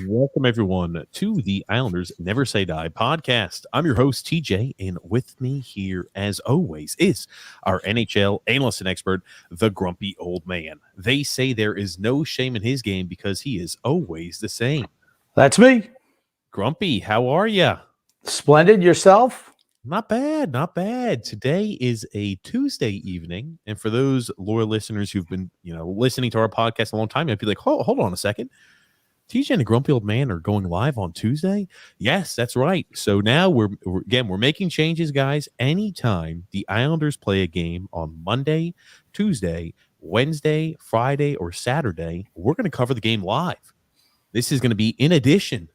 Welcome, everyone, to the Islanders Never Say Die podcast. I'm your host, TJ, and with me here, as always, is our NHL analyst and expert, the grumpy old man. They say there is no shame in his game because he is always the same. That's me. Grumpy, how are you? Splendid. Yourself? Not bad, not bad. Today is a Tuesday evening, and for those loyal listeners who've been, listening to our podcast a long time, you'd be like, hold on a second. TJ and the Grumpy Old Man are going live on Tuesday? Yes, that's right. So now we're making changes, guys. Anytime the Islanders play a game on Monday, Tuesday, Wednesday, Friday, or Saturday, we're going to cover the game live. This is going to be in addition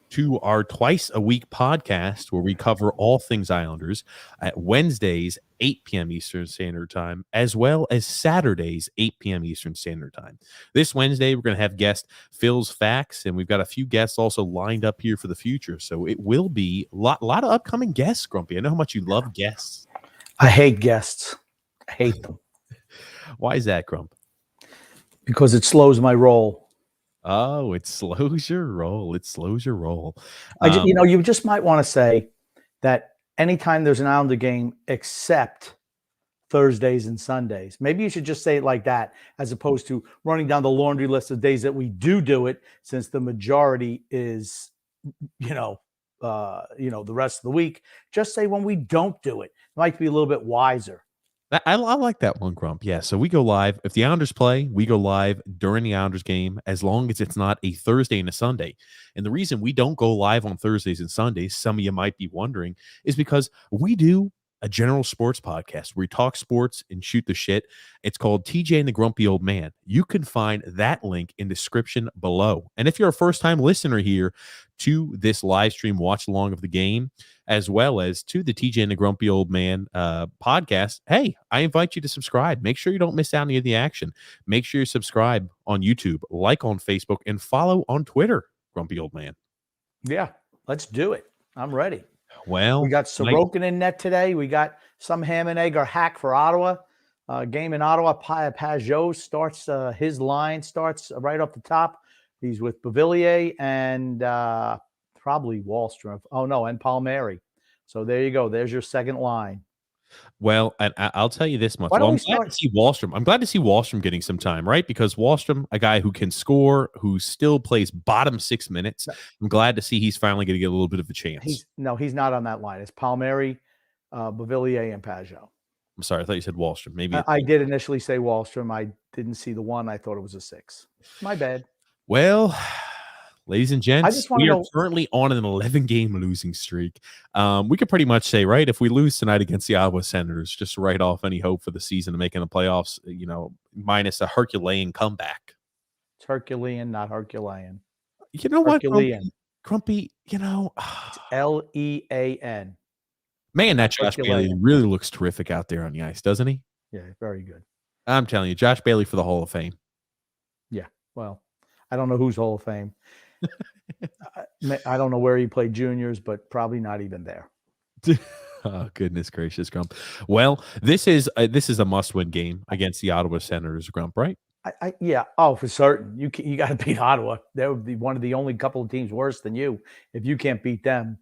to our twice a week podcast where we cover all things Islanders at Wednesdays, 8 p.m. Eastern Standard Time, as well as Saturdays, 8 p.m. Eastern Standard Time. This Wednesday, we're going to have guest Phil's Facts, and we've got a few guests also lined up here for the future. So it will be a lot of upcoming guests, Grumpy. I know how much you love guests. I hate guests. I hate them. Why is that, Grump? Because it slows my roll. Oh, it slows your roll. It slows your roll. You just might want to say that anytime there's an Islander game except Thursdays and Sundays, maybe you should just say it like that, as opposed to running down the laundry list of days that we do it, since the majority is, the rest of the week. Just say when we don't do it. It might be a little bit wiser. I like that one, Grump. Yeah, so we go live. If the Islanders play, we go live during the Islanders game, as long as it's not a Thursday and a Sunday. And the reason we don't go live on Thursdays and Sundays, some of you might be wondering, is because we do a general sports podcast where we talk sports and shoot the shit. It's called TJ and the Grumpy Old Man. You can find that link in the description below. And if you're a first-time listener here to this live stream watch along of the game, as well as to the TJ and the Grumpy Old Man podcast, hey, I invite you to subscribe. Make sure you don't miss out any of the action. Make sure you subscribe on YouTube, like on Facebook, and follow on Twitter, Grumpy Old Man. Yeah, let's do it. I'm ready. Well, we got Sorokin in net today. We got some ham and egg or hack for Ottawa. Game in Ottawa. Pajot starts his line starts right up the top. He's with Beauvillier and probably Wallstrom. Oh no, and Palmieri. So there you go. There's your second line. Well, and I'll tell you this much. I'm glad to see Wallstrom. I'm glad to see Wallstrom getting some time, right? Because Wallstrom, a guy who can score, who still plays bottom 6 minutes. I'm glad to see he's finally going to get a little bit of a chance. He's not on that line. It's Palmieri, Beauvillier, and Pajot. I'm sorry. I thought you said Wallstrom. Maybe I did initially say Wallstrom. I didn't see the one. I thought it was a 6. My bad. Well, ladies and gents, we are currently on an 11-game losing streak. We could pretty much say, right, if we lose tonight against the Ottawa Senators, just write off any hope for the season of making the playoffs, minus a Herculean comeback. It's Herculean, not Herculean. You know Herculean. what, Grumpy? It's Lean. Man, that Josh Bailey really looks terrific out there on the ice, doesn't he? Yeah, very good. I'm telling you, Josh Bailey for the Hall of Fame. Yeah, well, I don't know who's Hall of Fame. I don't know where he played juniors, but probably not even there. Oh, goodness gracious, Grump. Well, this is a must-win game against the Ottawa Senators, Grump, right? Yeah. Oh, for certain. You got to beat Ottawa. That would be one of the only couple of teams worse than you. If you can't beat them,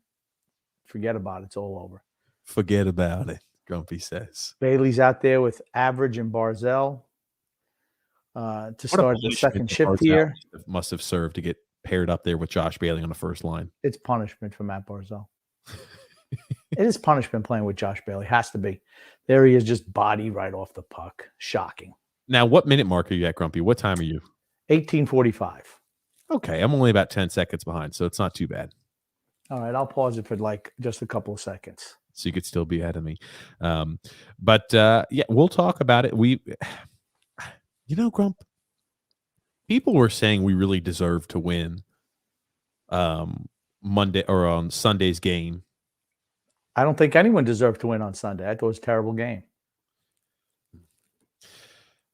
forget about it. It's all over. Forget about it, Grumpy says. Bailey's out there with Average and Barzell to start the second shift here. Must have served to get paired up there with Josh Bailey on the first line. It's punishment for Matt Barzell. It is punishment playing with Josh Bailey. Has to be. There he is, just body right off the puck. Shocking. Now, what minute mark are you at, Grumpy? What time are you? 18:45. Okay, I'm only about 10 seconds behind, so it's not too bad. All right, I'll pause it for just a couple of seconds. So you could still be ahead of me. Yeah, we'll talk about it. Grump, people were saying we really deserve to win Monday or on Sunday's game. I don't think anyone deserved to win on Sunday. I thought it was a terrible game.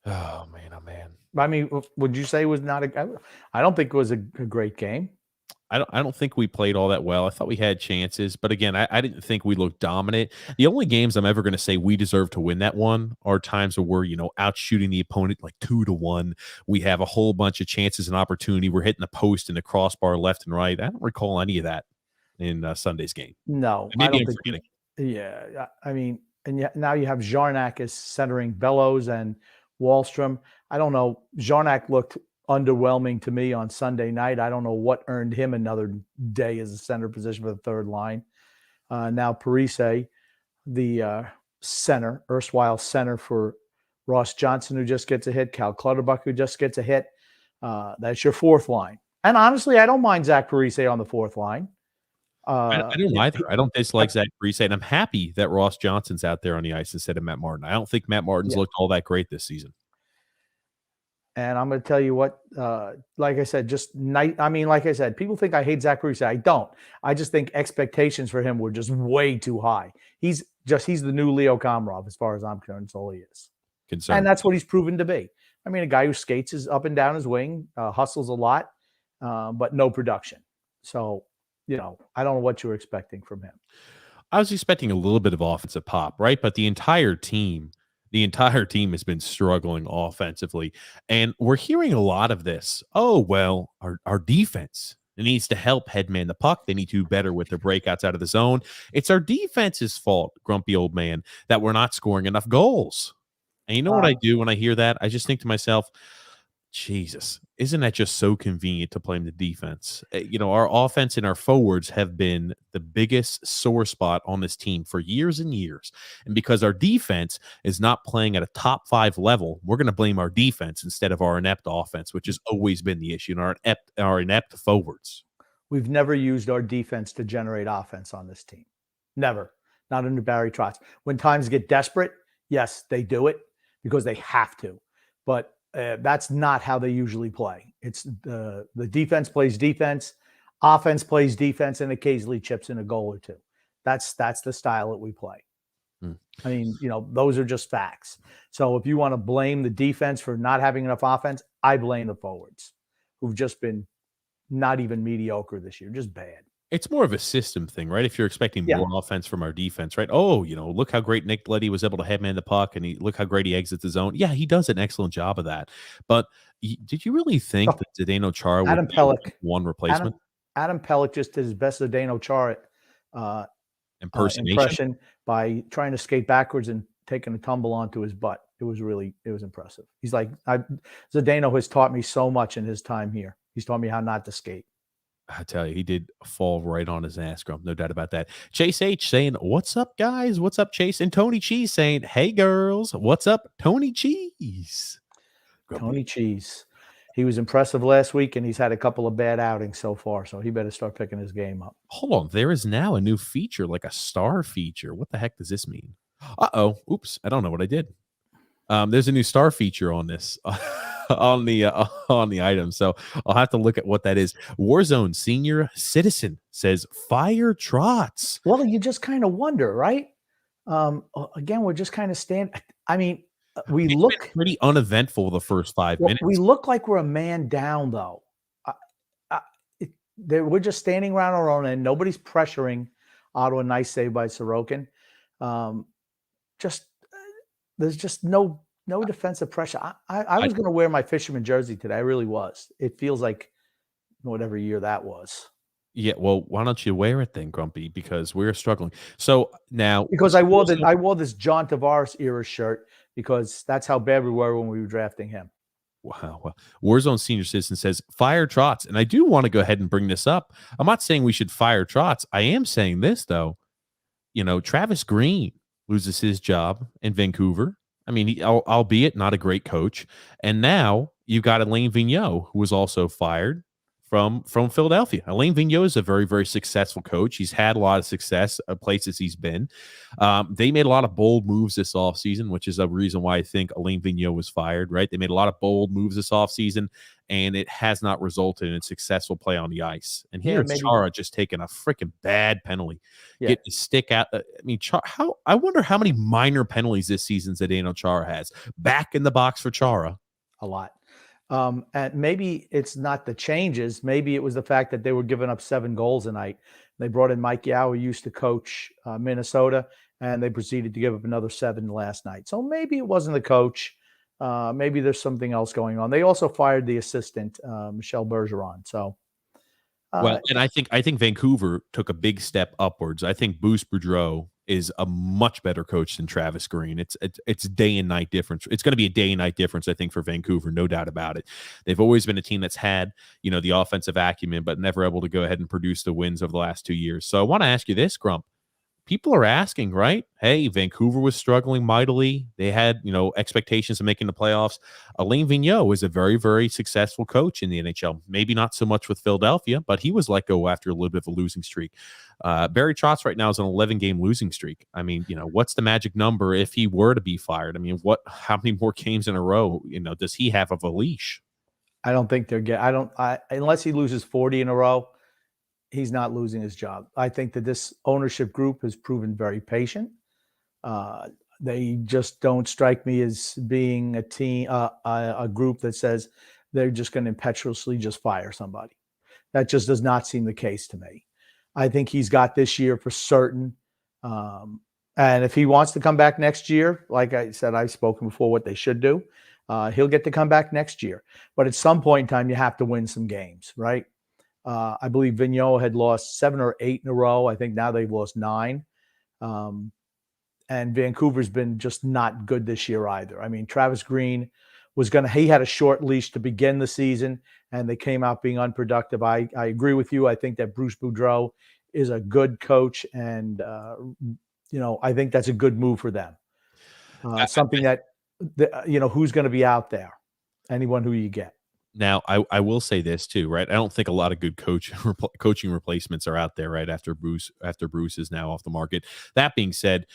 Oh, man. I mean, would you say it was not I don't think it was a great game. I don't think we played all that well. I thought we had chances, but again, I didn't think we looked dominant. The only games I'm ever going to say we deserve to win that one are times where we're, out shooting the opponent like 2-1. We have a whole bunch of chances and opportunity. We're hitting the post and the crossbar left and right. I don't recall any of that in Sunday's game. No, Maybe I don't I'm think. forgetting. Yeah, I mean, and yet now you have Jarnac as centering Bellows and Wallstrom. I don't know. Jarnac looked underwhelming to me on Sunday night. I don't know what earned him another day as a center position for the third line. Now Parise, the center, erstwhile center for Ross Johnson, who just gets a hit. Cal Clutterbuck, who just gets a hit. That's your fourth line. And honestly, I don't mind Zach Parise on the fourth line. I don't either. I don't dislike Zach Parise, and I'm happy that Ross Johnson's out there on the ice instead of Matt Martin. I don't think Matt Martin's looked all that great this season. And I'm going to tell you what, like I said, like I said, people think I hate Zach Parise. I don't. I just think expectations for him were just way too high. He's the new Leo Komarov as far as I'm concerned. That's all he is. And that's what he's proven to be. I mean, a guy who skates is up and down his wing, hustles a lot, but no production. So, I don't know what you were expecting from him. I was expecting a little bit of offensive pop, right? But the entire team has been struggling offensively. And we're hearing a lot of this. Oh, well, our defense needs to help headman the puck. They need to do better with their breakouts out of the zone. It's our defense's fault, grumpy old man, that we're not scoring enough goals. And you know what I do when I hear that? I just think to myself, Jesus, isn't that just so convenient to blame the defense? Our offense and our forwards have been the biggest sore spot on this team for years and years. And because our defense is not playing at a top 5 level, we're going to blame our defense instead of our inept offense, which has always been the issue, and our inept forwards. We've never used our defense to generate offense on this team. Never. Not under Barry Trotz. When times get desperate, yes, they do it because they have to. But that's not how they usually play. It's the defense plays defense, offense plays defense, and occasionally chips in a goal or two. That's the style that we play. I mean, those are just facts. So if you want to blame the defense for not having enough offense, I blame the forwards who've just been not even mediocre this year, just bad. It's more of a system thing, right? If you're expecting more offense from our defense, right? Oh, look how great Nick Leddy was able to headman the puck, and look how great he exits the zone. Yeah, he does an excellent job of that. But did you really think that Zdeno Chara would be one replacement? Adam Pelech just did his best Zdeno Chara impression by trying to skate backwards and taking a tumble onto his butt. It was impressive. He's like, Zdeno has taught me so much in his time here. He's taught me how not to skate. I tell you, he did fall right on his ass, Grump. No doubt about that. Chase H saying, "What's up, guys? What's up, Chase?" And Tony Cheese saying, "Hey, girls. What's up, Tony Cheese?" Tony Cheese. He was impressive last week, and he's had a couple of bad outings so far, so he better start picking his game up. Hold on. There is now a new feature, like a star feature. What the heck does this mean? Uh-oh. Oops. I don't know what I did. There's a new star feature on this. on the item, so I'll have to look at what that is. Warzone Senior Citizen says fire Trotz. Well, you just kind of wonder, right? Again, we're just kind of I mean, we look pretty uneventful the first 5 minutes. We look like we're a man down, though. We're just standing around our own end. Nobody's pressuring Ottawa. Nice save by Sorokin. There's just no defensive pressure. I was going to wear my fisherman jersey today. I really was. It feels like whatever year that was. Yeah, well, why don't you wear it then, Grumpy? Because we're struggling. So now, because I wore this John Tavares era shirt because that's how bad we were when we were drafting him. Wow. Well, Warzone Senior Citizen says fire Trotz, and I do want to go ahead and bring this up. I'm not saying we should fire Trotz. I am saying this though. Travis Green loses his job in Vancouver. I mean, albeit not a great coach. And now you've got Alain Vigneault, who was also fired from Philadelphia. Alain Vigneault is a very, very successful coach. He's had a lot of success at places he's been. They made a lot of bold moves this offseason, which is a reason why I think Alain Vigneault was fired, right? They made a lot of bold moves this offseason, and it has not resulted in successful play on the ice. And here it's Chara just taking a freaking bad penalty. Get the stick out. I mean, I wonder how many minor penalties this season Zdeno Chara has. Back in the box for Chara. A lot. And maybe it's not the changes. Maybe it was the fact that they were giving up 7 goals a night. They brought in Mike Yao, who used to coach Minnesota, and they proceeded to give up another 7 last night. So maybe it wasn't the coach. Maybe there's something else going on. They also fired the assistant, Michelle Bergeron. So, Well, and I think Vancouver took a big step upwards. I think Bruce Boudreau is a much better coach than Travis Green. It's day and night difference. It's going to be a day and night difference, I think, for Vancouver, no doubt about it. They've always been a team that's had, the offensive acumen, but never able to go ahead and produce the wins over the last 2 years. So I want to ask you this, Grump. People are asking, right? Hey, Vancouver was struggling mightily. They had, expectations of making the playoffs. Alain Vigneault is a very, very successful coach in the NHL. Maybe not so much with Philadelphia, but he was let go after a little bit of a losing streak. Barry Trotz right now is an 11-game losing streak. I mean, what's the magic number if he were to be fired? I mean, how many more games in a row, does he have of a leash? I don't think unless he loses 40 in a row, he's not losing his job. I think that this ownership group has proven very patient. They just don't strike me as being a team, a group that says they're just going to impetuously just fire somebody. That just does not seem the case to me. I think he's got this year for certain. And if he wants to come back next year, like I said, I've spoken before what they should do. He'll get to come back next year. But at some point in time, you have to win some games, right? I believe Vigneault had lost 7 or 8 in a row. I think now they've lost 9. And Vancouver's been just not good this year either. I mean, Travis Green he had a short leash to begin the season, and they came out being unproductive. I agree with you. I think that Bruce Boudreau is a good coach, and, I think that's a good move for them. Something that, who's going to be out there? Anyone who you get. Now, I will say this too, right? I don't think a lot of good coaching replacements are out there, right? After Bruce is now off the market. That being said,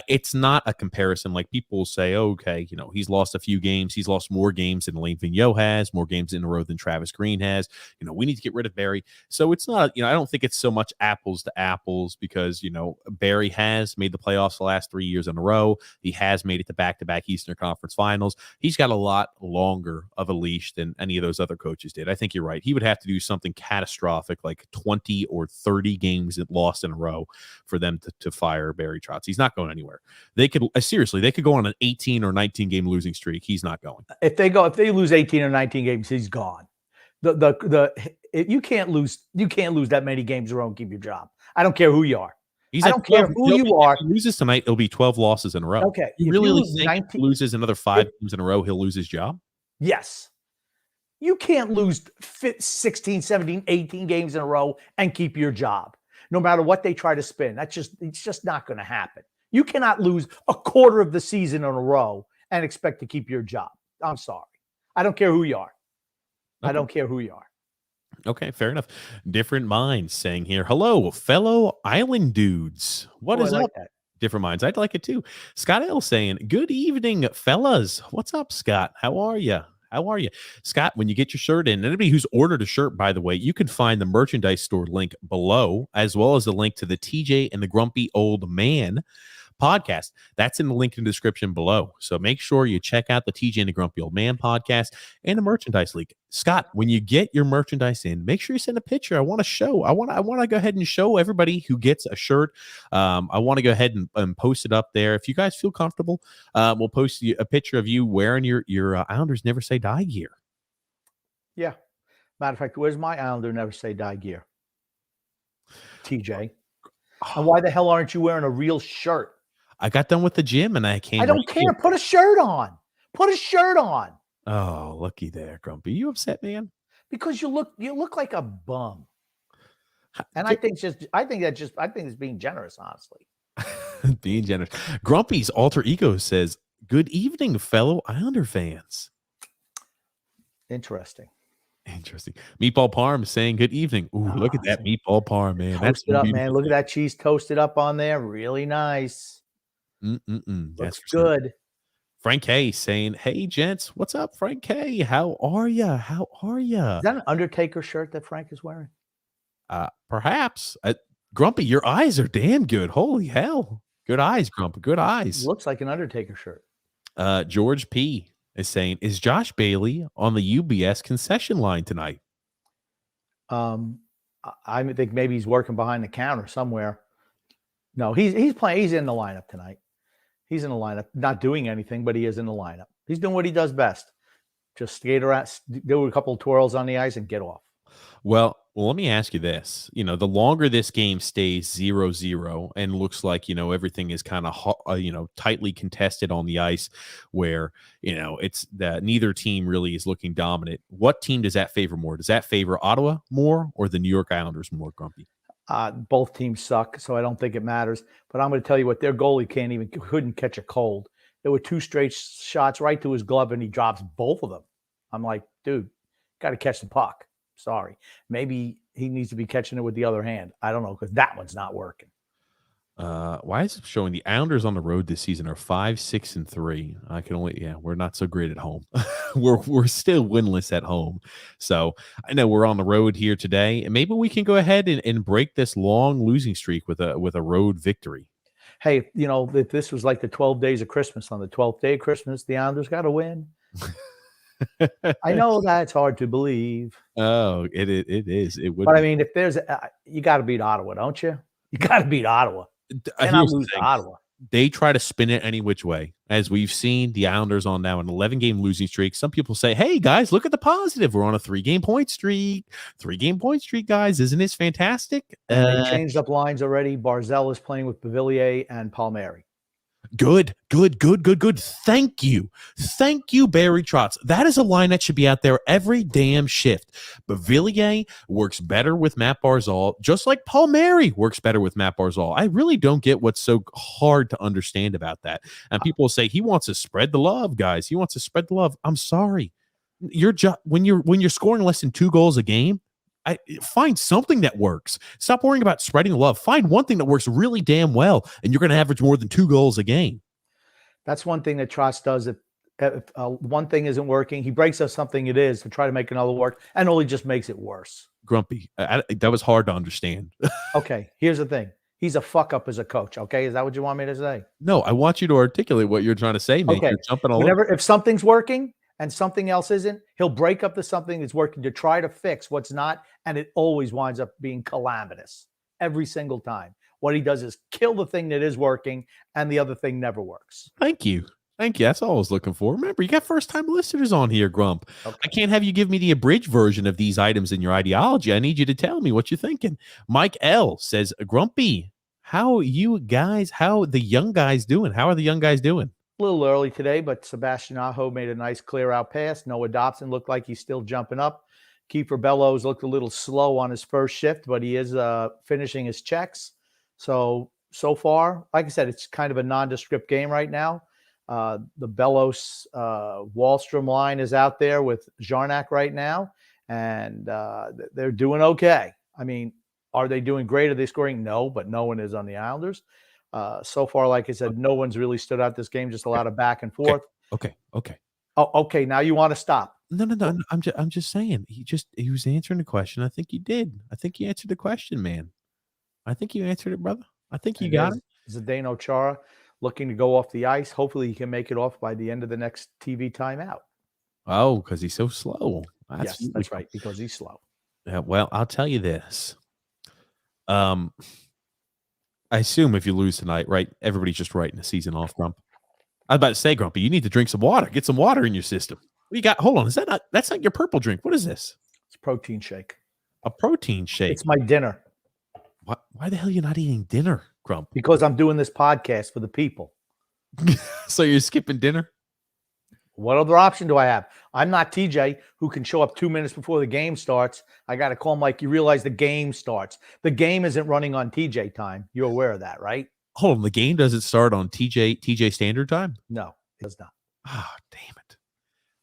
it's not a comparison. Like people will say, oh, okay, he's lost a few games. He's lost more games than Alain Vigneault has, more games in a row than Travis Green has. We need to get rid of Barry. So it's not, I don't think it's so much apples to apples because, Barry has made the playoffs the last 3 years in a row. He has made it to back-to-back Eastern Conference Finals. He's got a lot longer of a leash than any of those other coaches did. I think you're right. He would have to do something catastrophic, like 20 or 30 games lost in a row for them to fire Barry Trotz. He's not going anywhere. They could go on an 18 or 19 game losing streak. He's not going. If they lose 18 or 19 games, he's gone. You can't lose that many games in a row and keep your job. I don't care who you are. I don't care who you are. If he loses tonight, it'll be 12 losses in a row. Okay. You really think he loses another 5 games in a row, he'll lose his job? Yes. You can't lose 16, 17, 18 games in a row and keep your job, no matter what they try to spin. It's just not going to happen. You cannot lose a quarter of the season in a row and expect to keep your job. I'm sorry. I don't care who you are. Okay. I don't care who you are. Okay, fair enough. Different Minds saying here, hello, fellow island dudes. What is up? That. Different Minds. I'd like it too. Scott L saying, good evening, fellas. What's up, Scott? How are you? Scott, when you get your shirt in, anybody who's ordered a shirt, by the way, you can find the merchandise store link below, as well as the link to the TJ and the Grumpy Old Man podcast. That's in the link in the description below. So make sure you check out the TJ and the Grumpy Old Man podcast and the merchandise link. Scott, when you get your merchandise in, make sure you send a picture. I want to show. I want to go ahead and show everybody who gets a shirt. I want to go ahead and post it up there. If you guys feel comfortable, we'll post a picture of you wearing your Islanders Never Say Die gear. Yeah. Matter of fact, where's my Islander Never Say Die gear? TJ. And why the hell aren't you wearing a real shirt? I got done with the gym and I came. I don't care. Here. Put a shirt on. Oh, looky there, Grumpy. You upset, man? Because you look like a bum. And I think it's being generous, honestly. Being generous. Grumpy's alter ego says, good evening, fellow Islander fans. Interesting. Meatball Parm saying good evening. Ooh, look at that meatball parm, man. That's up, man. Look at that cheese toasted up on there. Really nice. That's good. Sure. Frank K saying, hey, gents. What's up, Frank K? How are ya? Is that an Undertaker shirt that Frank is wearing? Perhaps. Grumpy, your eyes are damn good. Holy hell. Good eyes, Grumpy. Good eyes. Looks like an Undertaker shirt. George P is saying, is Josh Bailey on the UBS concession line tonight? I think maybe he's working behind the counter somewhere. No, he's playing. He's in the lineup tonight. He's in the lineup, not doing anything, but he is in the lineup. He's doing what he does best. Just skate around, do a couple of twirls on the ice and get off. Well, let me ask you this. The longer this game stays 0-0 and looks like, everything is kind of, tightly contested on the ice where, it's that neither team really is looking dominant. What team does that favor more? Does that favor Ottawa more or the New York Islanders more, Grumpy? Both teams suck, so I don't think it matters. But I'm going to tell you what, their goalie couldn't catch a cold. There were 2 straight shots right to his glove, and he drops both of them. I'm like, dude, got to catch the puck. Sorry. Maybe he needs to be catching it with the other hand. I don't know, because that one's not working. Why is it showing the Islanders on the road this season are 5-6-3? I can only, we're not so great at home. we're still winless at home. So I know we're on the road here today, and maybe we can go ahead and break this long losing streak with a road victory. Hey, this was like the 12 days of Christmas. On the 12th day of Christmas, the Islanders got to win. I know that's hard to believe. Oh, it is. It would. But I mean, if there's, you got to beat Ottawa, don't you? You got to beat Ottawa. Cannot lose to Ottawa. They try to spin it any which way. As we've seen, the Islanders on now an 11-game losing streak. Some people say, hey, guys, look at the positive. We're on a 3-game point streak. 3-game point streak, guys. Isn't this fantastic? And they changed up lines already. Barzal is playing with Beauvillier and Palmieri. Good. Thank you, Barry Trotz. That is a line that should be out there every damn shift. Beauvillier works better with Matt Barzal, just like Palmieri works better with Matt Barzal. I really don't get what's so hard to understand about that. And people say he wants to spread the love, guys. He wants to spread the love. I'm sorry. When you're scoring less than 2 goals a game, find something that works. Stop worrying about spreading the love. Find one thing that works really damn well, and you're going to average more than 2 goals a game. That's one thing that Trotz does. If one thing isn't working, he breaks up something it is to try to make another work, and only just makes it worse. Grumpy, that was hard to understand. Okay, here's the thing. He's a fuck up as a coach, okay? Is that what you want me to say? No, I want you to articulate what you're trying to say, man. Okay. You're jumping all over. If something's working and something else isn't, he'll break up the something that's working to try to fix what's not, and it always winds up being calamitous every single time. What he does is kill the thing that is working, and the other thing never works. Thank you. That's all I was looking for. Remember, you got first-time listeners on here, Grump. Okay. I can't have you give me the abridged version of these items in your ideology. I need you to tell me what you're thinking. Mike L. says, Grumpy, how the young guys doing? How are the young guys doing? A little early today, but Sebastian Aho made a nice clear-out pass. Noah Dobson looked like he's still jumping up. Kiefer Bellows looked a little slow on his first shift, but he is finishing his checks. So far, like I said, it's kind of a nondescript game right now. The Bellows Wallstrom line is out there with Jarnac right now, and they're doing okay. I mean, are they doing great? Are they scoring? No, but no one is on the Islanders. So far, like I said, no one's really stood out this game, just a lot of back and forth. Okay. Oh, okay. Now you want to stop. No. I'm just saying. He was answering the question. I think you did. I think you answered the question, man. I think you answered it, brother. I think you got it. Zdeno Chara looking to go off the ice. Hopefully he can make it off by the end of the next TV timeout. Oh, because he's so slow. Yes, that's right, because he's slow. Yeah, well, I'll tell you this. I assume if you lose tonight, right, everybody's just writing the season off, Grump. I was about to say, Grumpy, you need to drink some water. Get some water in your system. What you got? Hold on. That's not your purple drink. What is this? It's a protein shake. A protein shake? It's my dinner. Why the hell are you not eating dinner, Grump? Because I'm doing this podcast for the people. So you're skipping dinner? What other option do I have? I'm not TJ, who can show up 2 minutes before the game starts. I got to call him like, you realize the game starts. The game isn't running on TJ time. You're aware of that, right? Hold on. The game doesn't start on TJ standard time? No, it does not. Oh, damn it.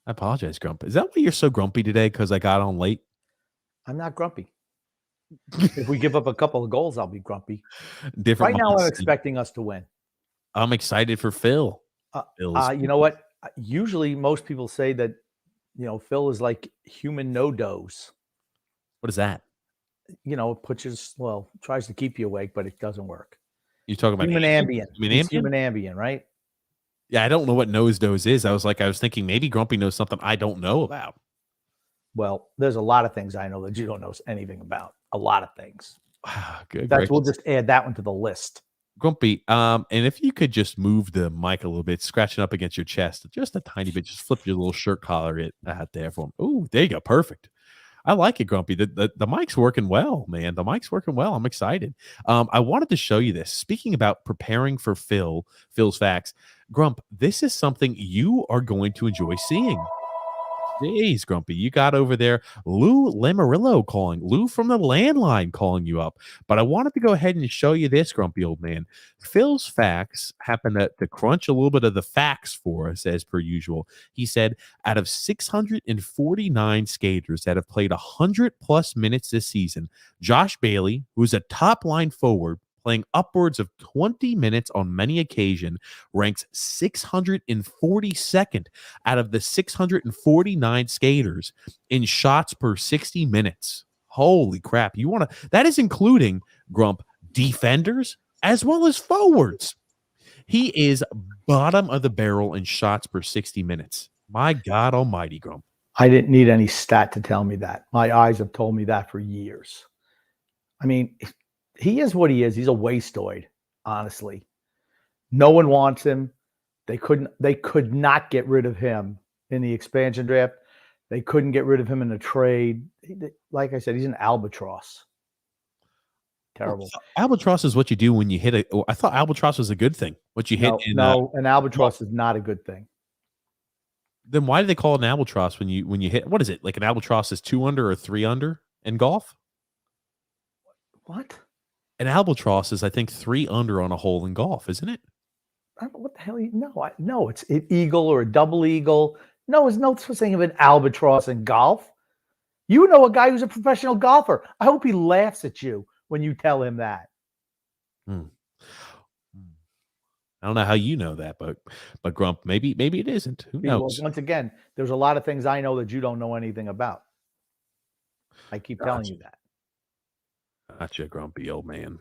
I apologize, Grump. Is that why you're so grumpy today? Because I got on late? I'm not grumpy. If we give up a couple of goals, I'll be grumpy. Different. Right now, I'm expecting us to win. I'm excited for Phil. You know what? Usually, most people say that, Phil is like human no-dose. What is that? It tries to keep you awake, but it doesn't work. You're talking about human ambient. Human ambient? Human ambient, right? Yeah, I don't know what nose is. I was thinking maybe Grumpy knows something I don't know about. Well, there's a lot of things I know that you don't know anything about. A lot of things. Good We'll gracious. just add that one to the list. Grumpy, and if you could just move the mic a little bit, scratching up against your chest, just a tiny bit, just flip your little shirt collar out there for him. Oh, there you go. Perfect. I like it, Grumpy. The mic's working well, man. The mic's working well. I'm excited. I wanted to show you this. Speaking about preparing for Phil's facts, Grump, this is something you are going to enjoy seeing. Jeez, Grumpy, you got over there. Lou Lamarillo calling. Lou from the landline calling you up. But I wanted to go ahead and show you this, Grumpy old man. Phil's facts happen to crunch a little bit of the facts for us, as per usual. He said, out of 649 skaters that have played 100-plus minutes this season, Josh Bailey, who's a top-line forward, playing upwards of 20 minutes on many occasions, ranks 642nd out of the 649 skaters in shots per 60 minutes. Holy crap. That is including, Grump, defenders as well as forwards. He is bottom of the barrel in shots per 60 minutes. My God almighty, Grump. I didn't need any stat to tell me that. My eyes have told me that for years. I mean, he is what he is. He's a wasteoid, honestly. No one wants him. They could not get rid of him in the expansion draft. They couldn't get rid of him in the trade. Like I said, he's an albatross. Terrible. Albatross is what you do when you hit I thought albatross was a good thing. What you hit an albatross is not a good thing. Then why do they call it an albatross when you hit? What is it? Like an albatross is 2 under or 3 under in golf? What? An albatross is, I think, 3 under on a hole in golf, isn't it? What the hell? No, it's an eagle or a double eagle. No, there's no such thing of an albatross in golf. You know a guy who's a professional golfer. I hope he laughs at you when you tell him that. I don't know how you know that, but Grump, maybe it isn't. Who knows? Once again, there's a lot of things I know that you don't know anything about. I keep telling you that. Gotcha, Grumpy old man.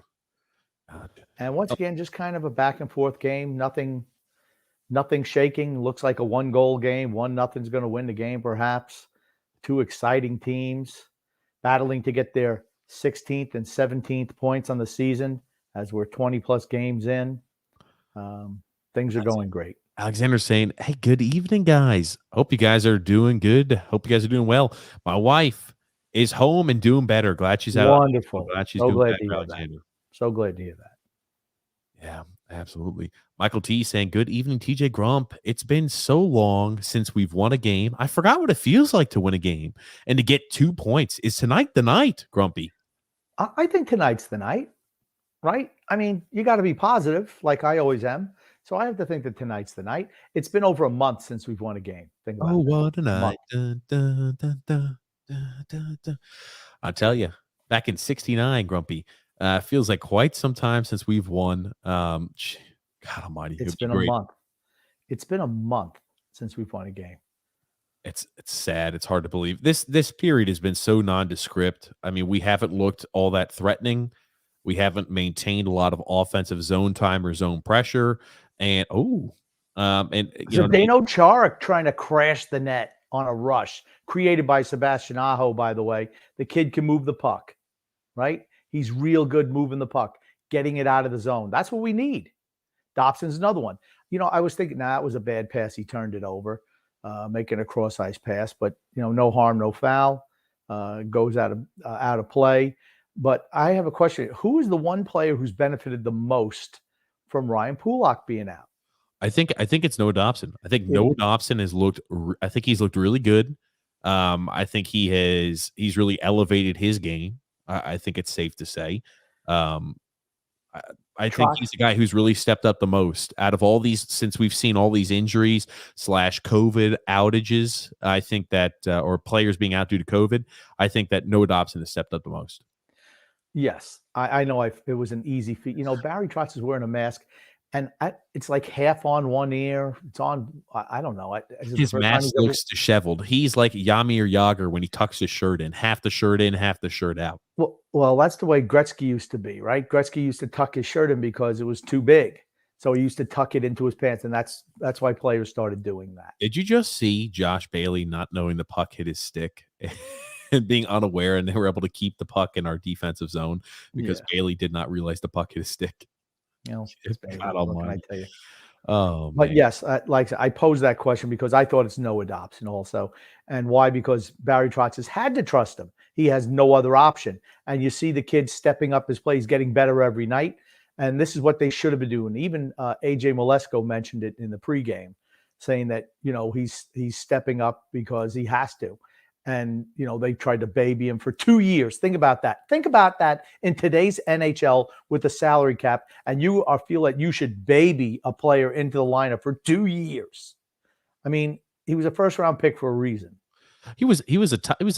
Gotcha. And once again, just kind of a back and forth game. Nothing shaking. Looks like a 1-goal game. 1-0's going to win the game, perhaps. 2 exciting teams battling to get their 16th and 17th points on the season as we're 20-plus games in. Things are going great. Alexander's saying, hey, good evening, guys. Hope you guys are doing good. Hope you guys are doing well. My wife is home and doing better. Glad she's out. Wonderful. Glad she's so doing glad better, to hear Alexander. that. So glad to hear that. Yeah, absolutely. Michael T saying, good evening, TJ Grump. It's been so long since we've won a game. I forgot what it feels like to win a game and to get 2 points. Is tonight the night, Grumpy? I think tonight's the night, right? I mean, you got to be positive like I always am. So I have to think that tonight's the night. It's been over a month since we've won a game. Think about what a night. Dun, dun, dun, dun, dun, dun, dun. I'll tell you, back in 69, Grumpy, feels like quite some time since we've won. God almighty. It's been a month. It's been a month since we've won a game. It's sad. It's hard to believe. This period has been so nondescript. I mean, we haven't looked all that threatening. We haven't maintained a lot of offensive zone time or zone pressure. And Zdeno Chara trying to crash the net on a rush created by Sebastian Aho, by the way. The kid can move the puck, right? He's real good moving the puck, getting it out of the zone. That's what we need. Dobson's another one. I was thinking, that was a bad pass. He turned it over, making a cross-ice pass. But, no harm, no foul. Goes out of play. But I have a question. Who is the one player who's benefited the most from Ryan Pulock being out? I think it's Noah Dobson. I think Noah Dobson has looked. I think he's looked really good. I think he's really elevated his game. I think it's safe to say. I think he's the guy who's really stepped up the most out of all these since we've seen all these injuries / COVID outages. I think that or players being out due to COVID. I think that Noah Dobson has stepped up the most. Yes, I know. It was an easy feat. Barry Trotz is wearing a mask, and it's like half on one ear. It's on. I don't know. His mask looks disheveled. He's like Jaromir Jagr when he tucks his shirt in, half the shirt in, half the shirt out. Well, that's the way Gretzky used to be, right? Gretzky used to tuck his shirt in because it was too big. So he used to tuck it into his pants, and that's why players started doing that. Did you just see Josh Bailey not knowing the puck hit his stick and being unaware, and they were able to keep the puck in our defensive zone because Bailey did not realize the puck hit his stick? It's Bailey. God What can I almighty. tell you? Oh, But man. yes, like I posed that question because I thought it's no adoption also. And why? Because Barry Trotz has had to trust him. He has no other option. And you see the kids stepping up his play. He's getting better every night. And this is what they should have been doing. Even AJ Molesko mentioned it in the pregame, saying that, he's stepping up because he has to. And, they tried to baby him for 2 years. Think about that. Think about that in today's NHL with the salary cap. And you feel that you should baby a player into the lineup for 2 years. I mean, he was a first round pick for a reason. He was a top, was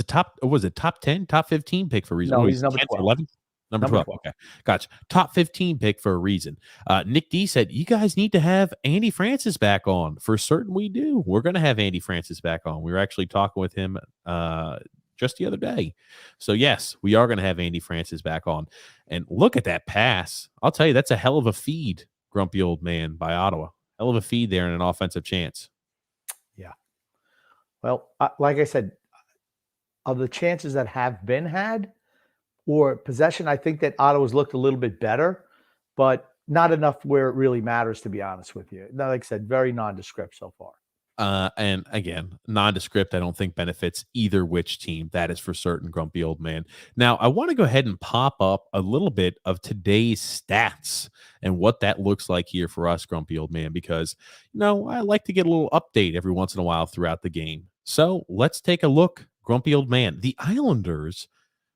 it top 10, top 15 pick for a reason? No, he's number 12. 11? Number 12. Okay. Gotcha. Top 15 pick for a reason. Nick D said, you guys need to have Andy Francis back on. For certain we do. We're going to have Andy Francis back on. We were actually talking with him just the other day. So, yes, we are going to have Andy Francis back on. And look at that pass. I'll tell you, that's a hell of a feed, grumpy old man, by Ottawa. Hell of a feed there and an offensive chance. Yeah. Well, like I said, of the chances that have been had, or possession, I think that Ottawa's looked a little bit better, but not enough where it really matters, to be honest with you. Like I said, very nondescript so far. And again, nondescript, I don't think benefits either which team. That is for certain, grumpy old man. Now, I want to go ahead and pop up a little bit of today's stats and what that looks like here for us, grumpy old man, because, I like to get a little update every once in a while throughout the game. So let's take a look, grumpy old man. The Islanders,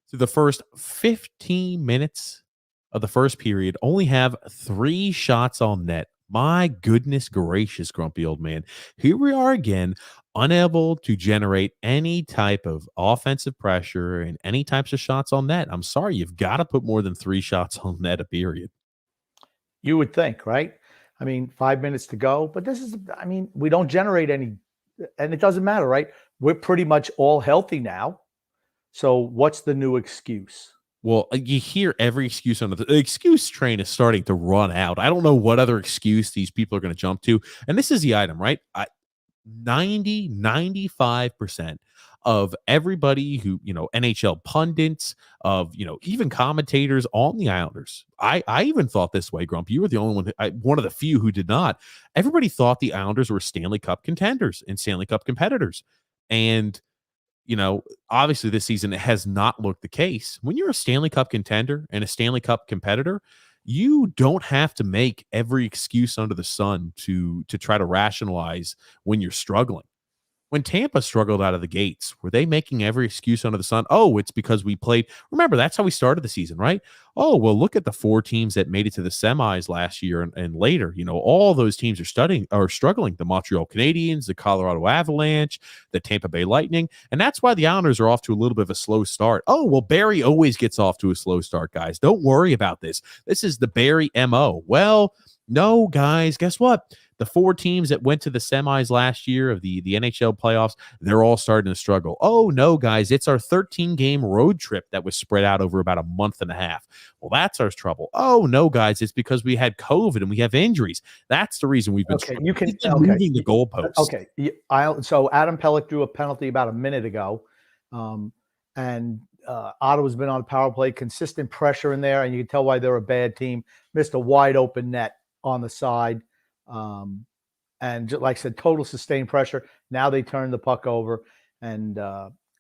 through the first 15 minutes of the first period, only have 3 shots on net. My goodness gracious, grumpy old man. Here we are again, unable to generate any type of offensive pressure and any types of shots on net. I'm sorry, you've got to put more than 3 shots on net a period. You would think, right? 5 minutes to go, but we don't generate any, and it doesn't matter, right? We're pretty much all healthy now. So what's the new excuse? Well, you hear every excuse on the excuse train is starting to run out. I don't know what other excuse these people are going to jump to. And this is the item, right? 95% of everybody who, NHL pundits, of, even commentators on the Islanders. I even thought this way, Grump. You were the only one, one of the few who did not. Everybody thought the Islanders were Stanley Cup contenders and Stanley Cup competitors. And obviously this season it has not looked the case. When you're a Stanley Cup contender and a Stanley Cup competitor, you don't have to make every excuse under the sun to try to rationalize when you're struggling. When Tampa struggled out of the gates, were they making every excuse under the sun? Oh, it's because we played. Remember, that's how we started the season, right? Oh, well, look at the 4 teams that made it to the semis last year and later. All those teams are struggling. The Montreal Canadiens, the Colorado Avalanche, the Tampa Bay Lightning. And that's why the Islanders are off to a little bit of a slow start. Oh, well, Barry always gets off to a slow start, guys. Don't worry about this. This is the Barry MO. Well, no, guys, guess what? The 4 teams that went to the semis last year of the NHL playoffs, they're all starting to struggle. Oh, no, guys, it's our 13-game road trip that was spread out over about a month and a half. Well, that's our trouble. Oh, no, guys, it's because we had COVID and we have injuries. That's the reason we've been moving the goalposts. Okay. So Adam Pelech drew a penalty about a minute ago, and Ottawa's been on a power play, consistent pressure in there, and you can tell why they're a bad team. Missed a wide open net on the side. And like I said, total sustained pressure. Now they turn the puck over, and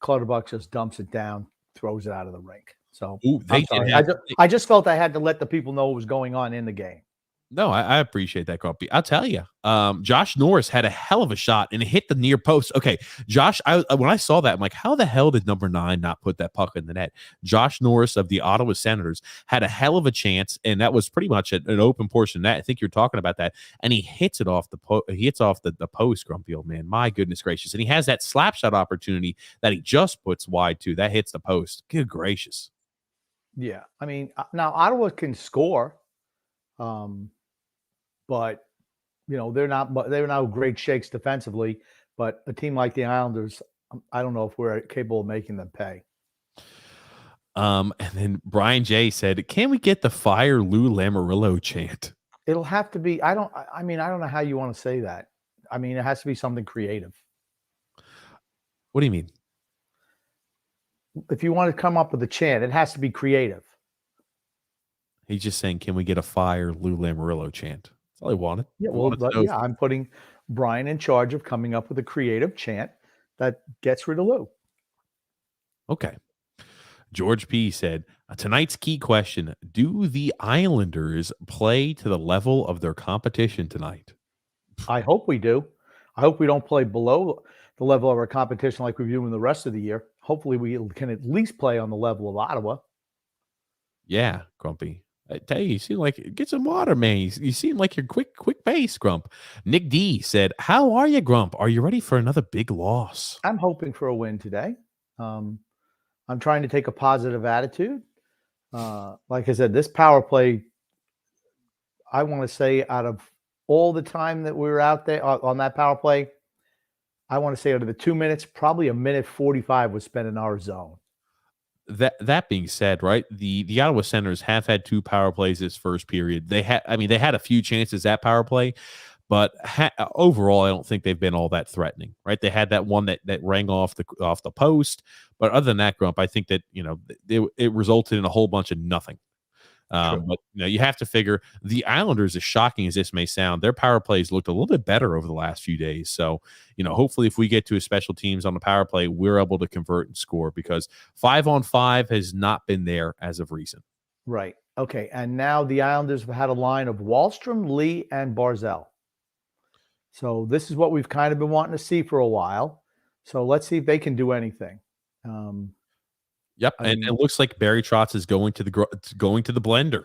Clutterbuck just dumps it down, throws it out of the rink. So I'm sorry. I just felt I had to let the people know what was going on in the game. No, I appreciate that, Grumpy. I'll tell you, Josh Norris had a hell of a shot and it hit the near post. Okay, Josh, when I saw that, I'm like, how the hell did number 9 not put that puck in the net? Josh Norris of the Ottawa Senators had a hell of a chance, and that was pretty much an open portion of that. I think you're talking about that, and he hits it off the post, Grumpy old man. My goodness gracious, and he has that slap shot opportunity that he just puts wide too. That hits the post. Good gracious. Yeah, now Ottawa can score. But they're not great shakes defensively. But a team like the Islanders, I don't know if we're capable of making them pay. And then Brian J said, "Can we get the fire Lou Lamoriello chant?" It'll have to be. I mean, I don't know how you want to say that. I mean, it has to be something creative. What do you mean? If you want to come up with a chant, it has to be creative. He's just saying, can we get a fire Lou Lamoriello chant? That's all he wanted. Yeah, He well, wanted to know if- I'm putting Brian in charge of coming up with a creative chant that gets rid of Lou. Okay. George P. said, tonight's key question, do the Islanders play to the level of their competition tonight? I hope we do. I hope we don't play below the level of our competition like we do in the rest of the year. Hopefully we can at least play on the level of Ottawa. Yeah, Grumpy. I tell you seem like get some water, man. You seem like you're quick base, Grump. Nick D said, how are you, Grump? Are you ready for another big loss? I'm hoping for a win today. I'm trying to take a positive attitude. Like I said, this power play, I want to say out of all the time that we were out there on that power play, I want to say out of the 2 minutes, probably a minute 45 was spent in our zone. That being said, right, the Ottawa Senators have had 2 power plays this first period. They had a few chances at power play, but overall, I don't think they've been all that threatening, right? They had that one that rang off the post, but other than that, Grump, I think that it resulted in a whole bunch of nothing. But you have to figure the Islanders, as shocking as this may sound, their power plays looked a little bit better over the last few days. So, hopefully if we get to a special teams on the power play, we're able to convert and score because 5-on-5 has not been there as of recent. Right. Okay. And now the Islanders have had a line of Wahlstrom, Lee, and Barzell. So this is what we've kind of been wanting to see for a while. So let's see if they can do anything. Yep, and it looks like Barry Trotz is going to the blender.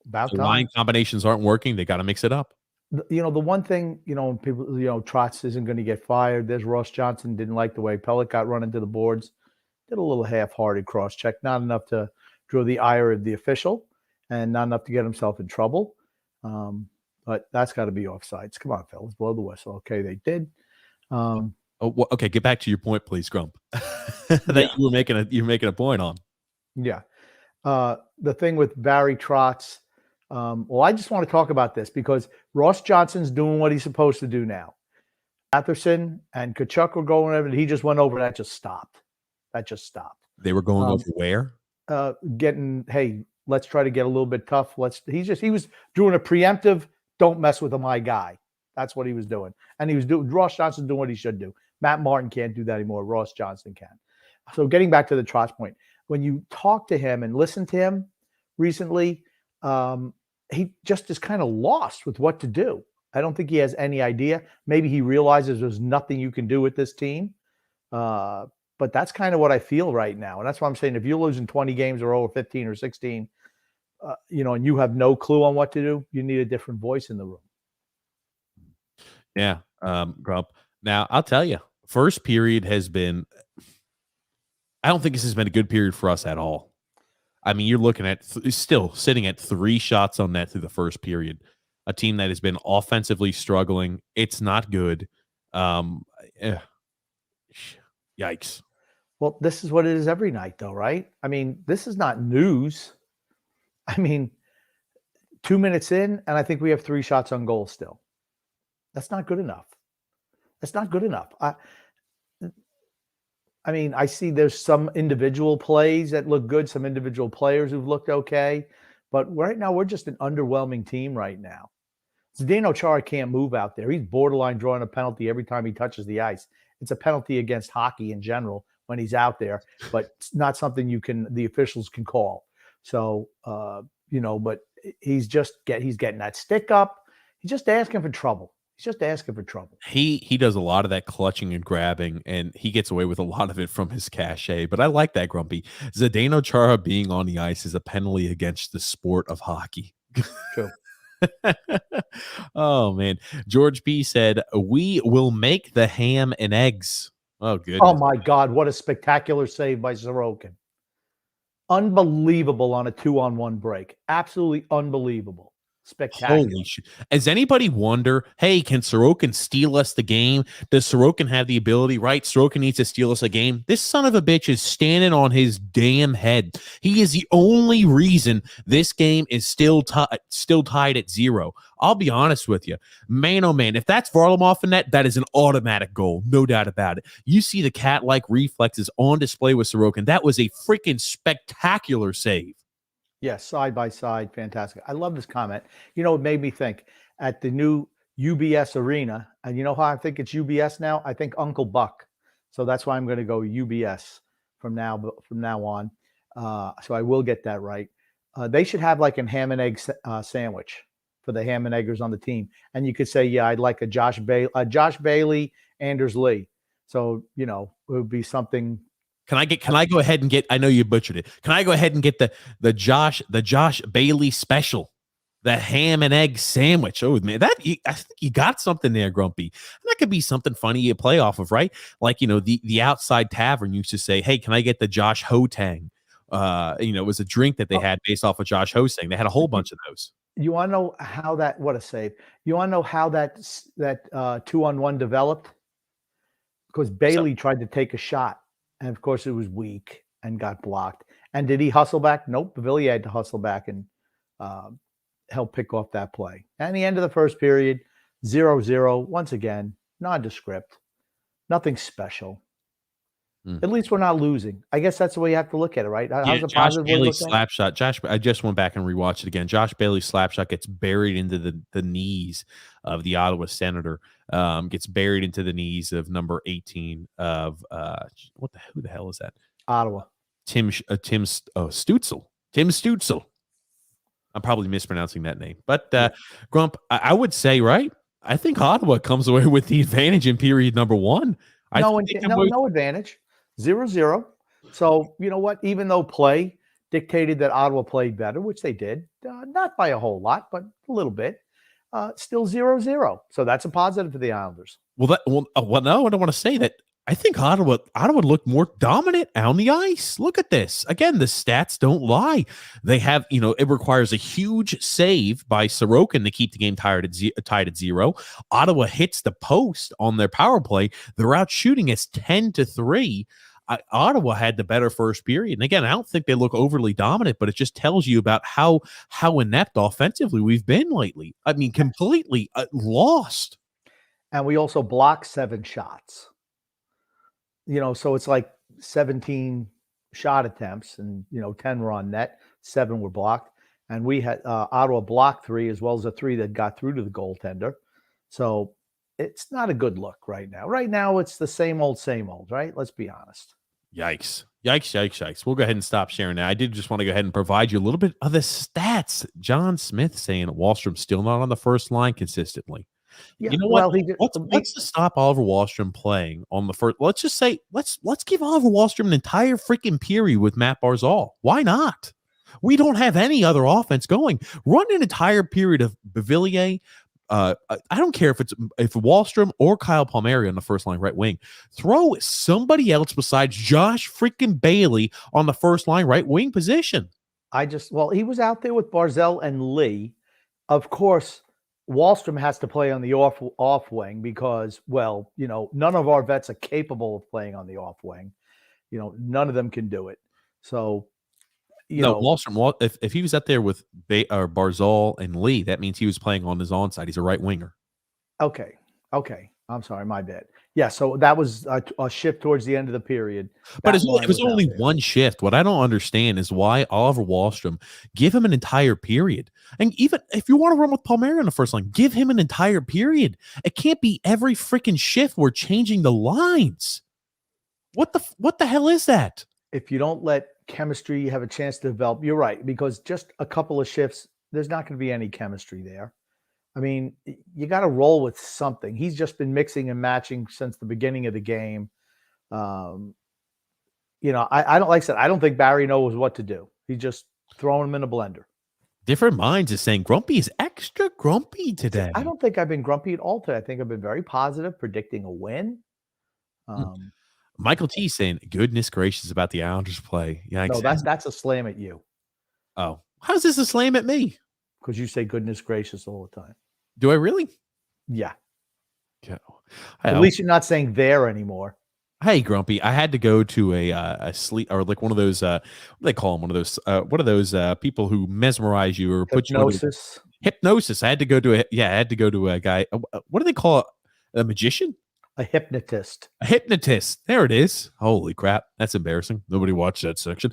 About the time. line combinations aren't working; they got to mix it up. The one thing, people, Trotz isn't going to get fired. There's Ross Johnson didn't like the way Pellet got run into the boards. Did a little half-hearted cross-check, not enough to draw the ire of the official, and not enough to get himself in trouble. But that's got to be offsides. Come on, fellas, blow the whistle. Okay, they did. Okay, get back to your point, please, Grump. That you were making a point on. Yeah. The thing with Barry Trotz, I just want to talk about this because Ross Johnson's doing what he's supposed to do now. Atherson and Kachuk were going over, and he just went over. That just stopped. They were going over where? Hey, let's try to get a little bit tough. He was doing a preemptive, don't mess with my guy. That's what he was doing. And Ross Johnson doing what he should do. Matt Martin can't do that anymore. Ross Johnson can. So getting back to the Trotz point, when you talk to him and listen to him recently, he just is kind of lost with what to do. I don't think he has any idea. Maybe he realizes there's nothing you can do with this team. But that's kind of what I feel right now. And that's why I'm saying if you're losing 20 games or over 15 or 16, and you have no clue on what to do, you need a different voice in the room. Yeah, Grump. Now, I'll tell you, first period has been – I don't think this has been a good period for us at all. I mean, you're looking at still sitting at 3 shots on net through the first period. A team that has been offensively struggling. It's not good. Yikes. Well, this is what it is every night, though, right? I mean, this is not news. I mean, 2 minutes in, and I think we have 3 shots on goal still. That's not good enough. I mean, I see there's some individual plays that look good, some individual players who've looked okay, but right now we're just an underwhelming team right now. Zdeno Chara can't move out there. He's borderline drawing a penalty every time he touches the ice. It's a penalty against hockey in general when he's out there, but it's not something the officials can call. So, but he's getting that stick up. He's just asking for trouble. He does a lot of that clutching and grabbing, and he gets away with a lot of it from his cachet. But I like that, Grumpy. Zdeno Chara being on the ice is a penalty against the sport of hockey. True. Oh, man. George B. said, we will make the ham and eggs. Oh, goodness. Oh, my God. What a spectacular save by Sorokin. Unbelievable on a 2-on-1 break. Absolutely unbelievable. Spectacular. Holy shit. Does anybody wonder, hey, can Sorokin steal us the game? Does Sorokin have the ability, right? Sorokin needs to steal us a game. This son of a bitch is standing on his damn head. He is the only reason this game is still tied at 0. I'll be honest with you. Man, oh man, if that's Varlamov in that is an automatic goal. No doubt about it. You see the cat-like reflexes on display with Sorokin. That was a freaking spectacular save. Yes, side by side, fantastic. I love this comment. You know, it made me think at the new UBS arena, and you know how I think it's UBS now? I think Uncle Buck. So that's why I'm going to go UBS from now on. So I will get that right. They should have like a ham and egg sandwich for the ham and eggers on the team, and you could say, yeah, I'd like a Josh Bailey, Anders Lee. So you know, it would be something. Can I go ahead and get, I know you butchered it. Can I go ahead and get the Josh Bailey special, the ham and egg sandwich? Oh man, I think you got something there, Grumpy. That could be something funny you play off of, right? Like, you know, the outside tavern used to say, hey, can I get the Josh Ho-Tang? You know, it was a drink that they had based off of Josh Ho-Tang. They had a whole bunch of those. You want to know how that, what a save. You want to know how that 2-on-1 developed? Because Bailey tried to take a shot. And of course, it was weak and got blocked. And did he hustle back? Nope. Pavillier had to hustle back and help pick off that play. And the end of the first period, 0-0. Once again, nondescript. Nothing special. At least we're not losing. I guess that's the way you have to look at it, right? How's a Josh positive Bailey slap shot. I just went back and rewatched it again. Josh Bailey's slap shot gets buried into the knees of the Ottawa Senator. Gets buried into the knees of number 18 of who the hell is that? Ottawa. Tim Stutzel. Tim Stutzel. I'm probably mispronouncing that name, but Grump, I would say, right? I think Ottawa comes away with the advantage in period number 1. No advantage. 0-0. So, you know what? Even though play dictated that Ottawa played better, which they did, not by a whole lot, but a little bit, still 0-0. So that's a positive for the Islanders. No, I don't want to say that. I think Ottawa looked more dominant on the ice. Look at this. Again, the stats don't lie. They have, you know, it requires a huge save by Sorokin to keep the game tied at 0. Ottawa hits the post on their power play. They're out shooting as 10-3. Ottawa had the better first period. And again, I don't think they look overly dominant, but it just tells you about how inept offensively we've been lately. I mean, completely lost. And we also blocked 7 shots. You know, so it's like 17 shot attempts and, you know, 10 were on net, 7 were blocked. And we had Ottawa blocked 3 as well as the 3 that got through to the goaltender. So it's not a good look right now. Right now, it's the same old, right? Let's be honest. Yikes. We'll go ahead and stop sharing that. I did just want to go ahead and provide you a little bit of the stats. John Smith saying Wahlstrom's still not on the first line consistently. Yeah, you know what? What's to stop Oliver Wahlstrom playing on the first? Let's just say let's give Oliver Wahlstrom an entire freaking period with Matt Barzal. Why not? We don't have any other offense going. Run an entire period of Pavillier. I don't care if Wahlstrom or Kyle Palmieri on the first line right wing. Throw somebody else besides Josh freaking Bailey on the first line right wing position. He was out there with Barzal and Lee. Of course, Wahlstrom has to play on the off wing because, well, you know, none of our vets are capable of playing on the off wing. You know, none of them can do it. So, Wahlstrom, if he was out there with Barzal and Lee, that means he was playing on his onside. He's a right winger. Okay. I'm sorry, my bad. Yeah, so that was a shift towards the end of the period. But it was only one shift. What I don't understand is why Oliver Wahlstrom, give him an entire period. And even if you want to run with Palmieri on the first line, give him an entire period. It can't be every freaking shift we're changing the lines. What the hell is that? If you don't let chemistry have a chance to develop, you're right, because just a couple of shifts, there's not going to be any chemistry there. I mean, you got to roll with something. He's just been mixing and matching since the beginning of the game. You know, I don't, like I said, I don't think Barry knows what to do. He's just throwing him in a blender. Different Minds is saying Grumpy is extra grumpy today. I don't think I've been grumpy at all today. I think I've been very positive, predicting a win. Michael T saying, goodness gracious about the Islanders play. Yikes. No, that's a slam at you. Oh, how's this a slam at me? because you say goodness gracious all the time. Do I really? Yeah. Yeah. At least you're not saying there anymore. Hey, Grumpy, I had to go to a sleep or like one of those what do they call them? One of those what are those people who mesmerize you or put you under hypnosis. I had to go to a guy. What do they call it? A magician? A hypnotist. A hypnotist. There it is. Holy crap. That's embarrassing. Nobody watched that section.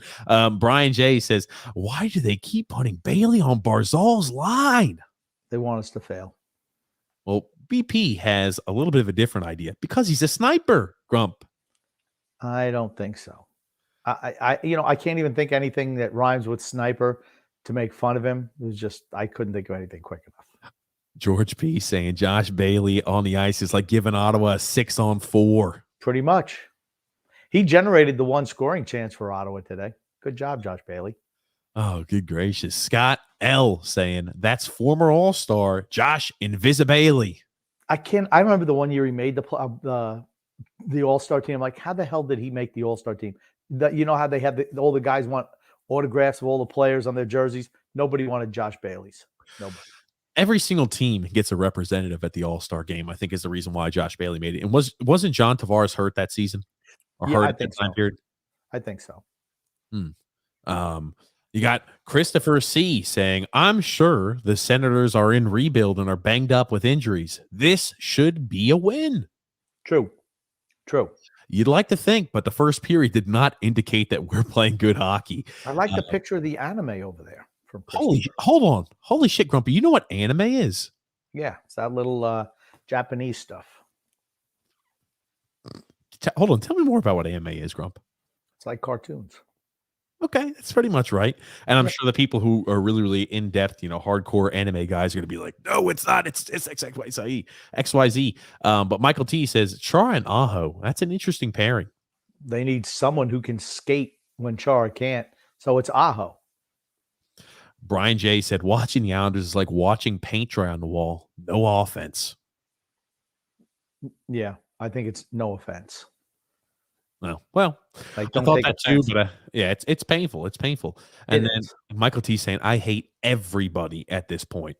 Brian J says, why do they keep putting Bailey on Barzal's line? They want us to fail. Well, BP has a little bit of a different idea because he's a sniper, Grump. I don't think so. I can't even think anything that rhymes with sniper to make fun of him. It was just, I couldn't think of anything quick enough. George P saying Josh Bailey on the ice is like giving Ottawa a 6-on-4. Pretty much. He generated the one scoring chance for Ottawa today. Good job, Josh Bailey. Oh, good gracious. Scott L saying that's former All-Star Josh Invisibailey. I remember the one year he made the All-Star team. I'm like, how the hell did he make the All-Star team? You know how they have all the guys want autographs of all the players on their jerseys? Nobody wanted Josh Bailey's. Nobody. Every single team gets a representative at the All-Star game, I think is the reason why Josh Bailey made it. And wasn't John Tavares hurt that season? Or hurt I think that time so. period? I think so. You got Christopher C saying, I'm sure the Senators are in rebuild and are banged up with injuries. This should be a win. True. You'd like to think, but the first period did not indicate that we're playing good hockey. I like the picture of the anime over there. Hold on. Holy shit, Grumpy. You know what anime is? Yeah, it's that little Japanese stuff. Hold on. Tell me more about what anime is, Grump. It's like cartoons. Okay, that's pretty much right. And I'm sure the people who are really, really in-depth, hardcore anime guys are going to be like, no, it's not. It's XYZ. But Michael T says, Chara and Aho. That's an interesting pairing. They need someone who can skate when Chara can't. So it's Aho. Brian J said, watching the Islanders is like watching paint dry on the wall. No offense. Yeah, I think it's no offense. No, well, I thought that too, but it's painful. It's painful. And then Michael T saying, I hate everybody at this point.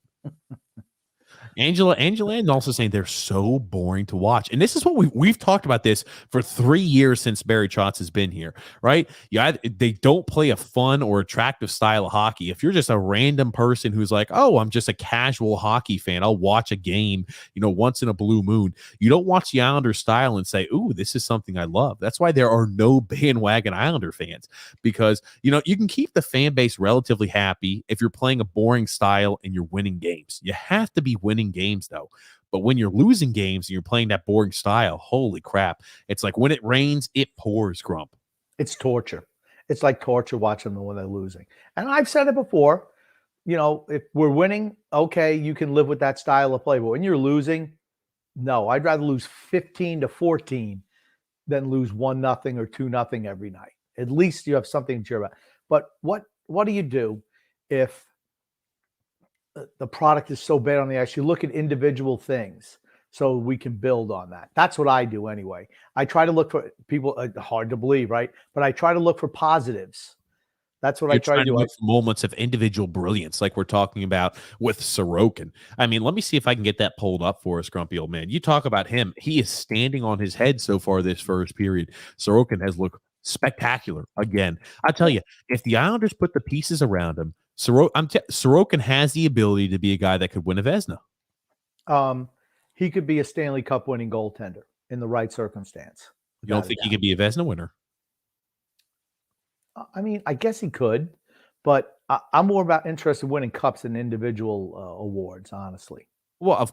Angela and also saying they're so boring to watch. And this is what we've talked about this for 3 years since Barry Trotz has been here, right? Yeah, they don't play a fun or attractive style of hockey. If you're just a random person who's like, oh, I'm just a casual hockey fan, I'll watch a game, once in a blue moon. You don't watch the Islander style and say, ooh, this is something I love. That's why there are no bandwagon Islander fans, because, you can keep the fan base relatively happy if you're playing a boring style and you're winning games. You have to be winning games though. But when you're losing games and you're playing that boring style, holy crap. It's like when it rains, it pours, Grump. It's torture. It's like torture watching them when they're losing. And I've said it before, if we're winning, okay, you can live with that style of play. But when you're losing, no, I'd rather lose 15-14 than lose 1-0 or 2-0 every night. At least you have something to cheer about. But what do you do if the product is so bad on the ice? You look at individual things so we can build on that. That's what I do anyway. I try to look for people, hard to believe, right? But I try to look for positives. That's what I try to do. Look for moments of individual brilliance, like we're talking about with Sorokin. I mean, let me see if I can get that pulled up for us, Grumpy old man. You talk about him. He is standing on his head so far this first period. Sorokin has looked spectacular again. I tell you, if the Islanders put the pieces around him, Sorokin has the ability to be a guy that could win a Vezina. He could be a Stanley Cup winning goaltender in the right circumstance. You don't think he could be a Vezina winner? I mean, I guess he could, but I'm more about interested in winning cups than individual awards, honestly. Well, of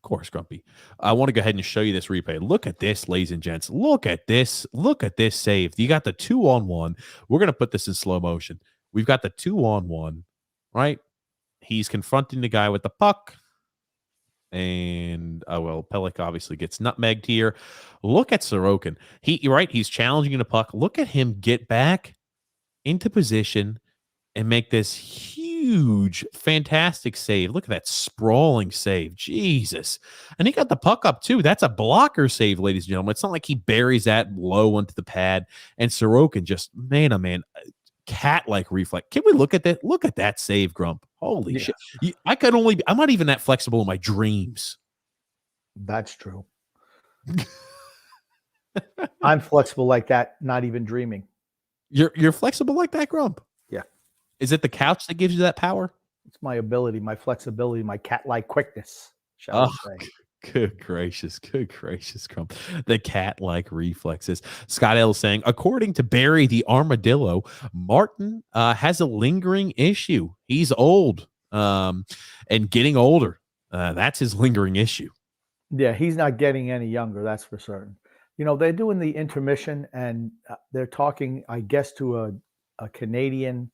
course, Grumpy. I want to go ahead and show you this replay. Look at this, ladies and gents. Look at this. Look at this save. You got the 2-on-1. We're going to put this in slow motion. We've got the 2-on-1, right? He's confronting the guy with the puck. And, Pelech obviously gets nutmegged here. Look at Sorokin. He's challenging the puck. Look at him get back into position and make this huge, fantastic save. Look at that sprawling save. Jesus. And he got the puck up, too. That's a blocker save, ladies and gentlemen. It's not like he buries that low onto the pad. And Sorokin just, man, oh, man, cat-like reflex. Can we look at that? Look at that save, Grump. Holy Yeah. shit! I'm not even that flexible in my dreams. That's true. I'm flexible like that, not even dreaming. You're flexible like that, Grump? Yeah. Is it the couch that gives you that power? It's my ability, my flexibility, my cat-like quickness, shall Oh, we say. good gracious, Grump. The cat-like reflexes. Scott L saying, according to Barry the Armadillo, Martin has a lingering issue. He's old and getting older. That's his lingering issue. Yeah, he's not getting any younger, that's for certain. You know, they're doing the intermission, and they're talking, I guess, to a Canadian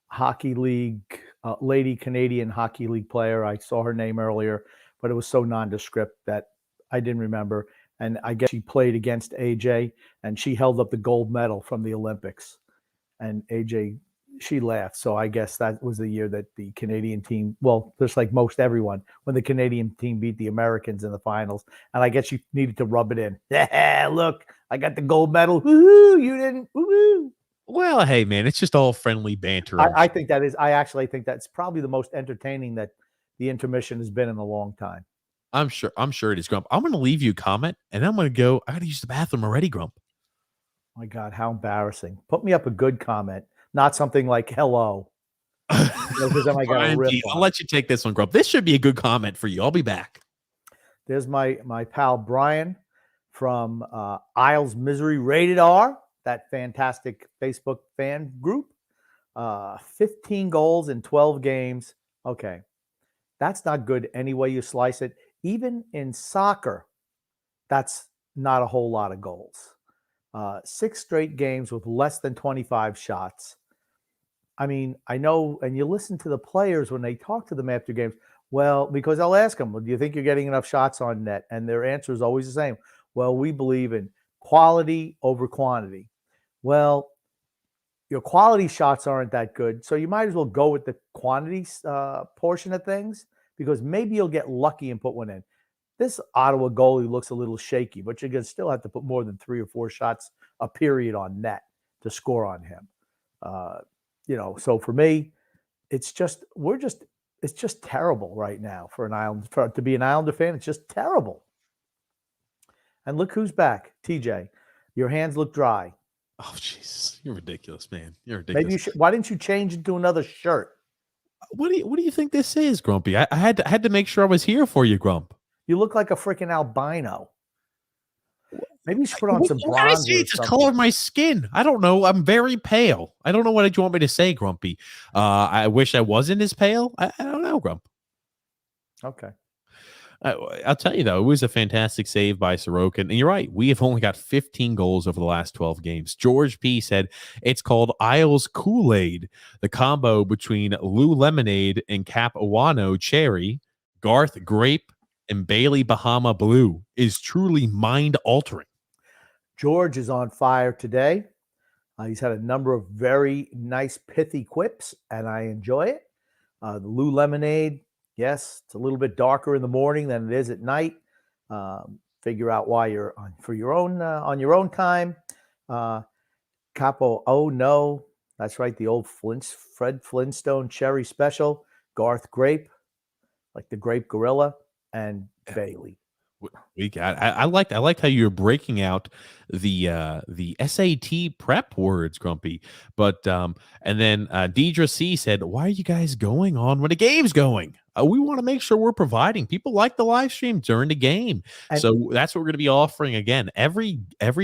hockey league, lady Canadian hockey league player. I saw her name earlier, but it was so nondescript that I didn't remember. And I guess she played against AJ, and she held up the gold medal from the Olympics. And AJ, she laughed. So I guess that was the year that the Canadian team, well, just like most everyone, when the Canadian team beat the Americans in the finals. And I guess she needed to rub it in. Yeah, look, I got the gold medal. Woohoo! You didn't. Woohoo! Well, hey, man, it's just all friendly banter. I think that is. I actually think that's probably the most entertaining that the intermission has been in a long time. I'm sure it is, Grump. I'm going to leave you a comment, and I'm going to go. I got to use the bathroom already, Grump. My God, how embarrassing! Put me up a good comment, not something like "hello." Because then I got Brian P, I'll let you take this one, Grump. This should be a good comment for you. I'll be back. There's my pal Brian from Isles Misery Rated R, that fantastic Facebook fan group. 15 goals in 12 games. Okay, that's not good any way you slice it. Even in soccer, that's not a whole lot of goals. 6 straight games with less than 25 shots. I mean, I know, and you listen to the players when they talk to them after games. Well, because I'll ask them, well, do you think you're getting enough shots on net? And their answer is always the same. Well, we believe in quality over quantity. Well, your quality shots aren't that good, so you might as well go with the quantity portion of things, because maybe you'll get lucky and put one in. This Ottawa goalie looks a little shaky, but you're going to still have to put more than 3 or 4 shots a period on net to score on him. So for me, it's just terrible right now for an Islander, to be an Islander fan. It's just terrible. And look who's back, TJ. Your hands look dry. Oh, Jesus, you're ridiculous, man. You're ridiculous. Maybe you should. Why didn't you change into another shirt? What do you think this is, Grumpy? I had to make sure I was here for you, Grump. You look like a freaking albino. Maybe you should put on some bronzer. I see it's the color of my skin. I don't know. I'm very pale. I don't know what you want me to say, Grumpy. I wish I wasn't as pale. I don't know, Grump. Okay. I'll tell you, though, it was a fantastic save by Sorokin. And you're right. We have only got 15 goals over the last 12 games. George P. said it's called Isles Kool-Aid, the combo between Lou Lemonade and Cap Awano Cherry, Garth Grape, and Bailey Bahama Blue is truly mind-altering. George is on fire today. He's had a number of very nice, pithy quips, and I enjoy it. The Lou Lemonade, yes, it's a little bit darker in the morning than it is at night. Figure out why you're on your own time. Capo, oh no, that's right, the old Fred Flintstone Cherry Special. Garth Grape, like the Grape Gorilla, and Bailey. We got. I liked how you're breaking out the SAT prep words, Grumpy. But and then Deidre C said, "Why are you guys going on when the game's going? We want to make sure we're providing. People like the live stream during the game, so that's what we're going to be offering again every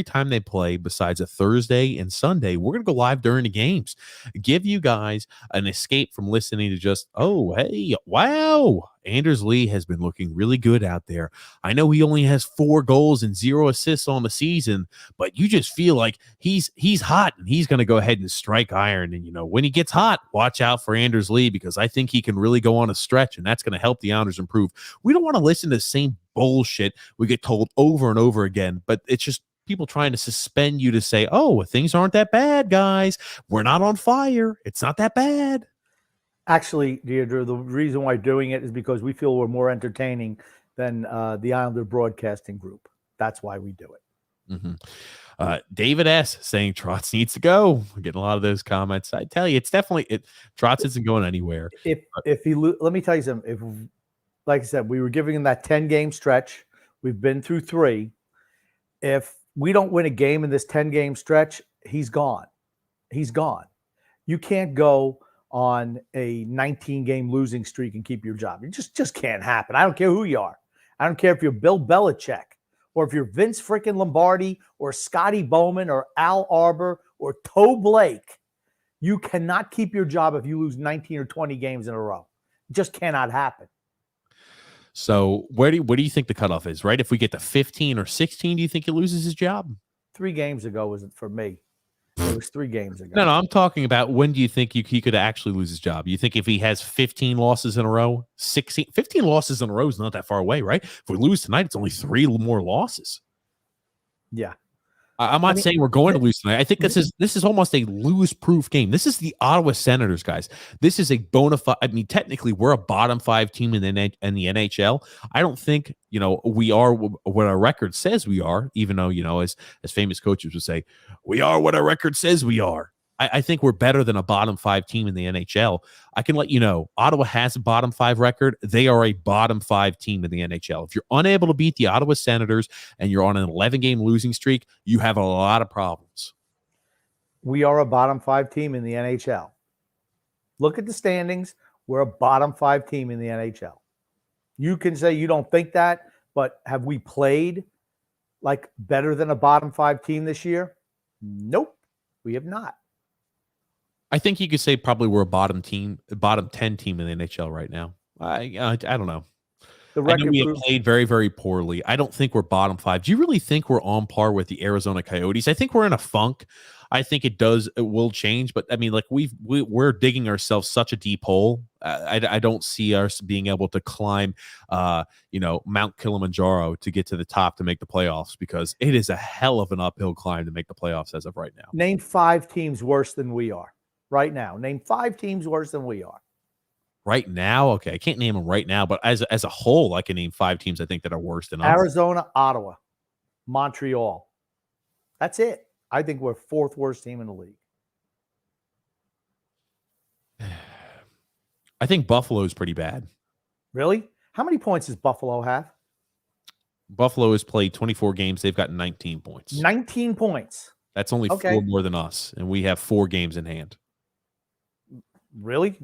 time they play. Besides a Thursday and Sunday, we're going to go live during the games. Give you guys an escape from listening to just hey, wow." Anders Lee has been looking really good out there. I know he only has 4 goals and 0 assists on the season, but you just feel like he's hot and he's going to go ahead and strike iron. And, when he gets hot, watch out for Anders Lee, because I think he can really go on a stretch, and that's going to help the Islanders improve. We don't want to listen to the same bullshit we get told over and over again, but it's just people trying to suspend you to say, things aren't that bad, guys. We're not on fire. It's not that bad. Actually, Deirdre, the reason why doing it is because we feel we're more entertaining than the Islander Broadcasting Group. That's why we do it. Mm-hmm. David S. saying Trotz needs to go. We're getting a lot of those comments. I tell you, it's definitely Trotz isn't going anywhere. Let me tell you something. If, like I said, we were giving him that 10-game stretch. We've been through 3. If we don't win a game in this 10-game stretch, he's gone. He's gone. You can't go on a 19-game losing streak and keep your job. It just can't happen. I don't care who you are. I don't care if you're Bill Belichick or if you're Vince freaking Lombardi or Scotty Bowman or Al Arbor or Toe Blake. You cannot keep your job if you lose 19 or 20 games in a row. It just cannot happen. So where do you think the cutoff is, right? If we get to 15 or 16, do you think he loses his job? 3 games ago was for me. It was 3 games ago. No, I'm talking about when do you think he could actually lose his job? You think if he has 15 losses in a row, 15 losses in a row is not that far away, right? If we lose tonight, it's only 3 more losses. Yeah. I'm not saying we're going to lose tonight. I think this is almost a lose-proof game. This is the Ottawa Senators, guys. This is a bona fide. I mean, technically, we're a bottom 5 team in the NHL. I don't think we are what our record says we are. Even though as famous coaches would say, we are what our record says we are. I think we're better than a bottom 5 team in the NHL. I can let you know, Ottawa has a bottom 5 record. They are a bottom 5 team in the NHL. If you're unable to beat the Ottawa Senators and you're on an 11-game losing streak, you have a lot of problems. We are a bottom 5 team in the NHL. Look at the standings. We're a bottom 5 team in the NHL. You can say you don't think that, but have we played like better than a bottom 5 team this year? Nope, we have not. I think you could say probably we're a bottom 10 team in the NHL right now. I don't know. The record I know we have played very, very poorly. I don't think we're bottom 5. Do you really think we're on par with the Arizona Coyotes? I think we're in a funk. I think it will change, but I mean, like we're digging ourselves such a deep hole. I don't see us being able to climb, Mount Kilimanjaro to get to the top to make the playoffs, because it is a hell of an uphill climb to make the playoffs as of right now. Name 5 teams worse than we are right now. Name 5 teams worse than we are. Right now, okay, I can't name them right now, but as a whole, I can name 5 teams I think that are worse than us. Arizona, Ottawa, Montreal. That's it. I think we're 4th worst team in the league. I think Buffalo is pretty bad. Really? How many points does Buffalo have? Buffalo has played 24 games. They've got 19 points. 19 points. That's only 4 more than us, and we have 4 games in hand. Really?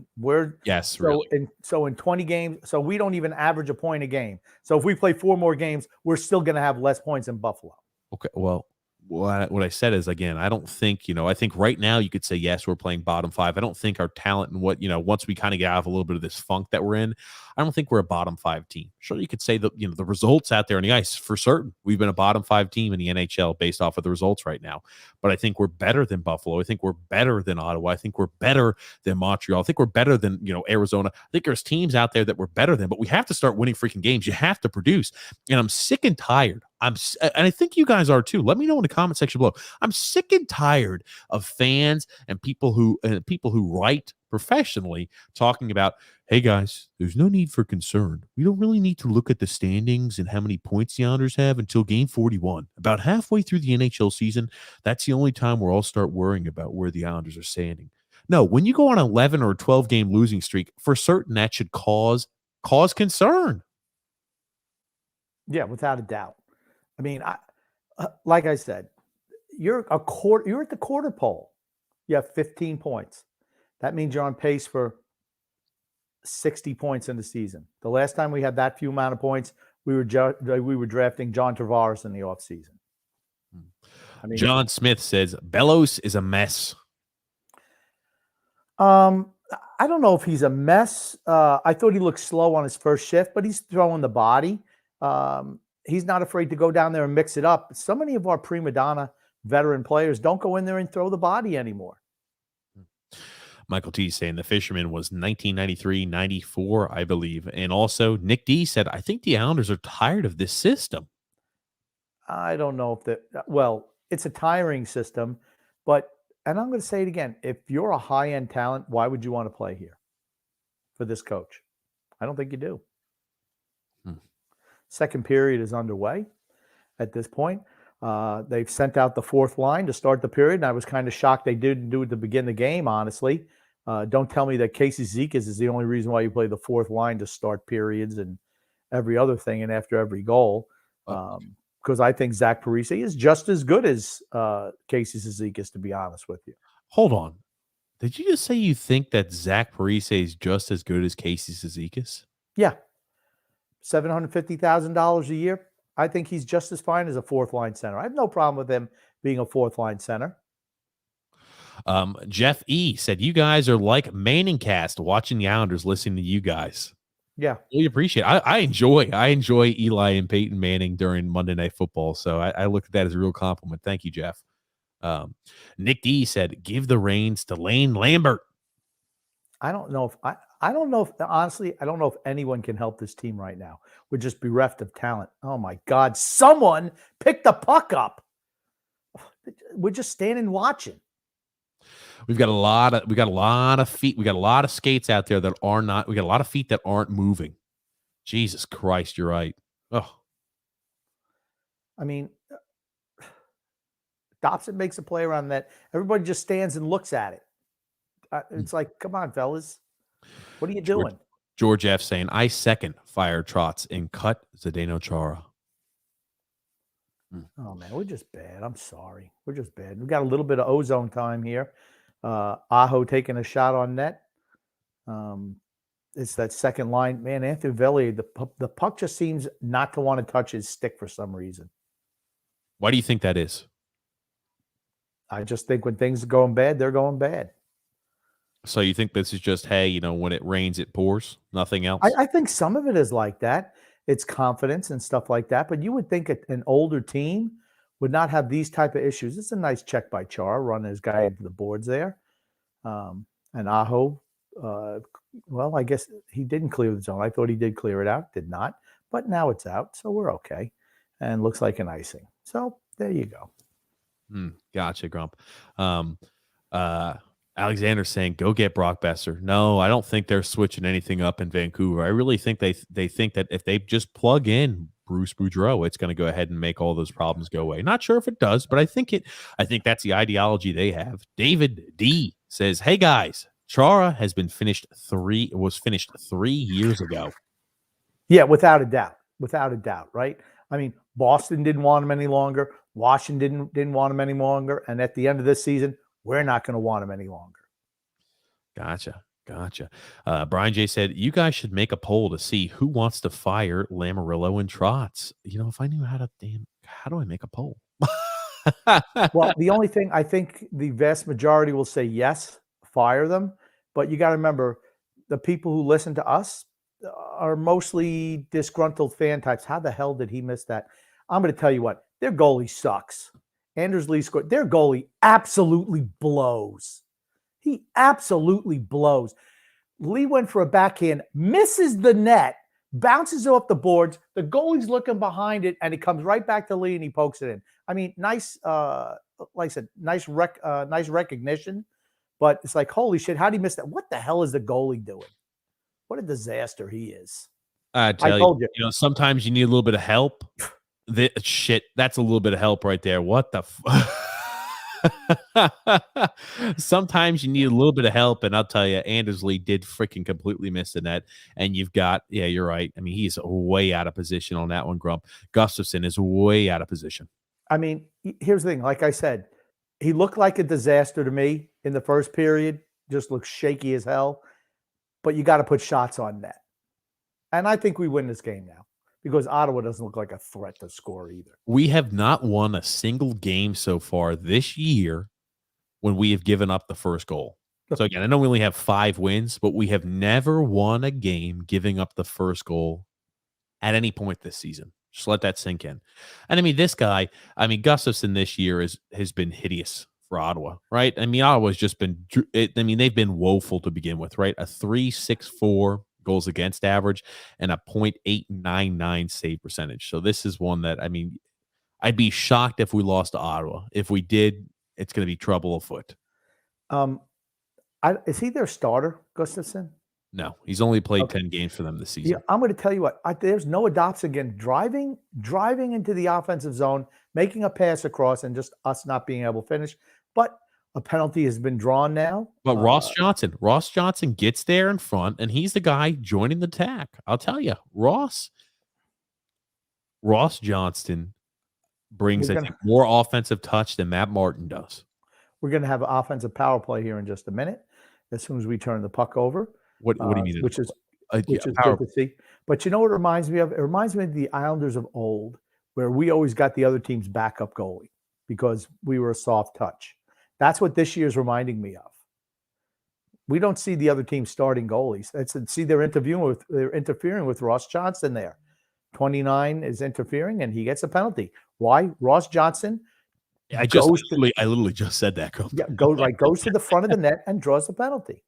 Yes. Really. In 20 games, so we don't even average a point a game. So if we play 4 more games, we're still going to have less points than Buffalo. Okay. Well, what I said is, again, I don't think, I think right now you could say, yes, we're playing bottom 5. I don't think our talent and once we kind of get out of a little bit of this funk that we're in, I don't think we're a bottom 5 team. Sure, you could say the results out there on the ice for certain. We've been a bottom 5 team in the NHL based off of the results right now. But I think we're better than Buffalo. I think we're better than Ottawa. I think we're better than Montreal. I think we're better than, Arizona. I think there's teams out there that we're better than, but we have to start winning freaking games. You have to produce. And I'm sick and tired. And I think you guys are too. Let me know in the comment section below. I'm sick and tired of fans and people who write professionally talking about, hey guys, there's no need for concern. We don't really need to look at the standings and how many points the Islanders have until game 41. About halfway through the NHL season, that's the only time we'll all start worrying about where the Islanders are standing. No, when you go on an 11 or 12 game losing streak, for certain that should cause concern. Yeah, without a doubt. I mean, like I said, you're at the quarter pole. You have 15 points. That means you're on pace for 60 points in the season. The last time we had that few amount of points, we were drafting John Tavares in the offseason. I mean, John Smith says Bellows is a mess. I don't know if he's a mess. I thought he looked slow on his first shift, but he's throwing the body. He's not afraid to go down there and mix it up. So many of our prima donna veteran players don't go in there and throw the body anymore. Michael T saying the Fisherman was 1993-94, I believe. And also Nick D said, I think the Islanders are tired of this system. I don't know if it's a tiring system, and I'm going to say it again. If you're a high-end talent, why would you want to play here for this coach? I don't think you do. Second period is underway at this point. They've sent out the fourth line to start the period, and I was kind of shocked they didn't do it to begin the game, honestly. Don't tell me that Casey Zikas is the only reason why you play the fourth line to start periods and every other thing and after every goal. Because I think Zach Parise is just as good as Casey Zikas, to be honest with you. Hold on. Did you just say you think that Zach Parise is just as good as Casey Zizekas? Yeah. $750,000 a year. I think he's just as fine as a fourth line center. I have no problem with him being a fourth line center. Jeff E said, you guys are like Manning cast watching the Islanders, listening to you guys. Yeah. Really appreciate it. I enjoy Eli and Peyton Manning during Monday Night Football. So I look at that as a real compliment. Thank you, Jeff. Nick D said, give the reins to Lane Lambert. I don't know if honestly, I don't know if anyone can help this team right now. We're just bereft of talent. Oh my God. Someone pick the puck up. We're just standing watching. We got a lot of feet. We got a lot of skates out there that are not, we got a lot of feet that aren't moving. Jesus Christ. You're right. Oh, I mean, Dobson makes a play around that. Everybody just stands and looks at it. It's like, come on, fellas. What are you doing? George F saying, I second fire Trotz and cut Zdeno Chara. Oh, man, we're just bad. I'm sorry. We're just bad. We've got a little bit of ozone time here. Aho taking a shot on net. It's that second line. Man, Anthony Velli, the puck just seems not to want to touch his stick for some reason. Why do you think that is? I just think when things are going bad, they're going bad. So you think this is just, hey, when it rains, it pours, nothing else? I think some of it is like that. It's confidence and stuff like that. But you would think an older team would not have these type of issues. It's a nice check by Char, run his guy into the boards there. And Aho, well, I guess he didn't clear the zone. I thought he did clear it out, did not. But now it's out, so we're okay. And looks like an icing. So there you go. Gotcha, Grump. Alexander saying, go get Brock Besser. No, I don't think they're switching anything up in Vancouver. I really think they think that if they just plug in Bruce Boudreau, it's going to go ahead and make all those problems go away. Not sure if it does, but I think that's the ideology they have. David D says, hey guys, Chara was finished 3 years ago. Yeah, without a doubt, right? I mean, Boston didn't want him any longer. Washington didn't want him any longer. And at the end of this season, we're not going to want him any longer. Gotcha. Brian J said, you guys should make a poll to see who wants to fire Lamoriello and Trotz. If I knew how do I make a poll? Well, the only thing, I think the vast majority will say yes, fire them. But you got to remember, the people who listen to us are mostly disgruntled fan types. How the hell did he miss that? I'm going to tell you what, their goalie sucks. Anders Lee scored. Their goalie absolutely blows. He absolutely blows. Lee went for a backhand, misses the net, bounces off the boards. The goalie's looking behind it, and it comes right back to Lee, and he pokes it in. I mean, nice, like I said, nice recognition. But it's like, holy shit, how did he miss that? What the hell is the goalie doing? What a disaster he is. I told you, sometimes you need a little bit of help. That's a little bit of help right there. What the sometimes you need a little bit of help, and I'll tell you, Anders Lee did freaking completely miss the net. And you've got, yeah, you're right. I mean, he's way out of position on that one, Grump. Gustafson is way out of position. I mean, here's the thing. Like I said, he looked like a disaster to me in the first period. Just looks shaky as hell. But you got to put shots on net. And I think we win this game now, because Ottawa doesn't look like a threat to score either. We have not won a single game so far this year when we have given up the first goal. So again, I know we only have 5 wins, but we have never won a game giving up the first goal at any point this season. Just let that sink in. And I mean, this guy, Gustafson this year has been hideous for Ottawa, right? I mean, Ottawa's just been, they've been woeful to begin with, right? A 3.64 goals against average and a .899 save percentage. So this is one that, I'd be shocked if we lost to Ottawa. If we did, it's going to be trouble afoot. Is he their starter, Gustafson? No, he's only played Okay. 10 games for them this Yeah, season. I'm going to tell you what. There's Noah Dobson driving into the offensive zone, making a pass across, and just us not being able to finish. But a penalty has been drawn now. But Ross Johnson gets there in front, and he's the guy joining the attack. I'll tell you, Ross Johnston brings, We're I gonna think, more offensive touch than Matt Martin does. we're gonna have an offensive power play here in just a minute, as soon as we turn the puck over, What do you mean? which is Yeah, good to see. But you know what it reminds me of? It reminds me of the Islanders of old, where we always got the other team's backup goalie because we were a soft touch. That's what this year's reminding me of. We don't see the other team starting goalies. They're interfering with Ross Johnson there. 29 is interfering, and he gets a penalty. Why? Ross Johnson I literally just said that. goes to the front of the net and draws the penalty.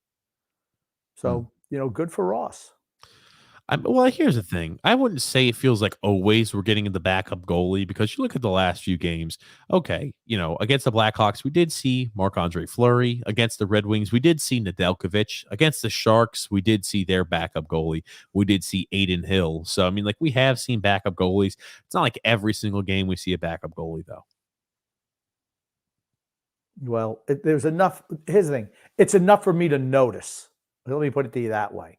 So, good for Ross. Well, here's the thing. I wouldn't say it feels like always we're getting the backup goalie, because you look at the last few games. Okay, against the Blackhawks, we did see Marc-Andre Fleury. Against the Red Wings, we did see Nedeljkovic. Against the Sharks, we did see their backup goalie. We did see Aiden Hill. So, I mean, like, we have seen backup goalies. It's not like every single game we see a backup goalie, though. Well, there's enough. Here's the thing. It's enough for me to notice. Let me put it to you that way,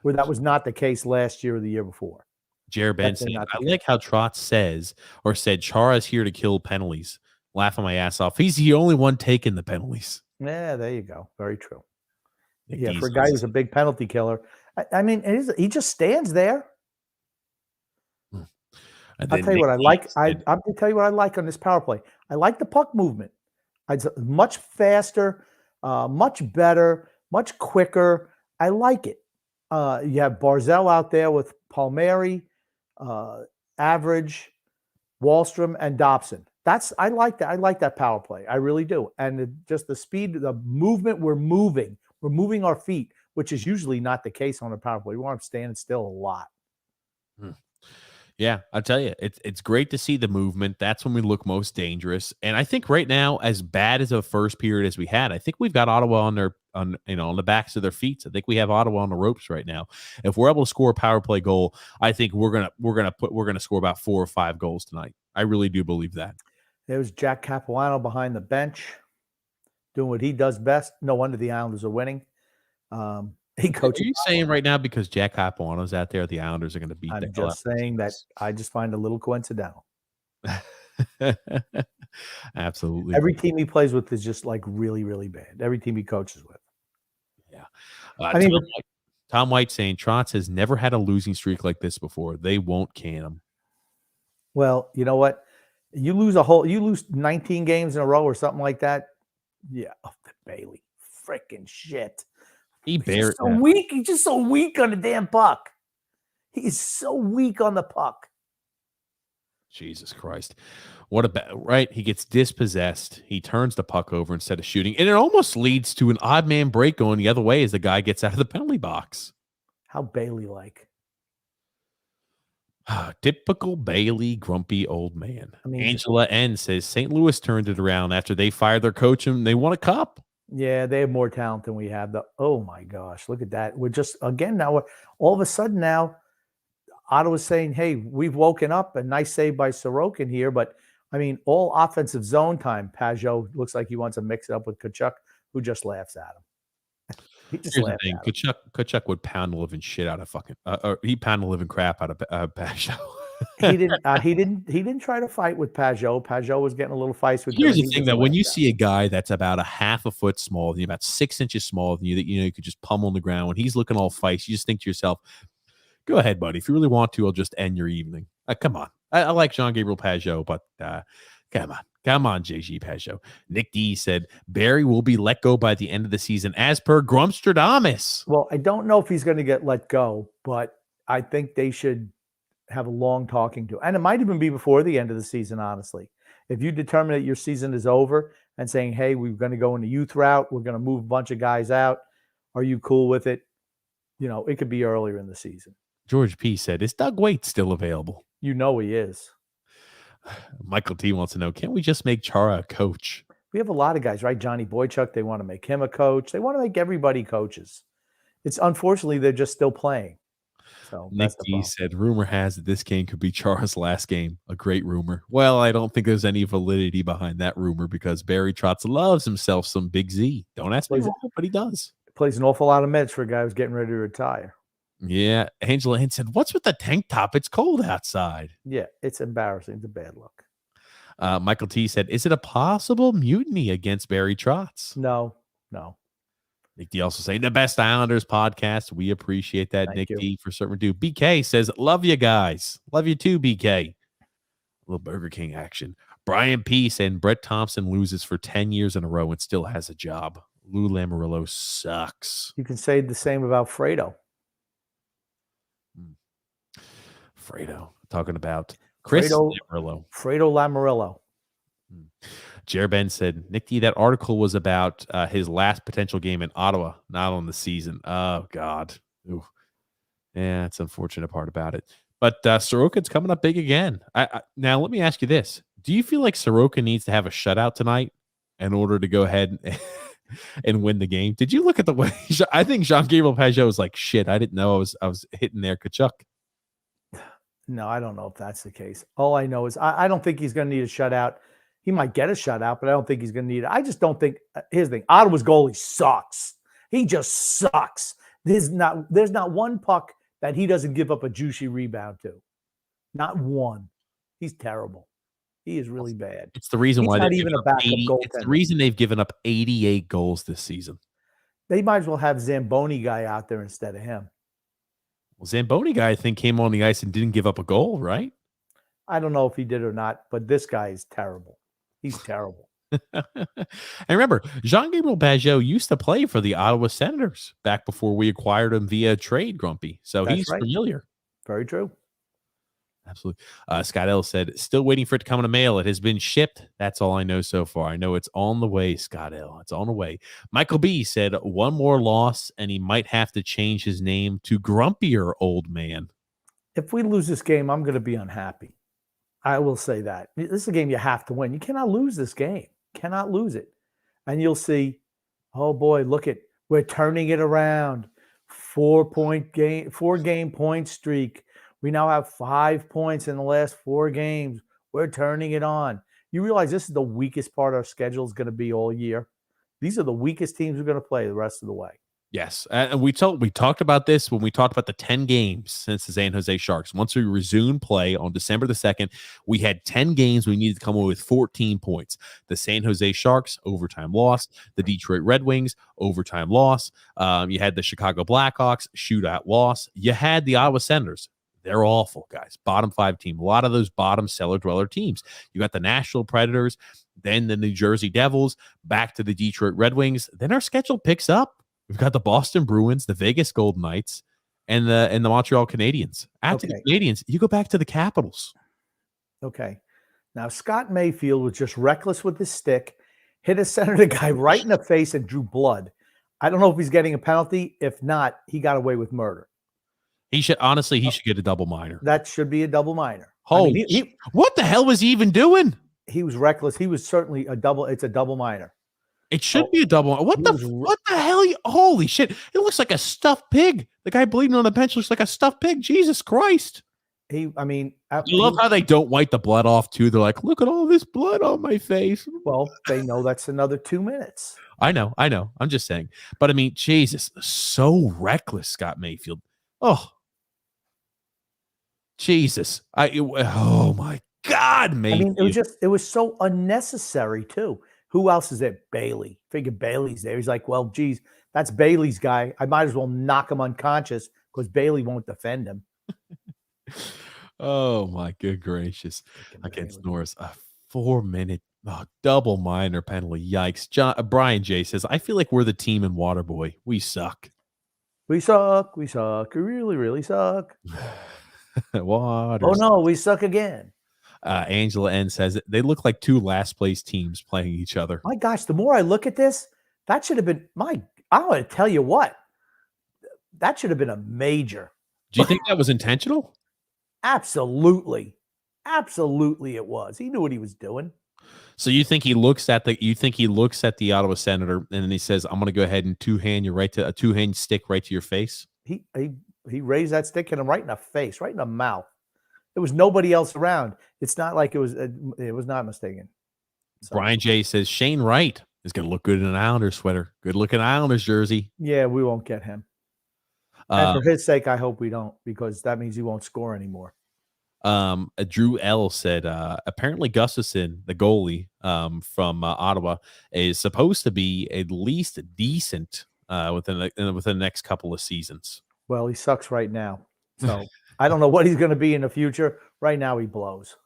where that was not the case last year or the year before. Jared Ben said, I like how Trotz said Chara's here to kill penalties. Laughing my ass off. He's the only one taking the penalties. Yeah, there you go. Very true. Yeah, for a guy who's a big penalty killer. I mean, he just stands there. I'll tell you what I like. I'm going to tell you what I like on this power play. I like the puck movement. It's much faster, much better, much quicker. I like it. You have Barzell out there with Palmieri, Average, Wallstrom, and Dobson. I like that. I like that power play. I really do. And just the speed, the movement, we're moving our feet, which is usually not the case on a power play. We want them standing still a lot. Yeah, I'll tell you, it's great to see the movement. That's when we look most dangerous. And I think right now, as bad as a first period as we had, I think we've got Ottawa on the backs of their feet. I think we have Ottawa on the ropes right now. If we're able to score a power play goal, I think we're gonna score about 4 or 5 goals tonight. I really do believe that. There's Jack Capuano behind the bench, doing what he does best. No wonder the Islanders are winning. He coaches. Are you saying right now because Jack Capuano's out there, the Islanders are going to beat the hell out? I'm just saying that I just find it a little coincidental. Absolutely. Every team he plays with is just like really, really bad. Every team he coaches with. Yeah. Tom White saying Trotz has never had a losing streak like this before. They won't can him. Well, you know what? You lose 19 games in a row or something like that. Yeah. Oh, the Bailey. Freaking shit. He's just so weak. He's just so weak on the damn puck. He's so weak on the puck. Jesus Christ. Right? He gets dispossessed. He turns the puck over instead of shooting. And it almost leads to an odd man break going the other way as the guy gets out of the penalty box. How Bailey-like. Typical Bailey, grumpy old man. Angela N says St. Louis turned it around after they fired their coach and they won a cup. Yeah, they have more talent than we have. Oh my gosh, look at that. We're just, again, now all of a sudden now Ottawa's saying, hey, we've woken up. A nice save by Sorokin here. But I mean, all offensive zone time. Pajot looks like he wants to mix it up with Tkachuk, who just laughs at him. He just laughs at him. Tkachuk would pound the living shit out of fucking he pound the living crap out of Pajot. He didn't try to fight with Pajot. Pajot was getting a little feisty with him. Here's the thing, that when you see a guy that's about a half a foot smaller than you, about 6 inches smaller than you, that you could just pummel on the ground, when he's looking all feisty, you just think to yourself, go ahead, buddy. If you really want to, I'll just end your evening. Come on. I like Jean-Gabriel Pajot, but come on, JG Pajot. Nick D said Barry will be let go by the end of the season, as per Grumstradamus. Well, I don't know if he's going to get let go, but I think they should have a long talking to. And it might even be before the end of the season, honestly. If you determine that your season is over and saying, hey, we're going to go in the youth route, we're going to move a bunch of guys out, are you cool with it? It could be earlier in the season. George P. said, is Doug Waite still available? You know he is. Michael T. wants to know, can't we just make Chara a coach? We have a lot of guys, right? Johnny Boychuk, they want to make him a coach. They want to make everybody coaches. It's unfortunately they're just still playing. So Nick that's the D problem. said, rumor has that this game could be Chara's last game. A great rumor. Well, I don't think there's any validity behind that rumor because Barry Trotz loves himself some Big Z. Don't ask me why, but he does. Plays an awful lot of minutes for a guy who's getting ready to retire. Yeah. Angela Hint said, what's with the tank top? It's cold outside. Yeah, it's embarrassing. It's a bad look. Michael T said, is it a possible mutiny against Barry Trotz? No. Nick D also saying the best Islanders podcast. We appreciate that, Thank Nick you. D, for certain do. BK says, love you guys. Love you too, BK. A little Burger King action. Brian P saying Brett Thompson loses for 10 years in a row and still has a job. Lou Lamoriello sucks. You can say the same about Fredo. Fredo. Talking about Chris Lamoriello. Fredo Lamoriello. Jer Ben said, Nick D, that article was about his last potential game in Ottawa, not on the season. Oh, God. Ooh. Yeah, that's the unfortunate part about it. But Sorokin's coming up big again. Now, let me ask you this. Do you feel like Sorokin needs to have a shutout tonight in order to go ahead and win the game? Did you look at the way? I think Jean-Gabriel Pageau was like, shit, I didn't know I was hitting there, Kachuk. No, I don't know if that's the case. All I know is I don't think he's going to need a shutout. He might get a shutout, but I don't think he's going to need it. I just don't think. Here's the thing: Ottawa's goalie sucks. He just sucks. There's not one puck that he doesn't give up a juicy rebound to. Not one. He's terrible. He is really bad. It's the reason He's why not even a backup goaltender. It's the reason they've given up 88 goals this season. They might as well have Zamboni guy out there instead of him. Well, Zamboni guy, I think, came on the ice and didn't give up a goal, right? I don't know if he did or not, but this guy is terrible. He's terrible. And remember, Jean-Gabriel Pageau used to play for the Ottawa Senators back before we acquired him via trade, Grumpy. So That's he's right. familiar. Very true. Absolutely. Scott L said, still waiting for it to come in the mail. It has been shipped. That's all I know so far. I know it's on the way, Scott L. It's on the way. Michael B said, one more loss, and he might have to change his name to Grumpier Old Man. If we lose this game, I'm going to be unhappy. I will say that. This is a game you have to win. You cannot lose this game. Cannot lose it. And you'll see, oh boy, we're turning it around. 4-game point streak. We now have 5 points in the last 4 games. We're turning it on. You realize this is the weakest part of our schedule is going to be all year. These are the weakest teams we're going to play the rest of the way. Yes, and we talked about this when we talked about the 10 games since the San Jose Sharks. Once we resumed play on December the 2nd, we had 10 games. We needed to come away with 14 points. The San Jose Sharks, overtime loss. The Detroit Red Wings, overtime loss. You had the Chicago Blackhawks, shootout loss. You had the Ottawa Senators. They're awful, guys. Bottom 5 team. A lot of those bottom cellar dweller teams. You got the Nashville Predators, then the New Jersey Devils, back to the Detroit Red Wings. Then our schedule picks up. We've got the Boston Bruins, the Vegas Golden Knights, and the Montreal Canadiens. After the Canadiens, you go back to the Capitals. Okay. Now, Scott Mayfield was just reckless with his stick, hit a Senator guy right in the face and drew blood. I don't know if he's getting a penalty. If not, he got away with murder. He should get a double minor. That should be a double minor. Holy, what the hell was he even doing? He was reckless. He was certainly it's a double minor. It should be a double. What the hell? Holy shit. It looks like a stuffed pig. The guy bleeding on the bench looks like a stuffed pig. Jesus Christ. You love how they don't wipe the blood off too. They're like, look at all this blood on my face. Well, they know that's another 2 minutes. I know. I'm just saying. But I mean, Jesus, so reckless, Scott Mayfield. Oh, Jesus. Oh my God, Mayfield. I mean, it was so unnecessary too. Who else is there? Bailey. Figure Bailey's there. He's like, well, geez, that's Bailey's guy. I might as well knock him unconscious because Bailey won't defend him. Oh, my good gracious. Against Norris. A 4-minute double minor penalty. Yikes. Brian J says, I feel like we're the team in Waterboy. We suck. We suck. We suck. We really, really suck. Oh, no, we suck again. Angela N says they look like 2 last place teams playing each other. My gosh, the more I look at this, that should have been I want to tell you what, that should have been a major. Do you think that was intentional? Absolutely. Absolutely it was. He knew what he was doing. So you think he looks at the Ottawa Senator and then he says, "I'm going to go ahead and a two-hand stick right to your face." He raised that stick at him right in the face, right in the mouth. There was nobody else around. It's not like it was not mistaken. So, Brian J says Shane Wright is going to look good in an Islanders sweater. Good looking Islanders jersey. yeah, we won't get him. And for his sake, I hope we don't, because that means he won't score anymore. Drew L said apparently Gustafson, the goalie from Ottawa, is supposed to be at least decent within the next couple of seasons. Well, he sucks right now. So I don't know what he's going to be in the future. Right now, he blows.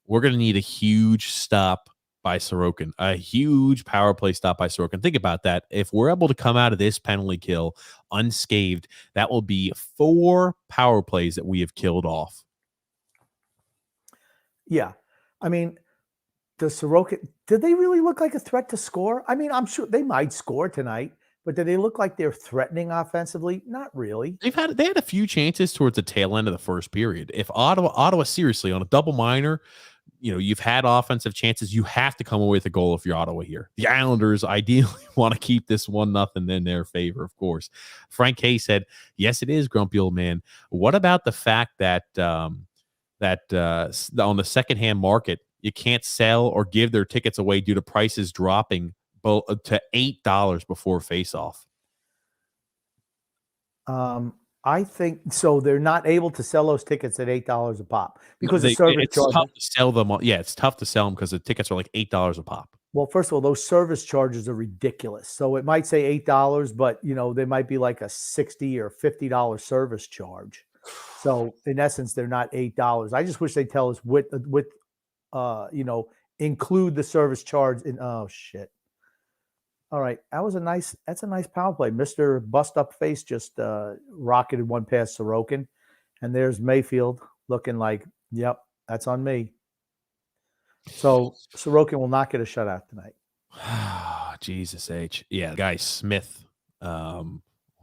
We're going to need a huge stop by Sorokin, a huge power play stop by Sorokin. Think about that. If we're able to come out of this penalty kill unscathed, that will be 4 power plays that we have killed off. Yeah. I mean, did they really look like a threat to score? I mean, I'm sure they might score tonight, but do they look like they're threatening offensively? Not really. They had a few chances towards the tail end of the first period. If Ottawa seriously on a double minor, you've had offensive chances. You have to come away with a goal if you're Ottawa here. The Islanders ideally want to keep this 1-0 in their favor, of course. Frank K said, "Yes, it is, grumpy old man. What about the fact that on the secondhand market, you can't sell or give their tickets away due to prices dropping to $8 before face-off?" I think so. They're not able to sell those tickets at $8 a pop because the service it's charges. tough to sell them. Yeah, it's tough to sell them because the tickets are like $8 a pop. Well, first of all, those service charges are ridiculous. So it might say $8, but they might be like a $60 or $50 service charge. So in essence, they're not $8. I just wish they'd tell us with include the service charge in. Oh shit. All right, that's a nice power play. Mr. Bust Up Face just rocketed one past Sorokin, and there's Mayfield looking like, yep, that's on me. So Sorokin will not get a shutout tonight. Jesus H. Yeah, guy Smith.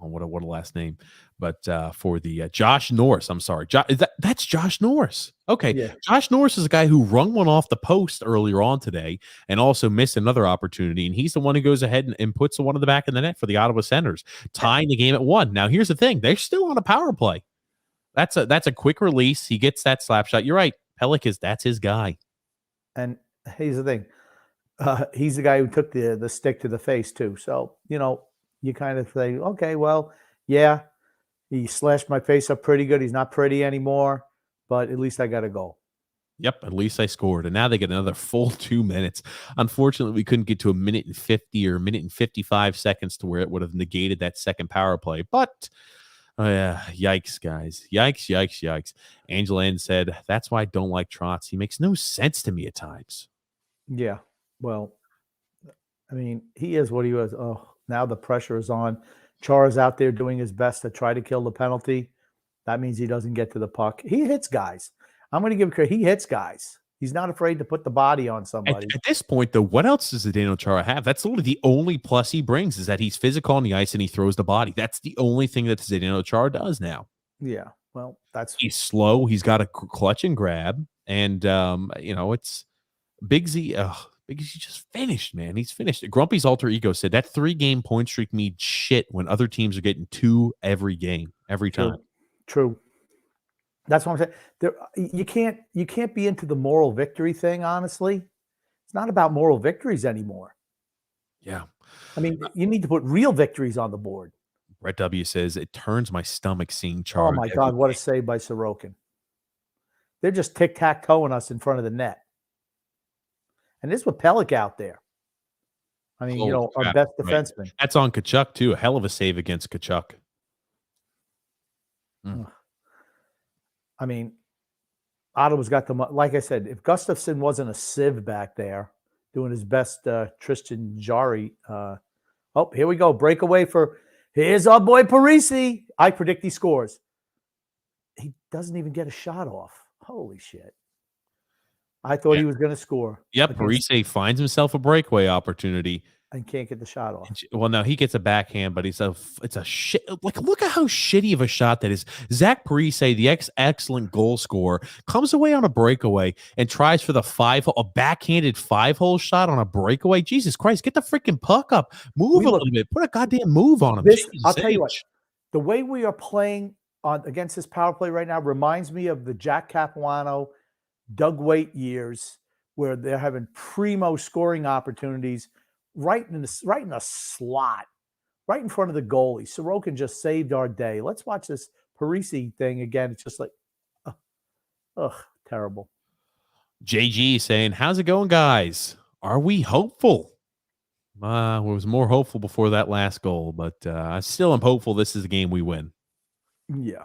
What a last name. But for the Josh Norris, I'm sorry. That's Josh Norris. Okay. Yeah. Josh Norris is a guy who rung one off the post earlier on today and also missed another opportunity. And he's the one who goes ahead and puts the one in the back of the net for the Ottawa Senators, tying the game at 1. Now, here's the thing. They're still on a power play. That's a quick release. He gets that slap shot. You're right. Pellick that's his guy. And here's the thing. He's the guy who took the stick to the face too. So, you kind of say, okay, well, yeah, he slashed my face up pretty good. He's not pretty anymore, but at least I got a goal. Yep, at least I scored. And now they get another full 2 minutes. Unfortunately, we couldn't get to a minute and 50 or a minute and 55 seconds to where it would have negated that second power play. But, yikes, guys. Yikes. Angela N said, "That's why I don't like Trotz. He makes no sense to me at times." Yeah, well, I mean, he is what he was. Oh, now the pressure is on. Chara's out there doing his best to try to kill the penalty. That means he doesn't get to the puck. He hits guys. I'm going to give him credit. He hits guys. He's not afraid to put the body on somebody. At this point, though, what else does Zdeno Chara have? That's literally the only plus he brings is that he's physical on the ice and he throws the body. That's the only thing that Zdeno Chara does now. Yeah, well, he's slow. He's got a clutch and grab, and it's Big Z. Big Z just finished, man. He's finished. Grumpy's alter ego said that 3-game point streak means shit when other teams are getting 2 every game, every time. True. That's what I'm saying. You can't be into the moral victory thing, honestly. It's not about moral victories anymore. Yeah. I mean, you need to put real victories on the board. Brett W says, "It turns my stomach seeing Chara." Oh, my God. What a save by Sorokin. They're just tic-tac-toeing us in front of the net. And this with Pellick out there. I mean, our best defenseman. Right. That's on Tkachuk, too. A hell of a save against Tkachuk. I mean, Ottawa's got the, like I said, if Gustafson wasn't a sieve back there doing his best, Tristan Jarry. Here we go. Breakaway here's our boy Parisi. I predict he scores. He doesn't even get a shot off. Holy shit. I thought he was going to score. Yep, Parise finds himself a breakaway opportunity. and can't get the shot off. Well, no, he gets a backhand, but it's a shit. Like, look at how shitty of a shot that is. Zach Parise, the excellent goal scorer, comes away on a breakaway and tries for a backhanded 5-hole shot on a breakaway. Jesus Christ, get the freaking puck up, move a little bit, put a goddamn move on him. I'll tell you what, the way we are playing against this power play right now reminds me of the Jack Capuano, Doug Waite years, where they're having primo scoring opportunities right in the slot, right in front of the goalie. Sorokin just saved our day. Let's watch this Parisi thing again. It's just like, terrible. JG saying, "How's it going, guys? Are we hopeful?" Was more hopeful before that last goal, but I still am hopeful this is a game we win. Yeah.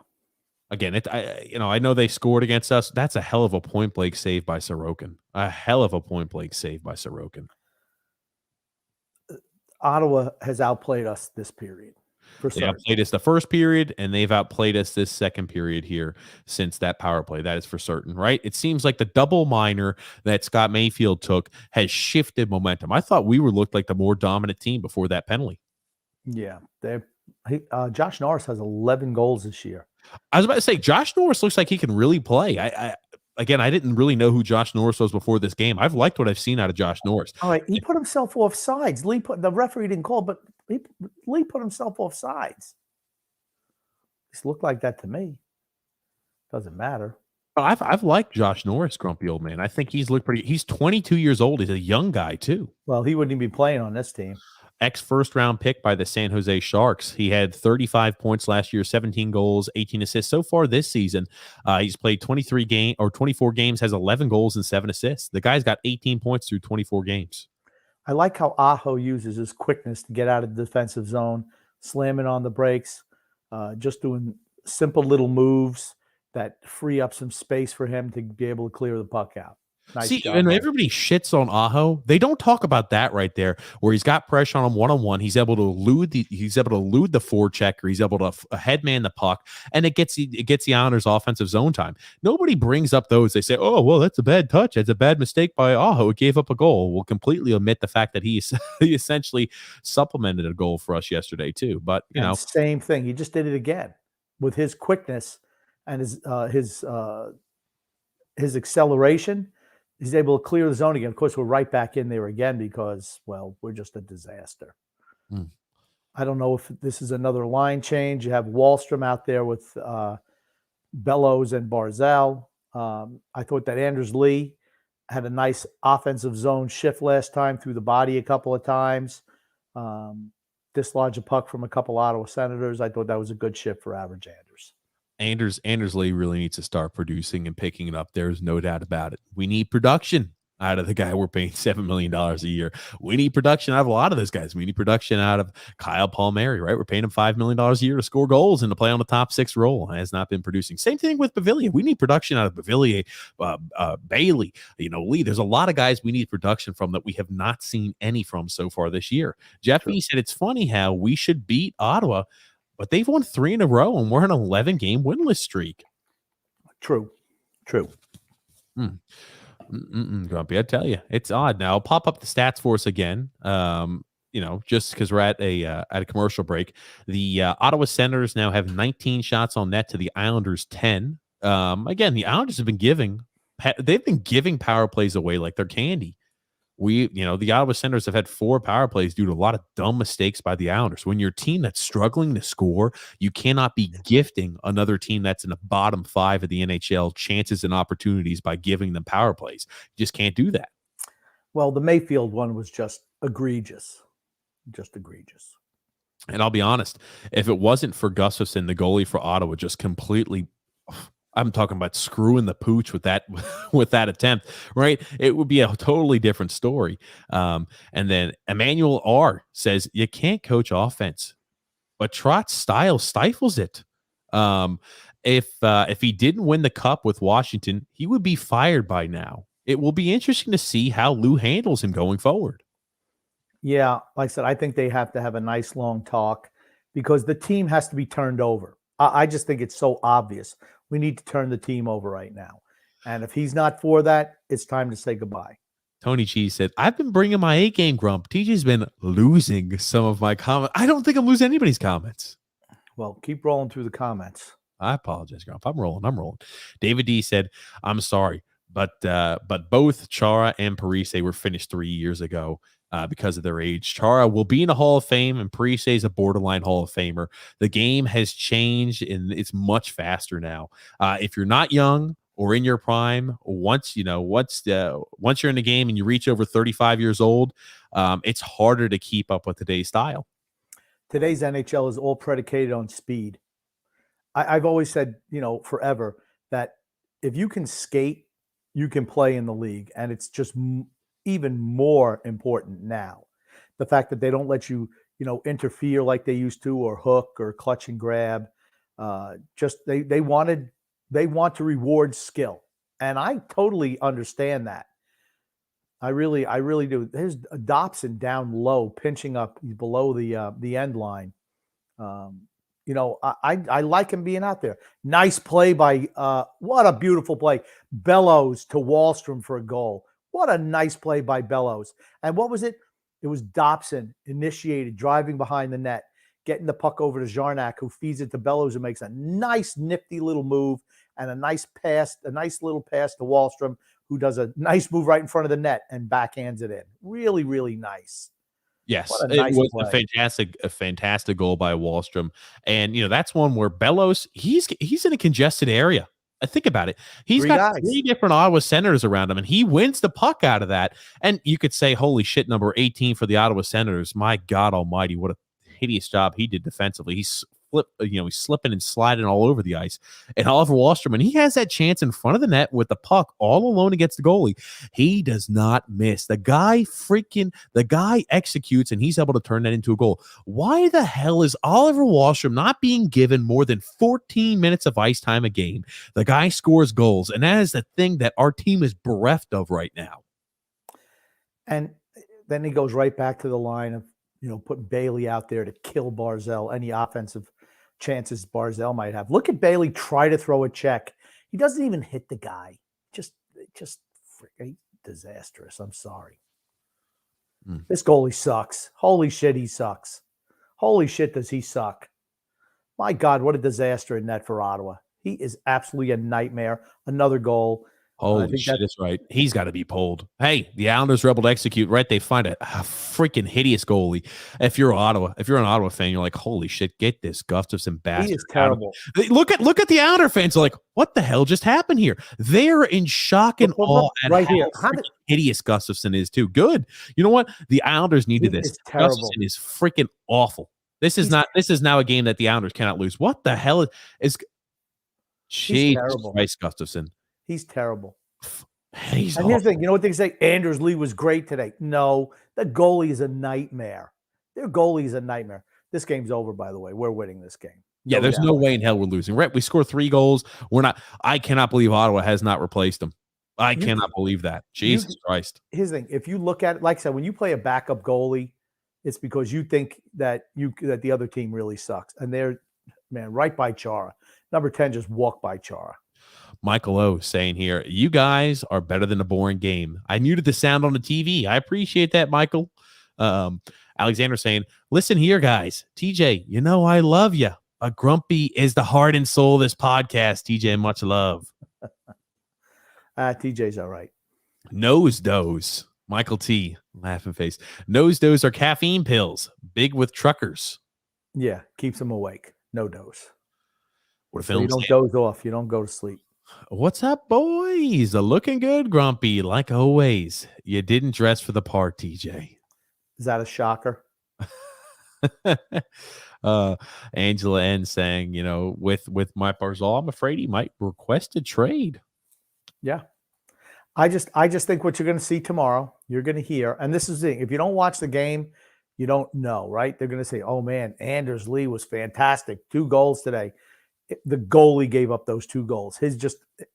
Again, I know they scored against us. That's a hell of a point blank save by Sorokin. A hell of a point blank save by Sorokin. Ottawa has outplayed us this period. They outplayed us the first period, and they've outplayed us this second period here since that power play. That is for certain, right? It seems like the double minor that Scott Mayfield took has shifted momentum. I thought we looked like the more dominant team before that penalty. Yeah. Josh Norris has 11 goals this year. I was about to say, Josh Norris looks like he can really play. Again, I didn't really know who Josh Norris was before this game. I've liked what I've seen out of Josh Norris. All right, he put himself off sides. The referee didn't call, but Lee put himself off sides. It looked like that to me. Doesn't matter. I've liked Josh Norris, grumpy old man. I think he's looked pretty. He's 22 years old. He's a young guy too. Well, he wouldn't even be playing on this team. First round pick by the San Jose Sharks. He had 35 points last year, 17 goals, 18 assists. So far this season, he's played 24 games, has 11 goals and 7 assists. The guy's got 18 points through 24 games. I like how Aho uses his quickness to get out of the defensive zone, slamming on the brakes, just doing simple little moves that free up some space for him to be able to clear the puck out. Nice job, and everybody shits on Aho. They don't talk about that right there, where he's got pressure on him one-on-one. He's able to elude the forechecker. He's able to headman the puck, and it gets the Islanders offensive zone time. Nobody brings up those. They say, "Oh, well, that's a bad touch. That's a bad mistake by Aho. It gave up a goal." We'll completely omit the fact that he essentially supplemented a goal for us yesterday too. But same thing. He just did it again with his quickness and his acceleration. He's able to clear the zone again. Of course, we're right back in there again because, well, we're just a disaster. I don't know if this is another line change. You have Wallstrom out there with Bellows and Barzal. I thought that Anders Lee had a nice offensive zone shift last time through the body a couple of times. Dislodged a puck from a couple Ottawa Senators. I thought that was a good shift for average Anders. Anders Lee really needs to start producing and picking it up. There's no doubt about it. We need production out of the guy we're paying $7 million a year. We need production out of a lot of those guys. We need production out of Kyle Palmieri, right? We're paying him $5 million a year to score goals and to play on the top 6 role. Has not been producing. Same thing with Beauvillier. We need production out of Beauvillier, Bailey, Lee. There's a lot of guys we need production from that we have not seen any from so far this year. Jeffy said it's funny how we should beat Ottawa, but they've won 3 in a row, and we're on an 11-game winless streak. True. Grumpy, I tell you, it's odd. Now, I'll pop up the stats for us again. Just because we're at a commercial break. The Ottawa Senators now have 19 shots on net to the Islanders 10. Again, the Islanders have been giving power plays away like they're candy. The Ottawa Senators have had 4 power plays due to a lot of dumb mistakes by the Islanders. When you're a team that's struggling to score, you cannot be gifting another team that's in the bottom 5 of the NHL chances and opportunities by giving them power plays. You just can't do that. Well, the Mayfield one was just egregious. And I'll be honest, if it wasn't for Gustafsson, the goalie for Ottawa, just completely... I'm talking about screwing the pooch with that attempt, right? It would be a totally different story. And then Emmanuel R. says, you can't coach offense, but Trott's style stifles it. If he didn't win the cup with Washington, he would be fired by now. It will be interesting to see how Lou handles him going forward. Yeah, like I said, I think they have to have a nice long talk because the team has to be turned over. I just think it's so obvious. We need to turn the team over right now. And if he's not for that, it's time to say goodbye. Tony Cheese said, I've been bringing my A game, Grump. TJ's been losing some of my comments. I don't think I'm losing anybody's comments. Well, keep rolling through the comments. I apologize, Grump. I'm rolling. David D said, I'm sorry, but both Chara and Parise were finished 3 years ago because of their age. Chara will be in the Hall of Fame, and Parise is a borderline Hall of Famer. The game has changed, and it's much faster now. If you're not young or in your prime, once you're in the game and you reach over 35 years old, it's harder to keep up with today's style. Today's NHL is all predicated on speed. I've always said, forever, that if you can skate, you can play in the league. And it's just even more important now. The fact that they don't let you, interfere like they used to, or hook or clutch and grab. They want to reward skill. And I totally understand that. I really do. There's Dobson down low, pinching up below the end line. I like him being out there. Nice play by what a beautiful play. Bellows to Wahlstrom for a goal. What a nice play by Bellows. And what was it? It was Dobson initiated, driving behind the net, getting the puck over to Jarnac, who feeds it to Bellows, who makes a nice, nifty little move and a nice little pass to Wahlstrom, who does a nice move right in front of the net and backhands it in. Really, really nice. Yes, it was a fantastic goal by Wahlstrom. And, that's one where Bellows, he's in a congested area. Think about it. He's got three different Ottawa Senators around him, and he wins the puck out of that. And you could say, holy shit, number 18 for the Ottawa Senators. My God almighty, what a hideous job he did defensively. He's slipping and sliding all over the ice. And Oliver Wahlstrom, and he has that chance in front of the net with the puck all alone against the goalie. He does not miss. The guy executes, and he's able to turn that into a goal. Why the hell is Oliver Wahlstrom not being given more than 14 minutes of ice time a game? The guy scores goals, and that is the thing that our team is bereft of right now. And then he goes right back to the line of, putting Bailey out there to kill Barzal, any offensive chances Barzal might have. Look at Bailey try to throw a check. He doesn't even hit the guy. Just disastrous. I'm sorry. This goalie sucks. Holy shit, he sucks. Holy shit, does he suck. My God, what a disaster in net for Ottawa. He is absolutely a nightmare. Another goal. Holy shit, that's right. He's got to be pulled. Hey, the Islanders were able to execute, right? They find a freaking hideous goalie. If you're an Ottawa fan, you're like, holy shit, get this Gustafsson bastard. He is terrible. Look at the Islander fans. They're like, what the hell just happened here? They're in shock and awe at right here. How hideous Gustafsson is too. Good. You know what? The Islanders needed this. Gustafsson is freaking awful. This is now a game that the Islanders cannot lose. What the hell is Jesus Christ, Gustafsson? He's terrible. Here's the thing. You know what they say? Anders Lee was great today. No, the goalie is a nightmare. Their goalie is a nightmare. This game's over, by the way. We're winning this game. Yeah, there's no way in hell we're losing. Right? We scored 3 goals. I cannot believe Ottawa has not replaced them. I cannot believe that. Jesus Christ. Here's the thing. If you look at it, like I said, when you play a backup goalie, it's because you think that the other team really sucks. And they're, right by Chara. Number 10 just walked by Chara. Michael O saying here, you guys are better than a boring game. I muted the sound on the TV. I appreciate that, Michael. Alexander saying, listen here, guys. TJ, I love you. A grumpy is the heart and soul of this podcast. TJ, much love. TJ's all right. Nose dose. Michael T. Laughing face. Nose dose are caffeine pills. Big with truckers. Yeah, keeps them awake. No dose. So you don't doze off. You don't go to sleep. What's up, boys? Looking good, Grumpy, like always. You didn't dress for the part, TJ. Is that a shocker? Angela N saying, with Mike Barzal, I'm afraid he might request a trade. Yeah. I just think what you're going to see tomorrow, you're going to hear, and this is the thing. If you don't watch the game, you don't know, right? They're going to say, oh man, Anders Lee was fantastic. 2 goals today. The goalie gave up those 2 goals.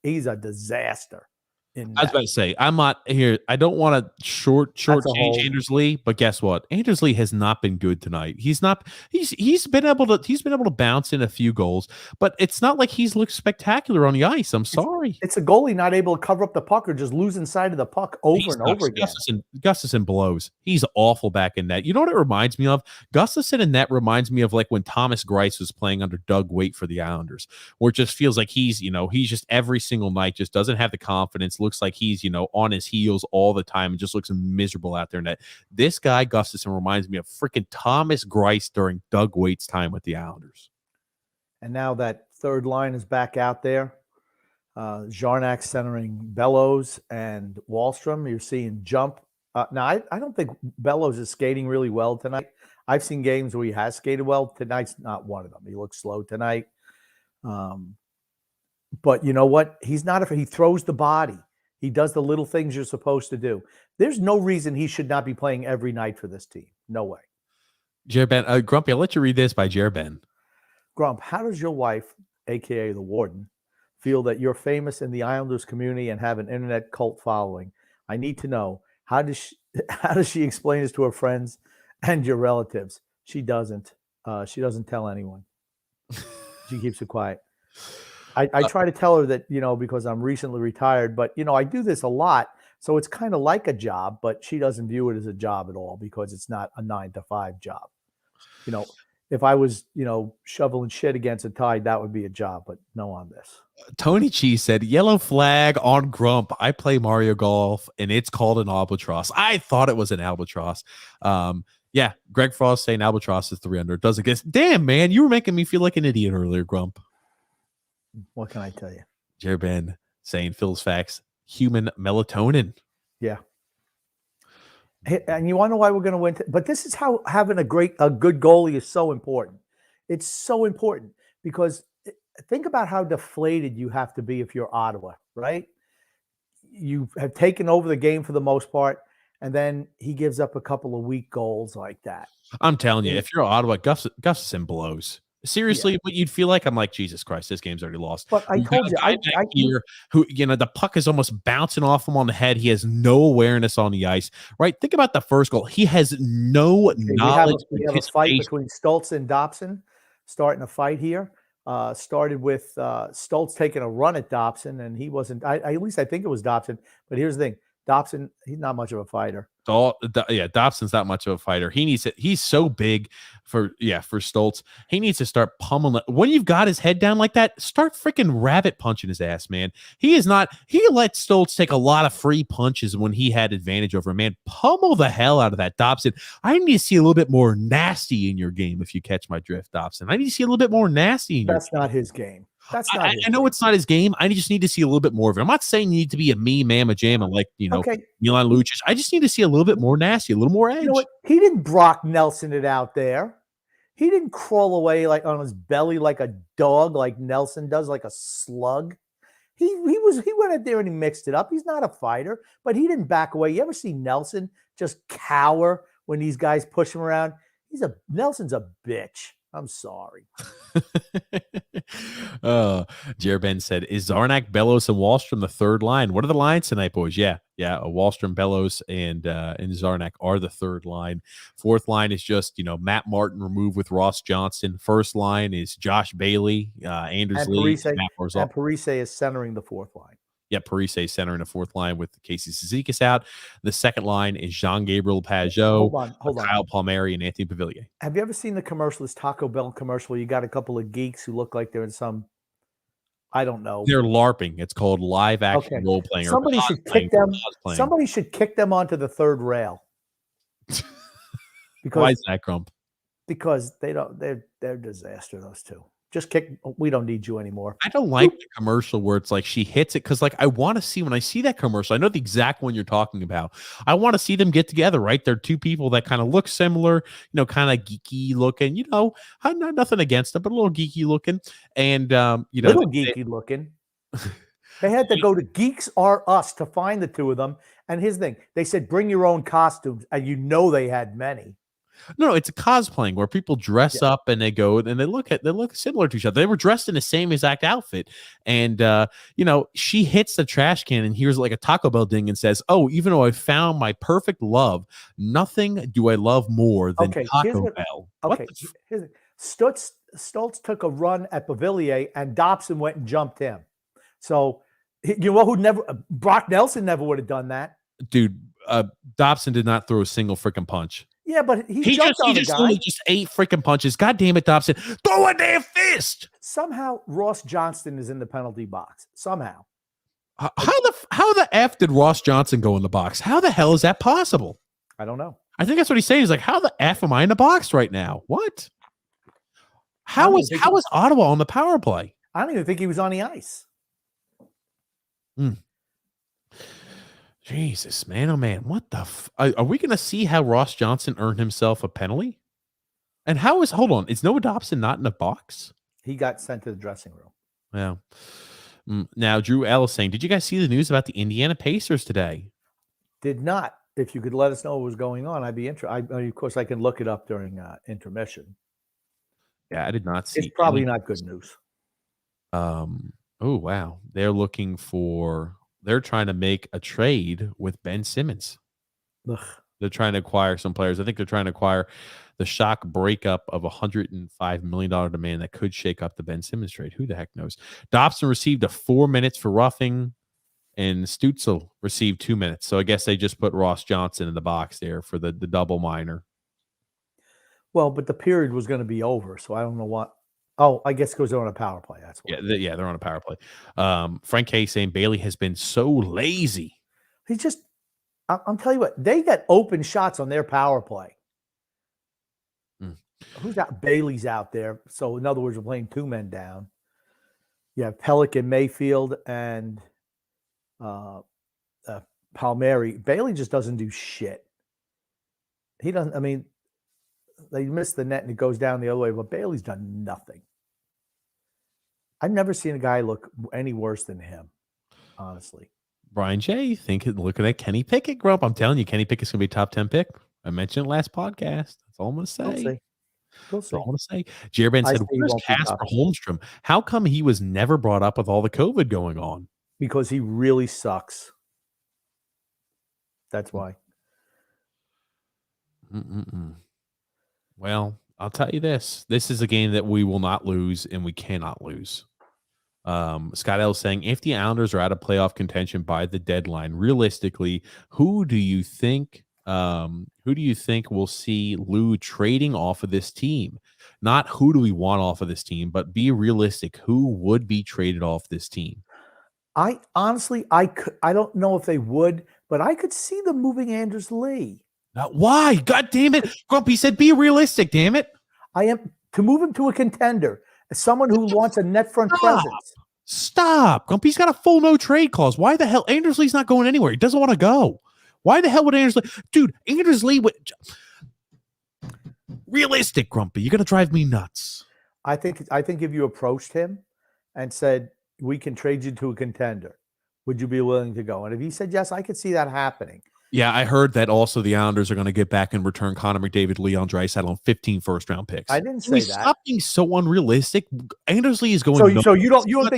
He's a disaster. in I was net. about to say, I'm not here. I don't want to That's a shortchange hold. Anders Lee, but guess what? Anders Lee has not been good tonight. He's not. He's been able to bounce in a few goals, but it's not like he's looked spectacular on the ice. I'm It's sorry. it's a goalie not able to cover up the puck or just losing sight of the puck over He's and over nuts. again. Gustafson blows. He's awful back in net. You know what it reminds me of? Gustafson in net reminds me of like when Thomas Greiss was playing under Doug Waite for the Islanders, where it just feels like he's just every single night just doesn't have the confidence. Looks like he's on his heels all the time and just looks miserable out there in net. This guy Gustafson reminds me of freaking Thomas Greiss during Doug Waite's time with the Islanders. And now that third line is back out there. Jarnac centering Bellows and Wallstrom. You're seeing jump. Now, I don't think Bellows is skating really well tonight. I've seen games where he has skated well. Tonight's not one of them. He looks slow tonight. But you know what? He's not he throws the body. He does the little things you're supposed to do. There's no reason he should not be playing every night for this team. No way. Jared Ben, Grumpy, I'll let you read this by Jared Ben. Grump, how does your wife, aka the warden, feel that you're famous in the Islanders community and have an internet cult following? I need to know, how does she explain this to her friends and your relatives? She doesn't. She doesn't tell anyone. She keeps it quiet. I try to tell her that, because I'm recently retired, but I do this a lot, so it's kind of like a job, but she doesn't view it as a job at all because it's not a 9-to-5 job. If I was, shoveling shit against a tide, that would be a job, but no on this. Tony Cheese said, yellow flag on Grump. I play Mario Golf, and it's called an albatross. I thought it was an albatross. Yeah, Greg Frost saying albatross is 300. Doesn't guess. Damn, man, you were making me feel like an idiot earlier, Grump. What can I tell you? Jared Ben saying Phil's facts, human melatonin. Yeah. And you want to know why we're going to win? But this is how having a good goalie is so important. It's so important because think about how deflated you have to be if you're Ottawa, right? You have taken over the game for the most part, and then he gives up a couple of weak goals like that. I'm telling you, if you're Ottawa, Gustafson blows. Seriously, what you'd feel like, I'm like, Jesus Christ, this game's already lost. But I told you, here who, the puck is almost bouncing off him on the head. He has no awareness on the ice, right? Think about the first goal. He has no knowledge. We have a fight between Stoltz and Dobson, starting a fight here. Started with Stoltz taking a run at Dobson, and he wasn't. At least I think it was Dobson. But here's the thing: Dobson, he's not much of a fighter. Dobson's not much of a fighter. He's so big for Stoltz. He needs to start pummeling. When you've got his head down like that, start freaking rabbit punching his ass, man. He let Stoltz take a lot of free punches when he had advantage over him, man. Pummel the hell out of that, Dobson. I need to see a little bit more nasty in your game, if you catch my drift, Dobson. I need to see a little bit more nasty in your game. That's not his game. That's not. I know it's not his game. I just need to see a little bit more of it. I'm not saying you need to be a me, mamma, jamma like Milan Lucic. I just need to see a little bit more nasty, a little more edge. You know what? He didn't Brock Nelson it out there. He didn't crawl away like on his belly like a dog, like Nelson does, like a slug. He went out there and he mixed it up. He's not a fighter, but he didn't back away. You ever see Nelson just cower when these guys push him around? Nelson's a bitch. I'm sorry. Jared Ben said, is Zarnak, Bellows, and Wallstrom the third line? What are the lines tonight, boys? Yeah. Wallstrom, Bellows, and Zarnak are the third line. Fourth line is just, Matt Martin removed with Ross Johnston. First line is Josh Bailey, Anders Lee, Matt Barzal. And Parise is centering the fourth line. Yeah, Parise center in the fourth line with Casey Cizikas out. The second line is Jean-Gabriel Pageau, hold on. Kyle Palmieri, and Anthony Pavillier. Have you ever seen the commercial, this Taco Bell commercial where you got a couple of geeks who look like they're in some, I don't know. They're LARPing. It's called live action role playing. Somebody should kick them. Somebody should kick them onto the third rail. Why is that, Grump? Because they're a disaster, those two. Just kick. We don't need you anymore. I don't like the commercial where it's like she hits it because, I want to see when I see that commercial. I know the exact one you're talking about. I want to see them get together, right? They're two people that kind of look similar, kind of geeky looking. I'm not nothing against them, but a little geeky looking, and little geeky looking. They had to go to Geeks R Us to find the two of them. And here's the thing: they said bring your own costumes, and they had many. No, it's a cosplaying where people dress up and they go and they look similar to each other. They were dressed in the same exact outfit, and she hits the trash can and hears like a Taco Bell ding and says, "Oh, even though I found my perfect love, nothing do I love more than Taco Bell." Okay, Stoltz took a run at Pavilier and Dobson went and jumped him. So you know who never? Brock Nelson never would have done that, dude. Dobson did not throw a single freaking punch. Yeah, but he jumped on the guy. He just 8 freaking punches. God damn it, Dobson. Throw a damn fist. Somehow Ross Johnston is in the penalty box. Somehow. How the F did Ross Johnson go in the box? How the hell is that possible? I don't know. I think that's what he's saying. He's like, how the F am I in the box right now? What? How is Ottawa on the power play? I don't even think he was on the ice. Jesus, man, oh man, what the are we going to see how Ross Johnson earned himself a penalty? And hold on, is Noah Dobson not in the box? He got sent to the dressing room. Yeah. Now, Drew Ellis saying, did you guys see the news about the Indiana Pacers today? Did not. If you could let us know what was going on, I'd be interested. Of course, I can look it up during intermission. Yeah, I did not see. It's probably not good news. Oh, wow. They're trying to make a trade with Ben Simmons. Ugh. They're trying to acquire some players. I think they're trying to acquire the shock breakup of $105 million demand that could shake up the Ben Simmons trade. Who the heck knows? Dobson received 4 minutes for roughing, and Stutzel received 2 minutes. So I guess they just put Ross Johnson in the box there for the double minor. Well, but the period was going to be over, so I don't know what. Oh, I guess because they're on a power play. That's why. Yeah, they're on a power play. Frank K saying Bailey has been so lazy. He's just, I'm telling you what, they got open shots on their power play. Who's got Bailey's out there? So in other words, we're playing 2 men down. You have Pelican, Mayfield, and Palmieri. Bailey just doesn't do shit. He doesn't. I mean, they miss the net and it goes down the other way, but Bailey's done nothing. I've never seen a guy look any worse than him, honestly. Brian J. Looking at Kenny Pickett, Grump. I'm telling you, Kenny Pickett's going to be top 10 pick. I mentioned it last podcast. That's all I'm going to say. That's all I'm going to say. Jerben said, where's Casper Holmstrom? How come he was never brought up with all the COVID going on? Because he really sucks. That's why. Well, I'll tell you this. This is a game that we will not lose, and we cannot lose. Scott L saying, if the Islanders are out of playoff contention by the deadline, realistically, who do you think we'll see Lou trading off of this team? Not who do we want off of this team, but be realistic. Who would be traded off this team? I honestly, I don't know if they would, but I could see them moving Anders Lee. Why? God damn it. Grumpy said be realistic, damn it. I am to move him to a contender. As someone who wants a net front presence. Stop. Grumpy's got a full no trade clause. Why the hell? Anders Lee's not going anywhere. He doesn't want to go. Why the hell would Anders Lee? Dude, Anders Lee would. Realistic, Grumpy. You're going to drive me nuts. I think if you approached him and said, we can trade you to a contender, would you be willing to go? And if he said yes, I could see that happening. Yeah, I heard that also the Islanders are going to get back and return Connor McDavid, Leon Draisaitl on 15 first-round picks. I didn't say that. Stop being so unrealistic. Anders Lee is going. So you don't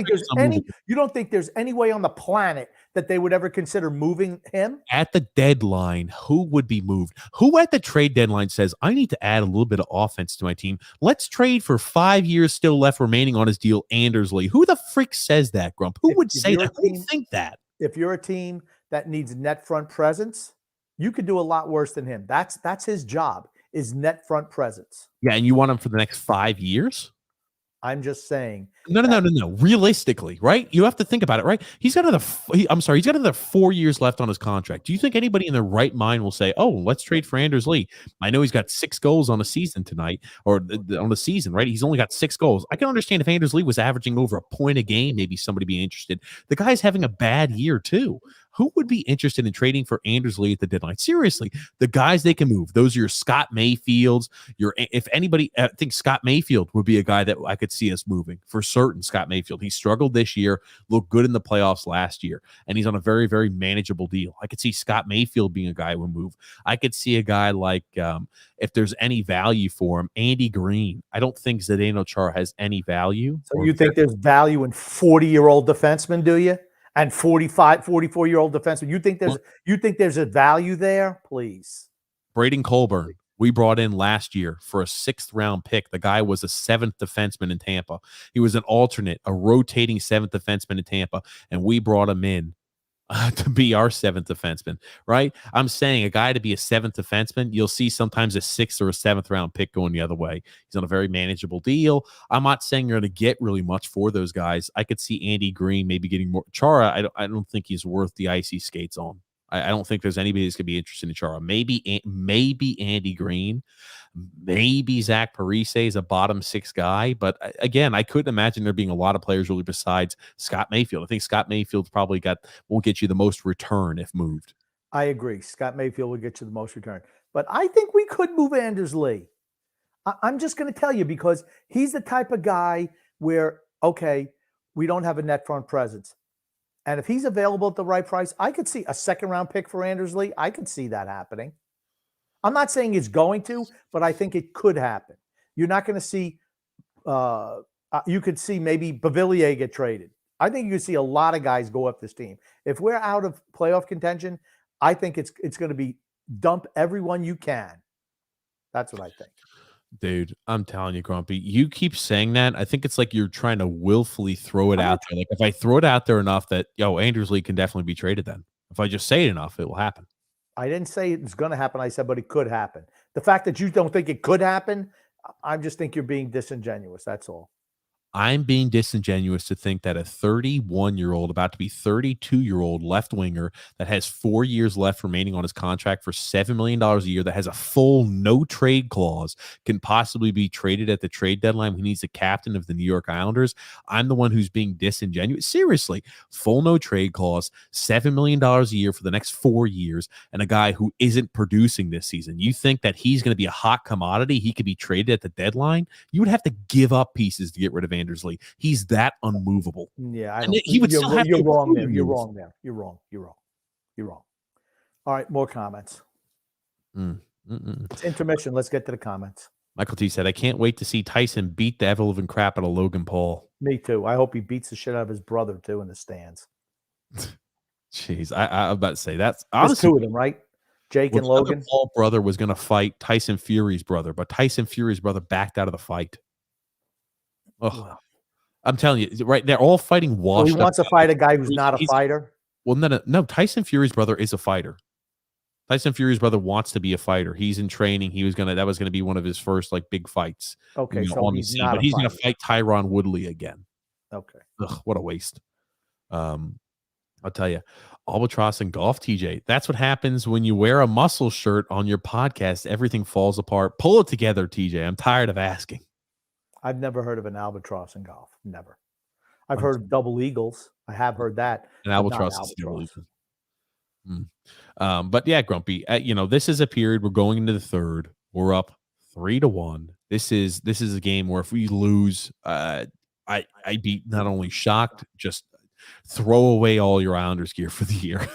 think there's any way on the planet that they would ever consider moving him at the deadline? Who would be moved? Who at the trade deadline says, "I need to add a little bit of offense to my team. Let's trade for 5 years still left remaining on his deal." Anders Lee. Who the frick says that, Grump? Who would say that? Who would think that? If you're a team that needs net front presence, you could do a lot worse than him. That's his job, is net front presence. Yeah, and you want him for the next 5 years? I'm just saying. No. Realistically, right? You have to think about it, right? He's got another 4 years left on his contract. Do you think anybody in their right mind will say, "Oh, let's trade for Anders Lee"? I know he's got 6 goals on the season tonight, or on the season, right? He's only got 6 goals. I can understand if Anders Lee was averaging over a point a game, maybe somebody be interested. The guy's having a bad year too. who would be interested in trading for Anders Lee at the deadline? Seriously, the guys they can move. Those are your Scott Mayfields. If anybody, I think Scott Mayfield would be a guy that I could see us moving for certain. Scott Mayfield, he struggled this year, looked good in the playoffs last year, and he's on a very, very manageable deal. I could see Scott Mayfield being a guy who would move. I could see a guy like, if there's any value for him, Andy Green. I don't think Zdeno Chara has any value. So you think there's value in 40-year-old defensemen, do you? And 45, 44-year-old defensemen. You think there's a value there? Please. Braden Colburn, we brought in last year for a 6th-round pick. The guy was a 7th defenseman in Tampa. He was an alternate, a rotating 7th defenseman in Tampa, and we brought him in to be our 7th defenseman, right? I'm saying a guy to be a 7th defenseman, you'll see sometimes a 6th or a 7th round pick going the other way. He's on a very manageable deal. I'm not saying you're going to get really much for those guys. I could see Andy Green maybe getting more. Chara, I don't think he's worth the icy skates on. I don't think there's anybody that's going to be interested in Chara. Maybe Andy Green, maybe Zach Parise is a bottom 6 guy. But again, I couldn't imagine there being a lot of players really besides Scott Mayfield. I think Scott Mayfield's probably won't get you the most return if moved. I agree. Scott Mayfield will get you the most return. But I think we could move Anders Lee. I'm just going to tell you because he's the type of guy where, okay, we don't have a net front presence. And if he's available at the right price, I could see a 2nd-round pick for Anders Lee. I could see that happening. I'm not saying it's going to, but I think it could happen. You're not going to see you could see maybe Beauvillier get traded. I think you could see a lot of guys go up this team. If we're out of playoff contention, I think it's going to be dump everyone you can. That's what I think. Dude, I'm telling you, Grumpy, you keep saying that. I think it's like you're trying to willfully throw it out there. Like if I throw it out there enough that, Anders Lee can definitely be traded then. If I just say it enough, it will happen. I didn't say it's going to happen. I said, but it could happen. The fact that you don't think it could happen, I just think you're being disingenuous. That's all. I'm being disingenuous to think that a 31-year-old, about to be 32-year-old left winger that has 4 years left remaining on his contract for $7 million a year, that has a full no trade clause, can possibly be traded at the trade deadline when he's the captain of the New York Islanders. I'm the one who's being disingenuous. Seriously, full no trade clause, $7 million a year for the next 4 years, and a guy who isn't producing this season. You think that he's going to be a hot commodity? He could be traded at the deadline? You would have to give up pieces to get rid of Anders Lee. He's that unmovable. Yeah, he would still have you're to wrong there. You're move. wrong there. You're wrong. You're wrong. You're wrong. All right, more comments. It's intermission. Let's get to the comments. Michael T said, I can't wait to see Tyson beat the ever-living crap out of Logan Paul. Me too. I hope he beats the shit out of his brother too in the stands. Jeez, I'm about to say that's honestly, there's 2 of them, right? Jake and Logan. Paul brother was going to fight Tyson Fury's brother, but Tyson Fury's brother backed out of the fight. Oh, I'm telling you, right? They're all fighting washed. So he wants to fight a guy who's not a fighter. Well, no. Tyson Fury's brother is a fighter. Tyson Fury's brother wants to be a fighter. He's in training. That was gonna be one of his first like big fights. Okay, so he's not. But he's gonna fight Tyron Woodley again. Okay. Ugh, what a waste. I'll tell you, Albatross and Golf, TJ. That's what happens when you wear a muscle shirt on your podcast. Everything falls apart. Pull it together, TJ. I'm tired of asking. I've never heard of an albatross in golf. Never. I've heard of double eagles. I have heard that. An albatross is double eagle. But yeah, Grumpy, this is a period. We're going into the third. We're up 3-1. This is a game where if we lose, I'd be not only shocked, just throw away all your Islanders gear for the year.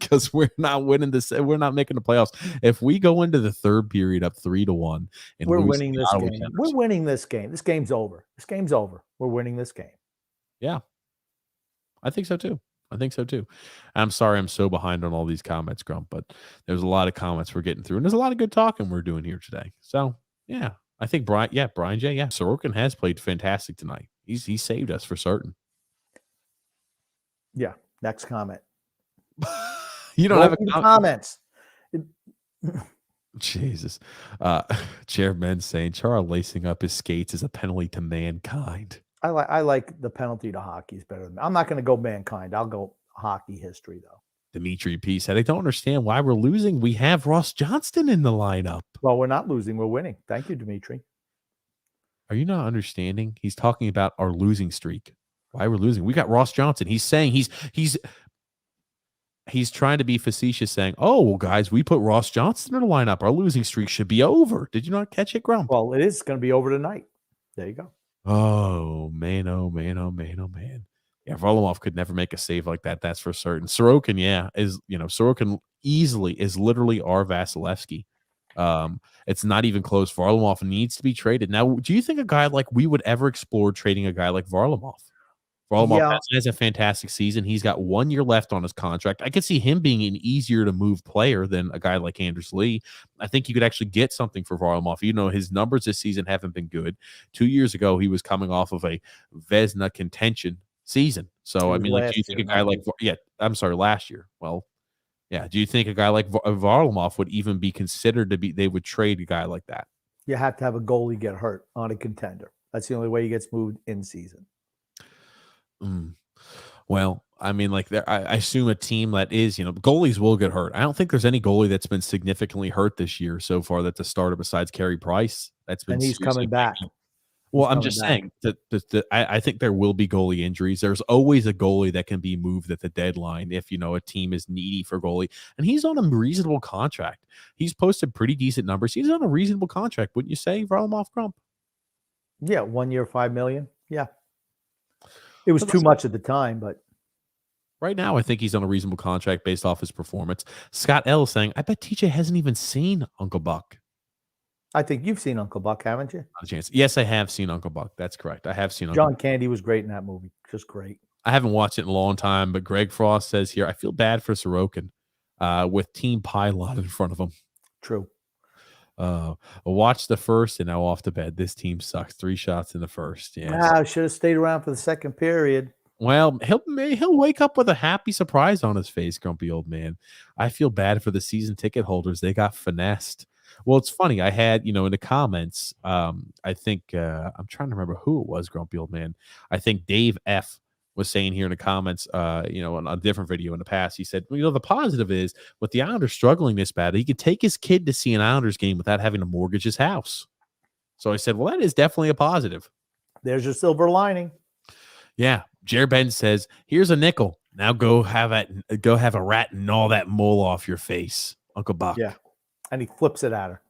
Because we're not winning this, we're not making the playoffs. If we go into the third period up 3-1, and we're winning this game. We're winning this game. This game's over. This game's over. We're winning this game. Yeah, I think so too. I'm sorry I'm so behind on all these comments, Grump, but there's a lot of comments we're getting through, and there's a lot of good talking we're doing here today. So yeah, I think Brian J. Sorokin has played fantastic tonight. He saved us for certain. Yeah. Next comment. You don't have a comments. Jesus. Chairman saying Chara lacing up his skates is a penalty to mankind. I like the penalty to hockey is better than I'm not going to go mankind. I'll go hockey history though. Dimitri P said, I don't understand why we're losing. We have Ross Johnston in the lineup. Well, we're not losing. We're winning. Thank you, Dimitri. Are you not understanding? He's talking about our losing streak. Why we're losing. We got Ross Johnson. He's saying he's he's trying to be facetious, saying, "Oh, well, guys, we put Ross Johnston in the lineup. Our losing streak should be over." Did you not catch it, Grump? Well, it is going to be over tonight. There you go. Oh man, oh man, oh man, oh man. Yeah, Varlamov could never make a save like that. That's for certain. Sorokin, Sorokin easily is literally our Vasilevsky. It's not even close. Varlamov needs to be traded. Now, do you think a guy like we would ever explore trading a guy like Varlamov? Varlamov Yeah. has a fantastic season. He's got 1 year left on his contract. I could see him being an easier to move player than a guy like Anders Lee. I think you could actually get something for Varlamov. You know, his numbers this season haven't been good. 2 years ago, he was coming off of a Vezina contention season. So, I mean, like, do you think a guy like, last year? Well, yeah. Do you think a guy like Varlamov would even be considered to be, they would trade a guy like that? You have to have a goalie get hurt on a contender. That's the only way he gets moved in season. Well, I mean, like, I assume a team that is, goalies will get hurt. I don't think there's any goalie that's been significantly hurt this year so far that's a starter besides Carey Price. That's been, and he's coming back. Well, I'm just saying that I think there will be goalie injuries. There's always a goalie that can be moved at the deadline if, a team is needy for goalie. And he's on a reasonable contract. He's posted pretty decent numbers. He's on a reasonable contract, wouldn't you say, Varlamov, Grump? Yeah, 1 year, $5 million. Yeah. It was too much at the time, but right now I think he's on a reasonable contract based off his performance. Scott L saying, I bet TJ hasn't even seen Uncle Buck. I think you've seen Uncle Buck, haven't you? Not a chance. Yes, I have seen Uncle Buck. That's correct. I have seen Uncle John Buck. Candy was great in that movie. Just great. I haven't watched it in a long time, but Greg Frost says here, I feel bad for Sorokin with Team Pylon in front of him. True. Watch the first and now off to bed. This team sucks. 3 shots in the first. Yeah, I should have stayed around for the second period. Well, he'll wake up with a happy surprise on his face, grumpy old man. I feel bad for the season ticket holders. They got finessed. Well, it's funny. I had, in the comments, I think I'm trying to remember who it was, grumpy old man. I think Dave F was saying here in the comments, on a different video in the past, he said, the positive is with the Islanders struggling this bad, he could take his kid to see an Islanders game without having to mortgage his house. So I said, well, that is definitely a positive. There's your silver lining. Yeah. Jer Ben says, here's a nickel. Now go have a rat and gnaw that mole off your face, Uncle Buck. Yeah. And he flips it at her.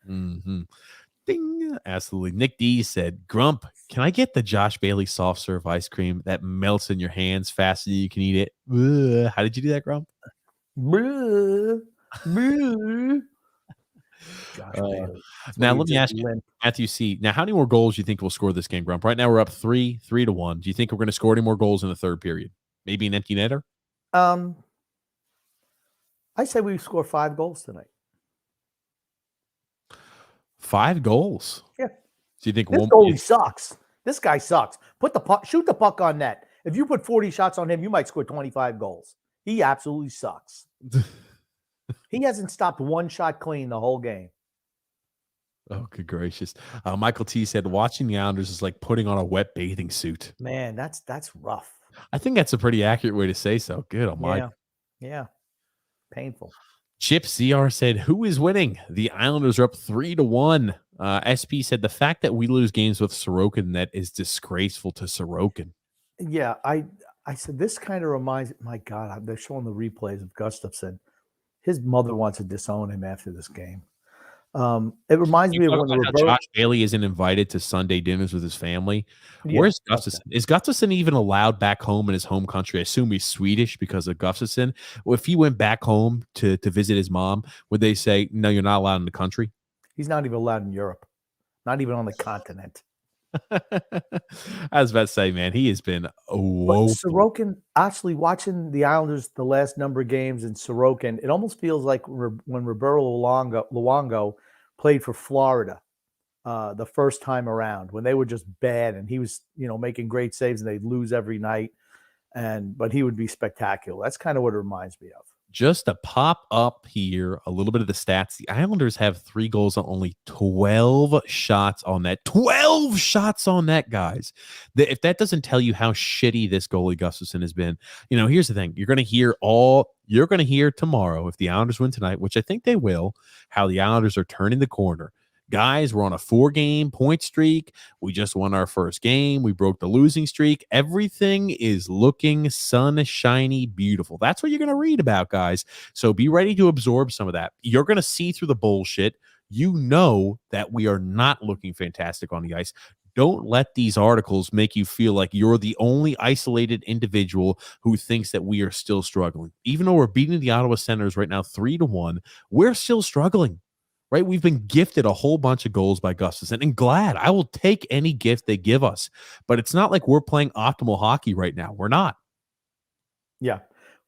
Mm-hmm. Ding. Absolutely. Nick D said, Grump, can I get the Josh Bailey soft serve ice cream that melts in your hands faster than you can eat it? Ugh. How did you do that, Grump? Josh Bailey. Now, let me ask you, Matthew C. Now, how many more goals do you think we'll score this game, Grump? Right now, we're up 3-1. Do you think we're going to score any more goals in the third period? Maybe an empty netter? I say we score 5 goals tonight. 5 goals? Yeah. So you think this goalie sucks? This guy sucks. Put the puck, shoot the puck on net. If you put 40 shots on him, you might score 25 goals. He absolutely sucks. He hasn't stopped one shot clean the whole game. Oh, good gracious. Michael T said, watching the Islanders is like putting on a wet bathing suit. Man, that's rough. I think that's a pretty accurate way to say so. Good on Mike. Yeah. Painful. Chip CR said, who is winning? The Islanders are up 3-1. SP said, the fact that we lose games with Sorokin net is disgraceful to Sorokin. Yeah, I said, this kind of reminds, my God, they're showing the replays of Gustafsson. His mother wants to disown him after this game. It reminds me of when Josh Bailey isn't invited to Sunday dinners with his family. Yeah, where's Gustafsson? Is Gustafsson even allowed back home in his home country? I assume he's Swedish because of Gustafsson. Well, if he went back home to visit his mom, would they say, no, you're not allowed in the country? He's not even allowed in Europe. Not even on the continent. I was about to say, man, he has been Sorokin, actually watching the Islanders the last number of games in Sorokin, it almost feels like when Roberto Luongo played for Florida the first time around, when they were just bad and he was, making great saves and they'd lose every night, but he would be spectacular. That's kind of what it reminds me of. Just to pop up here a little bit of the stats, the Islanders have 3 goals on only 12 shots on that. 12 shots on that, guys. If that doesn't tell you how shitty this goalie Gustafsson has been, here's the thing. You're going to hear tomorrow, if the Islanders win tonight, which I think they will, how the Islanders are turning the corner. Guys, we're on a 4-game point streak. We just won our first game. We broke the losing streak. Everything is looking sunshiny, beautiful. That's what you're going to read about, guys. So be ready to absorb some of that. You're going to see through the bullshit. You know that we are not looking fantastic on the ice. Don't let these articles make you feel like you're the only isolated individual who thinks that we are still struggling. Even though we're beating the Ottawa Senators right now 3-1, we're still struggling, right? We've been gifted a whole bunch of goals by Gustafsson, and glad. I will take any gift they give us. But it's not like we're playing optimal hockey right now. We're not. Yeah.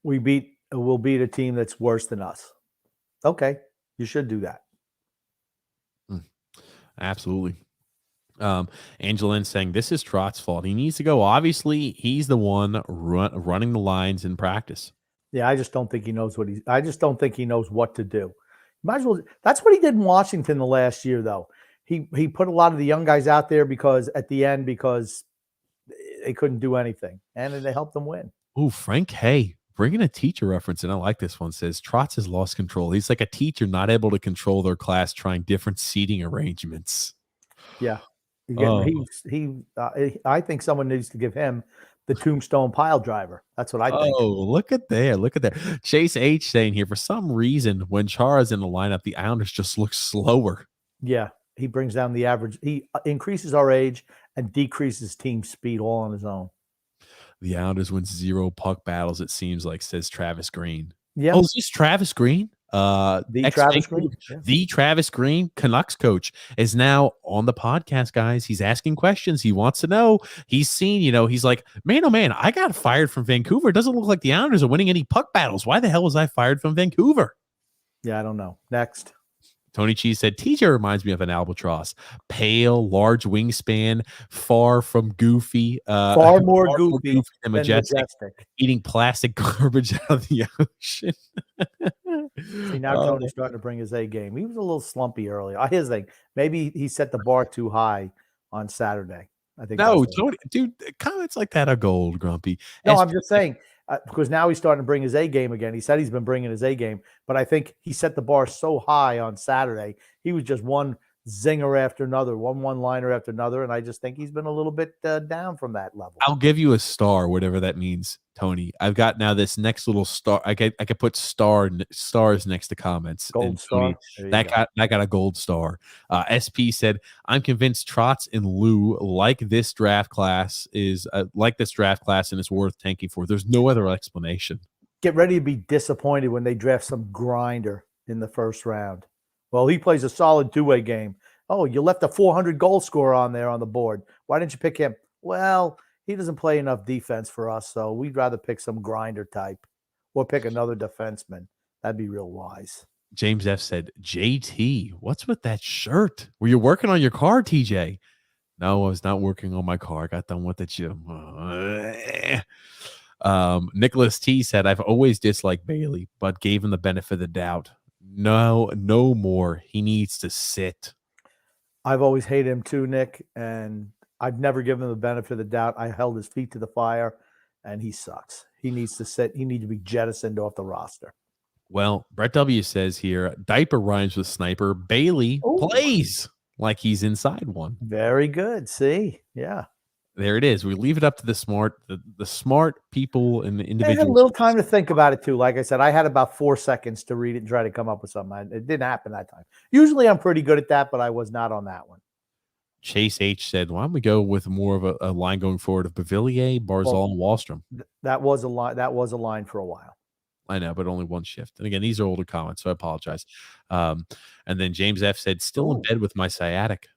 We'll beat a team that's worse than us. Okay. You should do that. Absolutely. Angelin saying this is Trott's fault. He needs to go. Obviously, he's the one running the lines in practice. Yeah, I just don't think he knows I just don't think he knows what to do. Might as well. That's what he did in Washington the last year, though. He put a lot of the young guys out there because they couldn't do anything, and then they helped them win. Oh, Frank Hay bringing a teacher reference, and I like this one. Says Trotz has lost control. He's like a teacher not able to control their class, trying different seating arrangements. Yeah. I think someone needs to give him the tombstone pile driver. That's what I think. Oh, look at there. Look at there. Chase H saying here, for some reason, when Chara's in the lineup, the Islanders just look slower. Yeah. He brings down the average. He increases our age and decreases team speed all on his own. The Islanders win 0 puck battles, it seems like, says Travis Green. Yeah. Oh, is this Travis Green? Travis Green. Yeah. The Travis Green, Canucks coach, is now on the podcast, guys. He's asking questions. He wants to know. He's seen, he's like, man, oh man, I got fired from Vancouver. It doesn't look like the Islanders are winning any puck battles. Why the hell was I fired from Vancouver? Yeah, I don't know. Next. Tony Cheese said, TJ reminds me of an albatross. Pale, large wingspan, far from goofy. Far more goofy than majestic. Eating plastic garbage out of the ocean. See, now Tony's starting to bring his A game. He was a little slumpy earlier. His thing, maybe he set the bar too high on Saturday. I think. No, Tony, dude, comments like that are gold, Grumpy. No, I'm just saying. Because now he's starting to bring his A game again. He said he's been bringing his A game, but I think he set the bar so high on Saturday. He was just one zinger after another, one-liner after another, and I just think he's been a little bit down from that level. I'll give you a star, whatever that means, Tony. I've got now this next little star. I could put stars next to comments. Gold star. That got a gold star. SP said, "I'm convinced Trotz and Lou like this draft class and it's worth tanking for. There's no other explanation." Get ready to be disappointed when they draft some grinder in the first round. Well, he plays a solid two-way game. Oh, you left a 400 goal scorer on there on the board. Why didn't you pick him? Well, he doesn't play enough defense for us, so we'd rather pick some grinder type or pick another defenseman. That'd be real wise. James F. said, JT, what's with that shirt? Were you working on your car, TJ? No, I was not working on my car. I got done with the gym. Nicholas T. said, I've always disliked Bailey, but gave him the benefit of the doubt. No more. He needs to sit. I've always hated him too, Nick, and I've never given him the benefit of the doubt. I held his feet to the fire, and he sucks. He needs to sit. He needs to be jettisoned off the roster. Well, Brett W. says here, diaper rhymes with sniper. Bailey plays like he's inside one. Very good. See? Yeah. There it is. We leave it up to the smart people and the individuals. I had a little time to think about it too. Like I said, I had about 4 seconds to read it and try to come up with something. It didn't happen that time. Usually I'm pretty good at that, but I was not on that one. Chase H said, why don't we go with more of a line going forward of Bavillier, Barzal, and Wallstrom? That was a line. That was a line for a while. I know, but only one shift. And again, these are older comments, so I apologize. And then James F said, still in bed with my sciatic.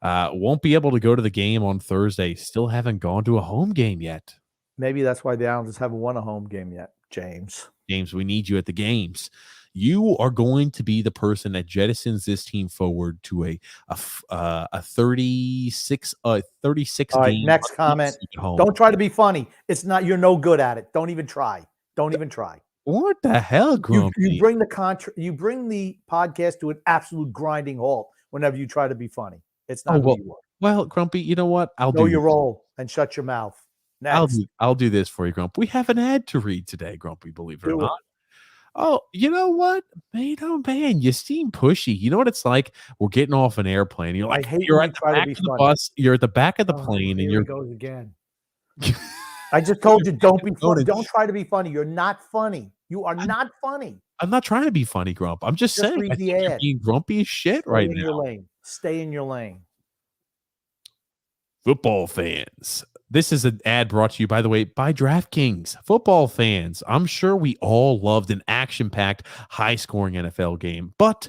Won't be able to go to the game on Thursday. Still haven't gone to a home game yet. Maybe that's why the Islanders haven't won a home game yet, James. James, we need you at the games. You are going to be the person that jettisons this team forward to a 36 All right, game. next comment. Don't try to be funny. It's not. You're no good at it. Don't even try. What the hell, Grumpy? You bring the podcast to an absolute grinding halt whenever you try to be funny. It's not who you are. Well, Grumpy, you know what? I'll know your role and shut your mouth. Next. I'll do this for you, Grump. We have an ad to read today, Grumpy, believe it or not. Oh, you know what? Man, oh man, you seem pushy. You know what it's like? We're getting off an airplane. You're I like, hate you're when at you the try to back be of the funny. bus. You're at the back of the Oh, plane, and here you're he goes again. I just told you, don't be funny. going. Don't try to be funny. You're not funny. You are not funny. I'm not trying to be funny, Grump. I'm just Just saying. I read the think you're ad. being grumpy as shit Stay right in now. your lane. Stay in your lane. Football fans. This is an ad brought to you, by the way, by DraftKings. Football fans, I'm sure we all loved an action-packed, high-scoring NFL game, but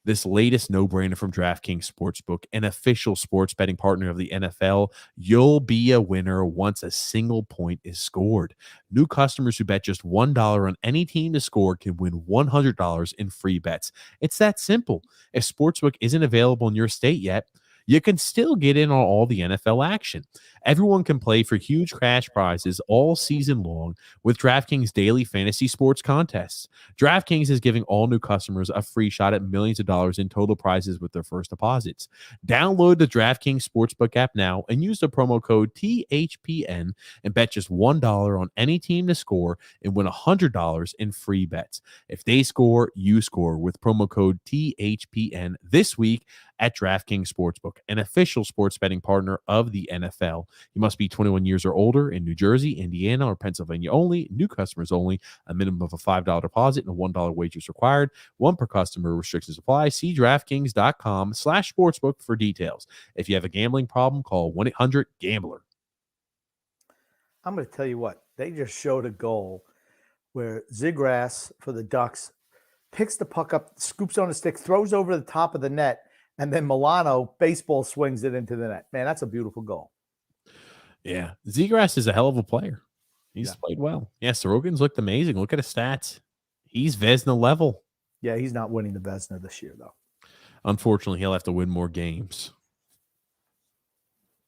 this latest no-brainer from DraftKings Sportsbook, an official sports betting partner of the NFL, you'll be a winner once a single point is scored. New customers who bet just $1 on any team to score can win $100 in free bets. It's that simple. If Sportsbook isn't available in your state yet, you can still get in on all the NFL action. Everyone can play for huge cash prizes all season long with DraftKings daily fantasy sports contests. DraftKings is giving all new customers a free shot at millions of dollars in total prizes with their first deposits. Download the DraftKings Sportsbook app now and use the promo code THPN and bet just $1 on any team to score and win $100 in free bets. If they score, you score with promo code THPN this week at DraftKings Sportsbook, an official sports betting partner of the NFL. You must be 21 years or older in New Jersey, Indiana, or Pennsylvania only. New customers only. A minimum of a $5 deposit and a $1 wager is required. One per customer. Restrictions apply. See DraftKings.com/sportsbook for details. If you have a gambling problem, call 1-800-GAMBLER. I'm going to tell you what. They just showed a goal where Zigras for the Ducks picks the puck up, scoops on a stick, throws over the top of the net, and then Milano baseball swings it into the net. Man, that's a beautiful goal. Yeah. Zegras is a hell of a player. He's played well. Yeah, Sorokin's looked amazing. Look at his stats. He's Vezina level. Yeah, he's not winning the Vezina this year, though. Unfortunately, he'll have to win more games.